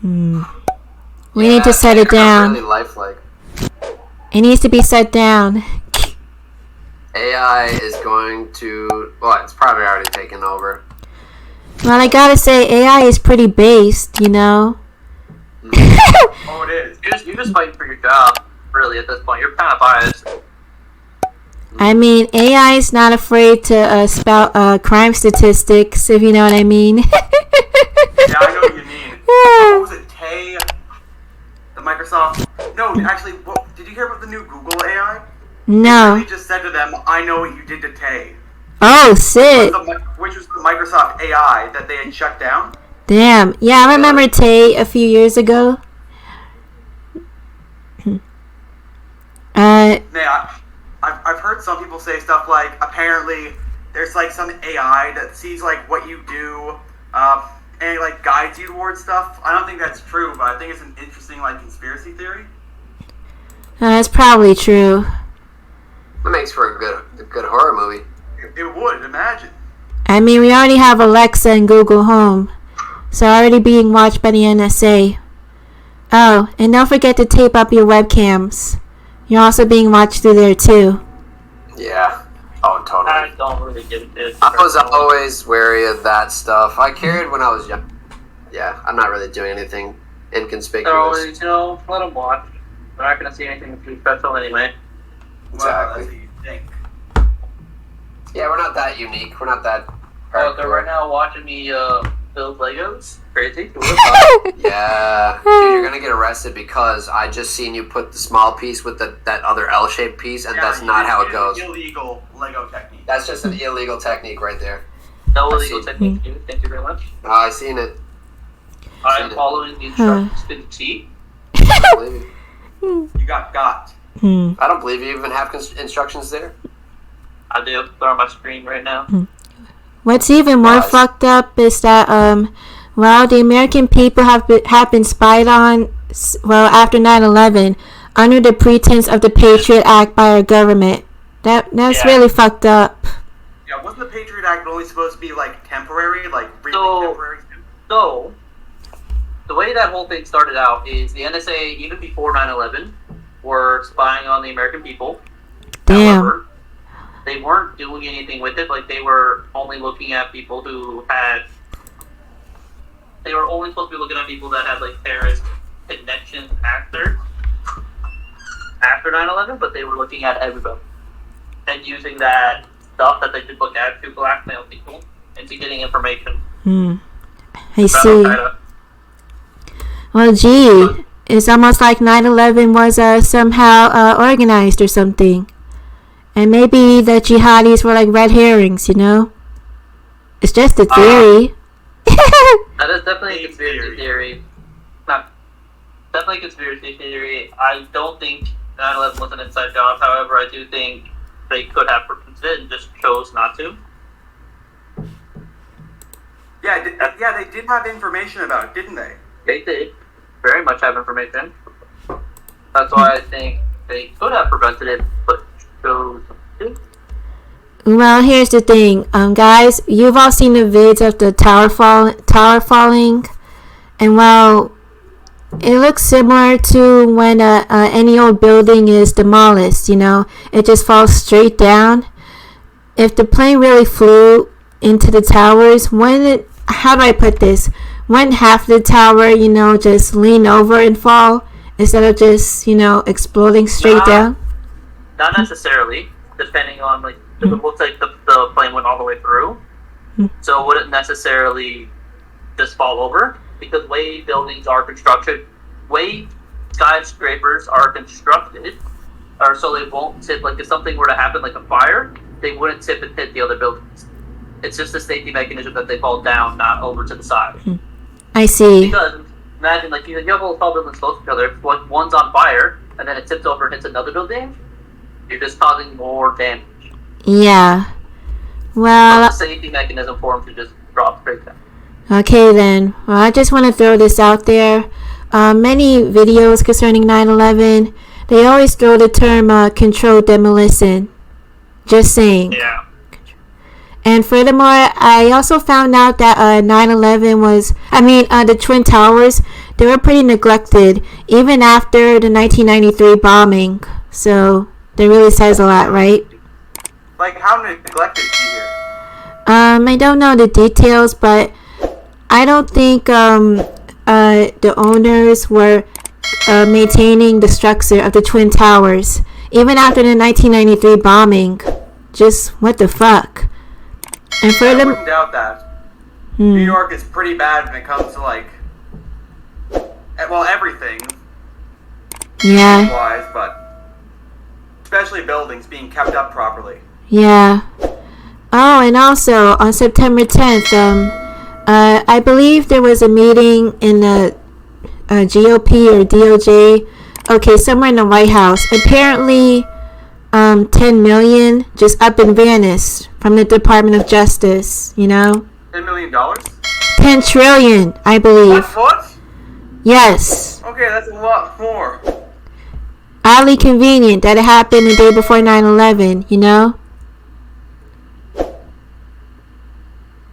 We need to set it down. Really lifelike. It needs to be set down. AI is going to. Well, it's probably already taken over. Well, I gotta say, AI is pretty based, you know? Oh, it is. You're just fighting for your job, really, at this point. You're kind of biased. I mean, AI is not afraid to spout crime statistics, if you know what I mean. Yeah, I know what you mean. What was it, Tay? The Microsoft? No, actually, did you hear about the new Google AI? No. They just said to them, I know what you did to Tay. Oh, sick. Which was the Microsoft AI that they had shut down. Damn. Yeah, I remember Tay a few years ago. I've heard some people say stuff like, apparently there's like some AI that sees like what you do and it like guides you towards stuff. I don't think that's true, but I think it's an interesting like conspiracy theory. That's probably true. That makes for a good horror movie. It would, imagine. I mean, we already have Alexa and Google Home, so already being watched by the NSA. Oh, and don't forget to tape up your webcams. You're also being watched through there too. Yeah. Oh, totally. I don't really give a shit. I was always wary of that stuff. I carried when I was young. Yeah, I'm not really doing anything inconspicuous. So, let them watch. They're not going to see anything too special anyway. Well, Exactly. that's what you think. Yeah, we're not that unique. We're not that. Oh, they're right now watching me build Legos. Crazy. Yeah, dude, you're gonna get arrested because I just seen you put the small piece with that other L-shaped piece, and that's not how it goes. Illegal Lego technique. That's just an illegal technique right there. No I illegal see. technique. Thank you very much. I seen it. I'm following the instructions to the T. I don't believe you. You got. I don't believe you even have instructions there. I do. They're on my screen right now. What's even more Guys. fucked up is that well, the American people have been spied on, well, after 9/11, under the pretense of the Patriot Act by our government. That's Yeah. really fucked up. Yeah, wasn't the Patriot Act only supposed to be like temporary, like really So- temporary? So, the way that whole thing started out is the NSA, even before 9/11, were spying on the American people. Damn. However, they weren't doing anything with it. Like, they were only looking at people who had. They were only supposed to be looking at people that had, like, terrorist connections after 9/11, but they were looking at everybody and using that stuff that they could look at to blackmail people into getting information. I see. Well, gee, it's almost like 9/11 was somehow organized or something. And maybe the jihadis were like red herrings, you know? It's just a theory. That is definitely a conspiracy theory. Definitely a conspiracy theory. I don't think 9/11 was an inside job. However, I do think they could have prevented it and just chose not to. Yeah, they did have information about it, didn't they? They did very much have information. That's why I think they could have prevented it, but chose not to. Well, here's the thing, guys. You've all seen the vids of the tower falling, and well, it looks similar to when any old building is demolished. You know, it just falls straight down. If the plane really flew into the towers, how do I put this? Wouldn't half the tower, you know, just lean over and fall instead of just, you know, exploding straight down? Not necessarily, depending on, like, it looks like the plane went all the way through, so it wouldn't necessarily just fall over, because way buildings are constructed, way skyscrapers are constructed, or so they won't tip. Like, if something were to happen, like a fire, they wouldn't tip and hit the other buildings. It's just a safety mechanism that they fall down, not over to the side. I see. Because imagine, like, you have all tall buildings close to each other. If one's on fire and then it tips over and hits another building, you're just causing more damage. Yeah. Well, it's a safety mechanism for them to just drop straight down. Okay then. Well, I just want to throw this out there. Many videos concerning 9/11, they always throw the term controlled demolition. Just saying. Yeah. And furthermore, I also found out that 9/11 was, the Twin Towers, they were pretty neglected even after the 1993 bombing. So, that really says a lot, right? Like, how neglected is he here? I don't know the details, but I don't think the owners were maintaining the structure of the Twin Towers. Even after the 1993 bombing. Just, what the fuck? And I wouldn't doubt that. New York is pretty bad when it comes to, like, well, everything. Yeah. Wise, but especially buildings being kept up properly. Yeah. Oh, and also on September 10th, I believe there was a meeting in the GOP or DOJ. Okay, somewhere in the White House. Apparently, 10 million just up and vanished from the Department of Justice, you know? $10 million? 10 trillion, I believe. What? Yes. Okay, that's a lot more. Oddly convenient that it happened the day before 9/11, you know?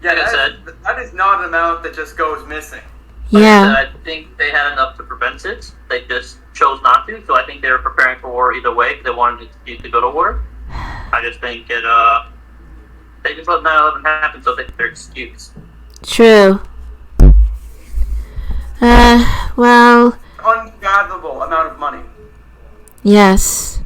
Yeah, Like I said, that is not an amount that just goes missing. Yeah. I think they had enough to prevent it. They just chose not to. So I think they were preparing for war either way. They wanted an excuse to go to war. I just think they just let 9/11 happen, so that's their excuse. True. Well. Unfathomable amount of money. Yes.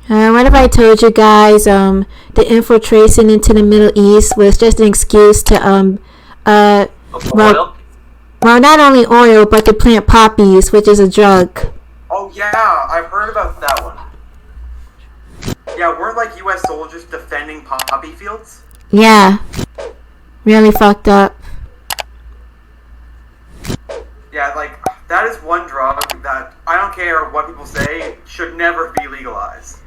What if I told you guys the infiltration into the Middle East was just an excuse to Oil? Well, not only oil, but to plant poppies, which is a drug. Oh yeah, I've heard about that one. Yeah, weren't like U.S. soldiers defending poppy fields? Yeah. Really fucked up. Yeah, like, that is one drug that, I don't care what people say, should never be legalized.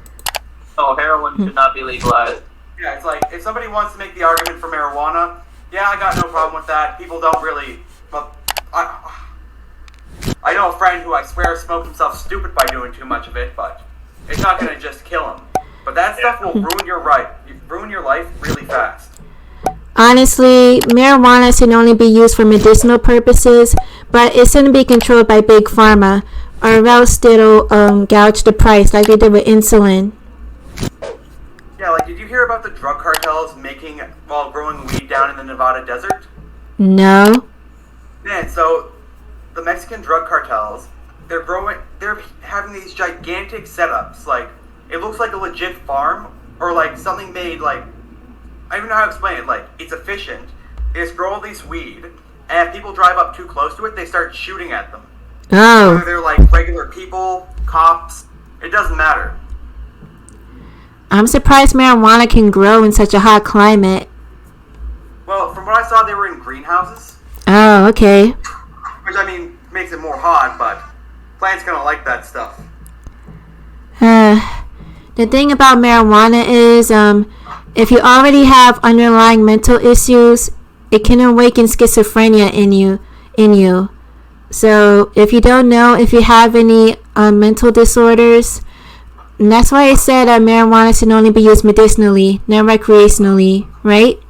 Oh, heroin should not be legalized. Yeah, it's like, if somebody wants to make the argument for marijuana, yeah, I got no problem with that. People don't really, well, I know a friend who I swear smoked himself stupid by doing too much of it, but it's not going to just kill him. But that stuff will ruin your life really fast. Honestly, marijuana should only be used for medicinal purposes, but it shouldn't be controlled by big pharma, or else it'll gouge the price like they did with insulin. Yeah, like, did you hear about the drug cartels making while growing weed down in the Nevada desert? No. Man, so the Mexican drug cartels, they're having these gigantic setups. Like, it looks like a legit farm, or like something made like, I don't even know how to explain it. Like, it's efficient. They just grow all these weed, and if people drive up too close to it, they start shooting at them. Oh. Whether they're like regular people, cops, it doesn't matter. I'm surprised marijuana can grow in such a hot climate. Well, from what I saw, they were in greenhouses. Oh, okay. Which, I mean, makes it more hot, but plants kind of like that stuff. The thing about marijuana is, if you already have underlying mental issues, it can awaken schizophrenia in you. So, if you don't know if you have any mental disorders, and that's why I said marijuana should only be used medicinally, not recreationally, right?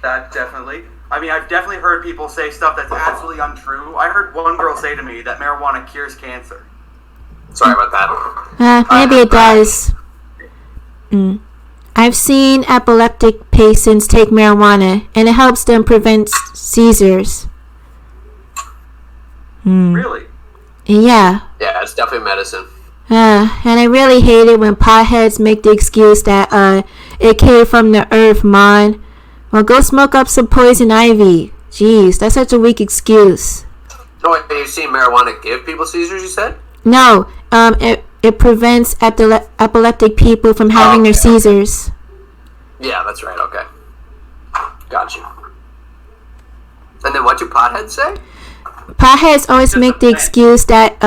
That definitely. I mean, I've definitely heard people say stuff that's absolutely untrue. I heard one girl say to me that marijuana cures cancer. Sorry about that. Maybe it does. I've seen epileptic patients take marijuana, and it helps them prevent seizures. Really? Yeah. Yeah, it's definitely medicine. And I really hate it when potheads make the excuse that it came from the earth, man. Well, go smoke up some poison ivy. Jeez, that's such a weak excuse. No, wait, you've seen marijuana give people seizures, you said? No, it prevents epileptic people from having their seizures. Yeah, that's right, okay. Got you. And then what do potheads say? Potheads always make the excuse that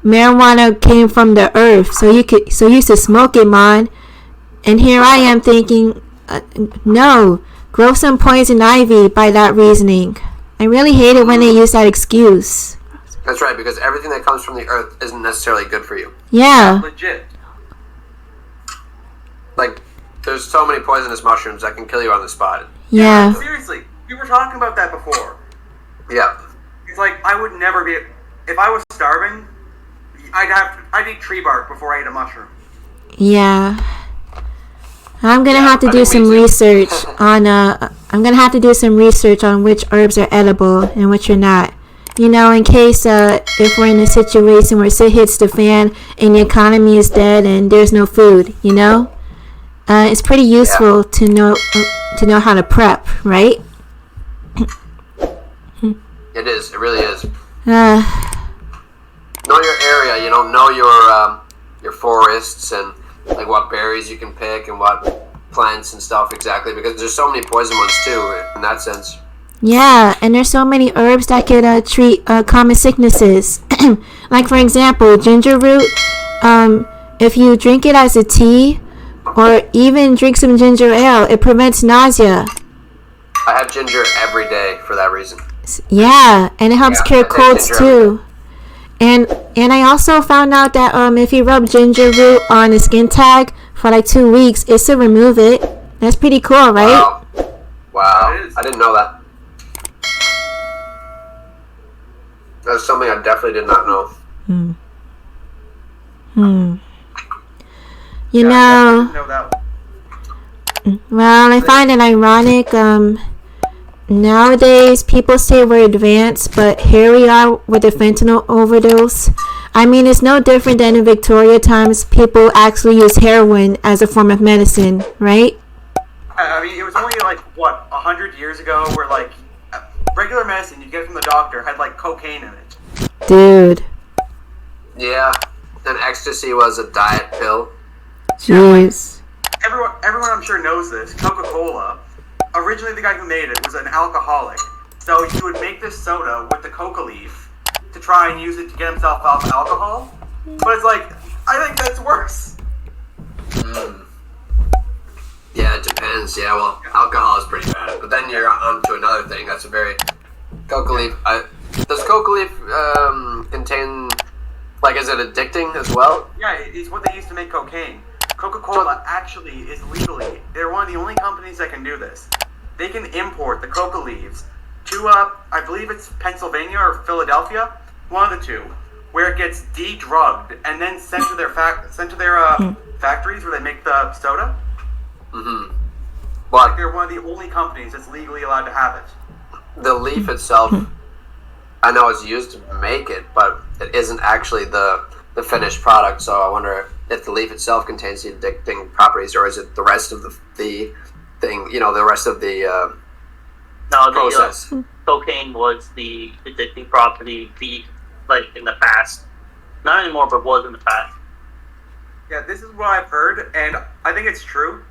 marijuana came from the earth, so you used to smoke it, man. And here I am thinking, no, grow some poison ivy by that reasoning. I really hate it when they use that excuse. That's right, because everything that comes from the earth isn't necessarily good for you. Yeah. Legit. Like, there's so many poisonous mushrooms that can kill you on the spot. Yeah. Seriously, we were talking about that before. Yeah. It's like, I would never be... If I was starving, I'd eat tree bark before I ate a mushroom. Yeah. I'm gonna have to do some research on I'm gonna have to do some research on which herbs are edible and which are not. You know, in case if we're in a situation where shit hits the fan and the economy is dead and there's no food, you know? It's pretty useful to know how to prep, right? It is. It really is. Know your area. You know, know your forests and like what berries you can pick and what plants and stuff exactly, because there's so many poison ones too in that sense. Yeah, and there's so many herbs that could treat common sicknesses. Like for example, ginger root. If you drink it as a tea, or even drink some ginger ale, it prevents nausea. I have ginger every day for that reason. Yeah, and it helps cure colds too. And I also found out that if you rub ginger root on a skin tag for like 2 weeks, it should remove it. That's pretty cool, right? Wow. I didn't know that. That's something I definitely did not know. You know, I didn't know that one. well, I find it ironic. Nowadays, people say we're advanced, but here we are with a fentanyl overdose. I mean, it's no different than in Victoria times. People actually use heroin as a form of medicine, right? I mean, it was only like, what, 100 years ago where, like, regular medicine you get from the doctor had, like, cocaine in it. Dude. Yeah, and ecstasy was a diet pill. Jeez. Everyone I'm sure knows this. Coca-Cola. Originally, the guy who made it was an alcoholic. So he would make this soda with the coca leaf to try and use it to get himself off alcohol. But it's like, I think that's worse. Yeah, it depends. Yeah, well, alcohol is pretty bad. But then you're on to another thing. That's a very... Coca leaf... does coca leaf contain... Like, is it addicting as well? Yeah, it's what they used to make cocaine. Coca-Cola actually is legally, they're one of the only companies that can do this. They can import the coca leaves to, I believe it's Pennsylvania or Philadelphia, one of the two, where it gets de-drugged and then sent to their factories where they make the soda. Mm-hmm. Like they're one of the only companies that's legally allowed to have it. The leaf itself, I know it's used to make it, but it isn't actually the finished product. So I wonder if the leaf itself contains the addicting properties, or is it the rest of the thing? You know, the rest of the process. Cocaine was the addicting property, like in the past. Not anymore, but was in the past. Yeah, this is what I've heard, and I think it's true.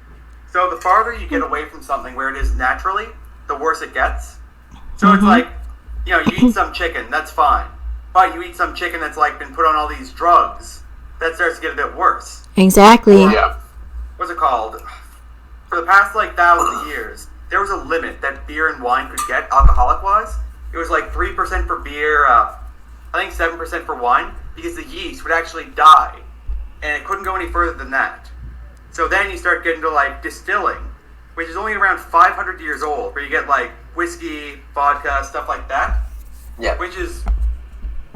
So the farther you get away from something where it is naturally, the worse it gets. So it's like, you know, you eat some chicken, that's fine. But you eat some chicken that's like been put on all these drugs, that starts to get a bit worse. Exactly. Yeah. What's it called? For the past like 1,000 years, there was a limit that beer and wine could get alcoholic-wise. It was like 3% for beer, I think 7% for wine, because the yeast would actually die, and it couldn't go any further than that. So then you start getting to like distilling, which is only around 500 years old, where you get like whiskey, vodka, stuff like that. Yeah. Which is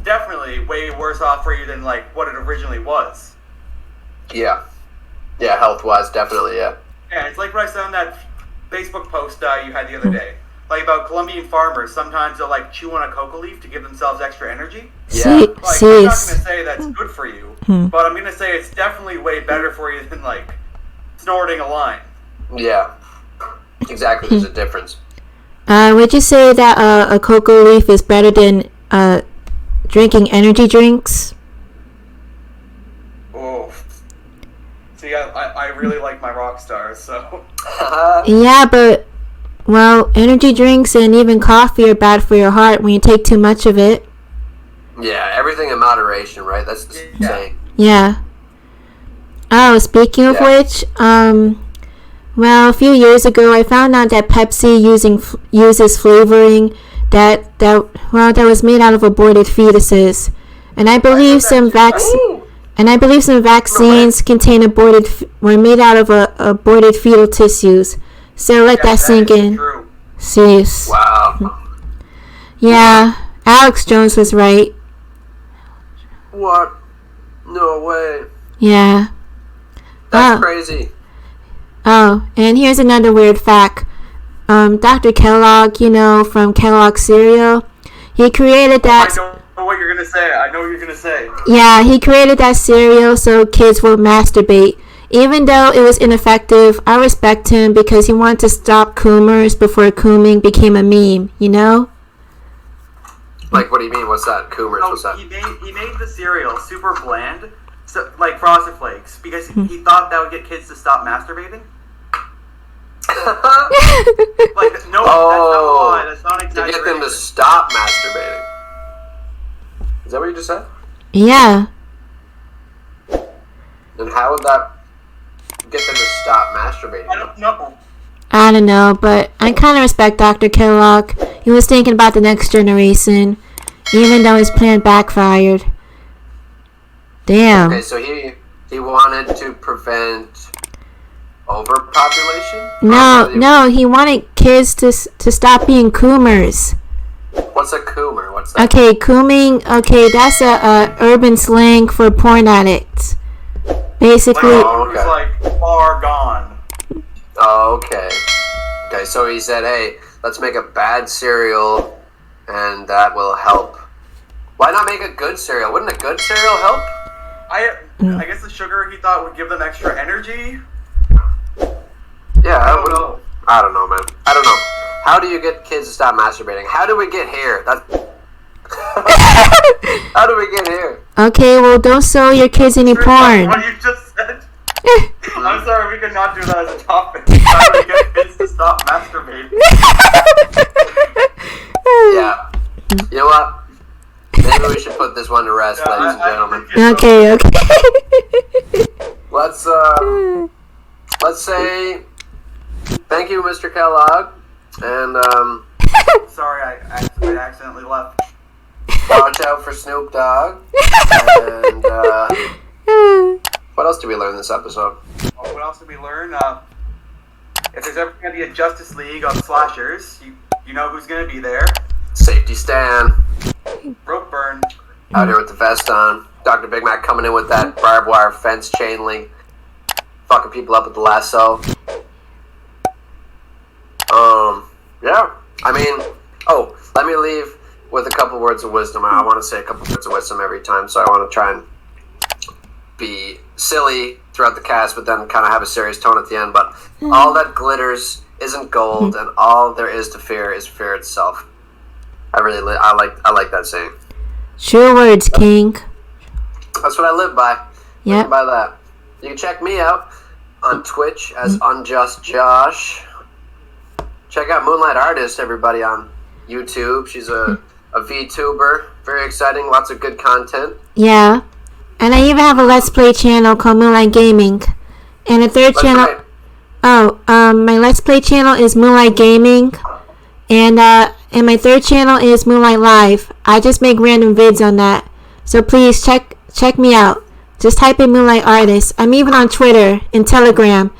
definitely way worse off for you than like what it originally was. Yeah. Yeah, health-wise, definitely, yeah. Yeah, it's like what I said on that Facebook post you had the other day. Like about Colombian farmers, sometimes they'll like chew on a coca leaf to give themselves extra energy. Yeah. Like, I'm not going to say that's good for you, but I'm going to say it's definitely way better for you than like snorting a line. Yeah. Exactly, there's a difference. Would you say that a coca leaf is better than drinking energy drinks? Oh. See, I really like my rock stars, so. Yeah, but, well, energy drinks and even coffee are bad for your heart when you take too much of it. Yeah, everything in moderation, right? That's the saying. Yeah. Oh, speaking of which, well, a few years ago, I found out that Pepsi uses flavoring that was made out of aborted fetuses, and I believe some vaccines were made out of aborted fetal tissues. So let that sink in. Serious. Wow. Yeah, Alex Jones was right. What? No way. Yeah. That's crazy. Oh, and here's another weird fact. Dr. Kellogg, from Kellogg's cereal, he created that. I know what you're gonna say. I know what you're gonna say. Yeah, he created that cereal so kids will masturbate. Even though it was ineffective, I respect him because he wanted to stop coomers before cooming became a meme, Like, what do you mean? What's that? Coomers, what's that? He made the cereal super bland, so, like Frosted Flakes, because he thought that would get kids to stop masturbating. Like, no, that's not a lie. That's not exaggeration. To get them to stop masturbating. Is that what you just said? Yeah. Then how would that get them to stop masturbating? I don't know. I don't know, but I kind of respect Dr. Kellogg. He was thinking about the next generation, even though his plan backfired. Damn. Okay, so he wanted to prevent overpopulation? No, he wanted kids to stop being coomers. What's a coomer? What's that? Okay, cooming. Okay, that's a urban slang for porn addicts. Basically. It was like far gone. Oh, okay. Okay, so he said, hey, let's make a bad cereal, and that will help. Why not make a good cereal? Wouldn't a good cereal help? I guess the sugar he thought would give them extra energy. Yeah, I don't know, man. I don't know. How do you get kids to stop masturbating? How do we get here? How do we get here? Okay, well, don't show your kids any porn. What you just said. I'm sorry, we could not do that as a topic. How do we get kids to stop masturbating? Yeah. You know what? Maybe we should put this one to rest, ladies and gentlemen. Okay. Let's say thank you, Mr. Kellogg, and Sorry, I accidentally left. watch out for Snoop Dogg. And what else did we learn this episode? What else did we learn? If there's ever going to be a Justice League of slashers, you know who's going to be there. Safety Stan. Rope burn. Out here with the vest on. Dr. Big Mac coming in with that barbed wire fence chain link. Fucking people up with the lasso. Yeah. I mean, let me leave with a couple words of wisdom. I want to say a couple words of wisdom every time, so I want to try and be silly throughout the cast, but then kind of have a serious tone at the end. But all that glitters isn't gold, and all there is to fear is fear itself. I like that saying. True words, King. That's what I live by. Yep. Live by that. You can check me out on Twitch as Unjust Josh. Check out Moonliightartist, everybody, on YouTube. She's a VTuber. Very exciting. Lots of good content. Yeah. And I even have a Let's Play channel called Moonlight Gaming. And a third channel... my Let's Play channel is Moonlight Gaming. And my third channel is Moonlight Live. I just make random vids on that. So please check me out. Just type in Moonliightartist. I'm even on Twitter and Telegram.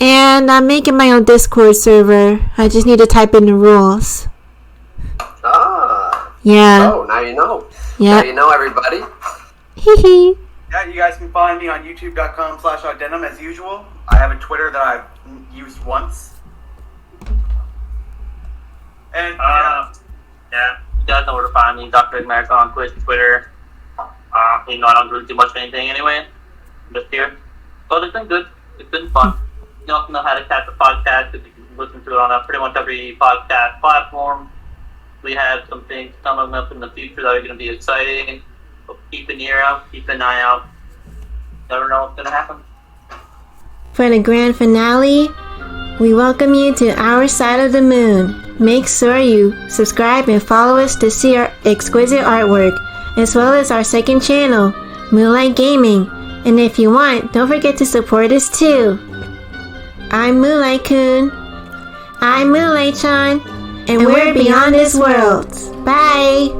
And I'm making my own Discord server. I just need to type in the rules. Ah. Yeah. Oh, now you know. Yeah. Now you know, everybody. Hee hee. Yeah, you guys can find me on youtube.com/odddenim as usual. I have a Twitter that I've used once. And yeah, you guys know where to find me. Dr. Big Mac on Twitch, Twitter. I don't really do much of anything anyway. I'm just here. But it's been good. It's been fun. You also know how to catch the podcast because you can listen to it on pretty much every podcast platform. We have some things coming up in the future that are going to be exciting. So keep an ear out, keep an eye out. Never know what's going to happen. For the grand finale, we welcome you to our side of the moon. Make sure you subscribe and follow us to see our exquisite artwork, as well as our second channel, Moonlight Gaming. And if you want, don't forget to support us too. I'm Moonlight-kun. I'm Moonlight-chan. And we're beyond this world. Bye!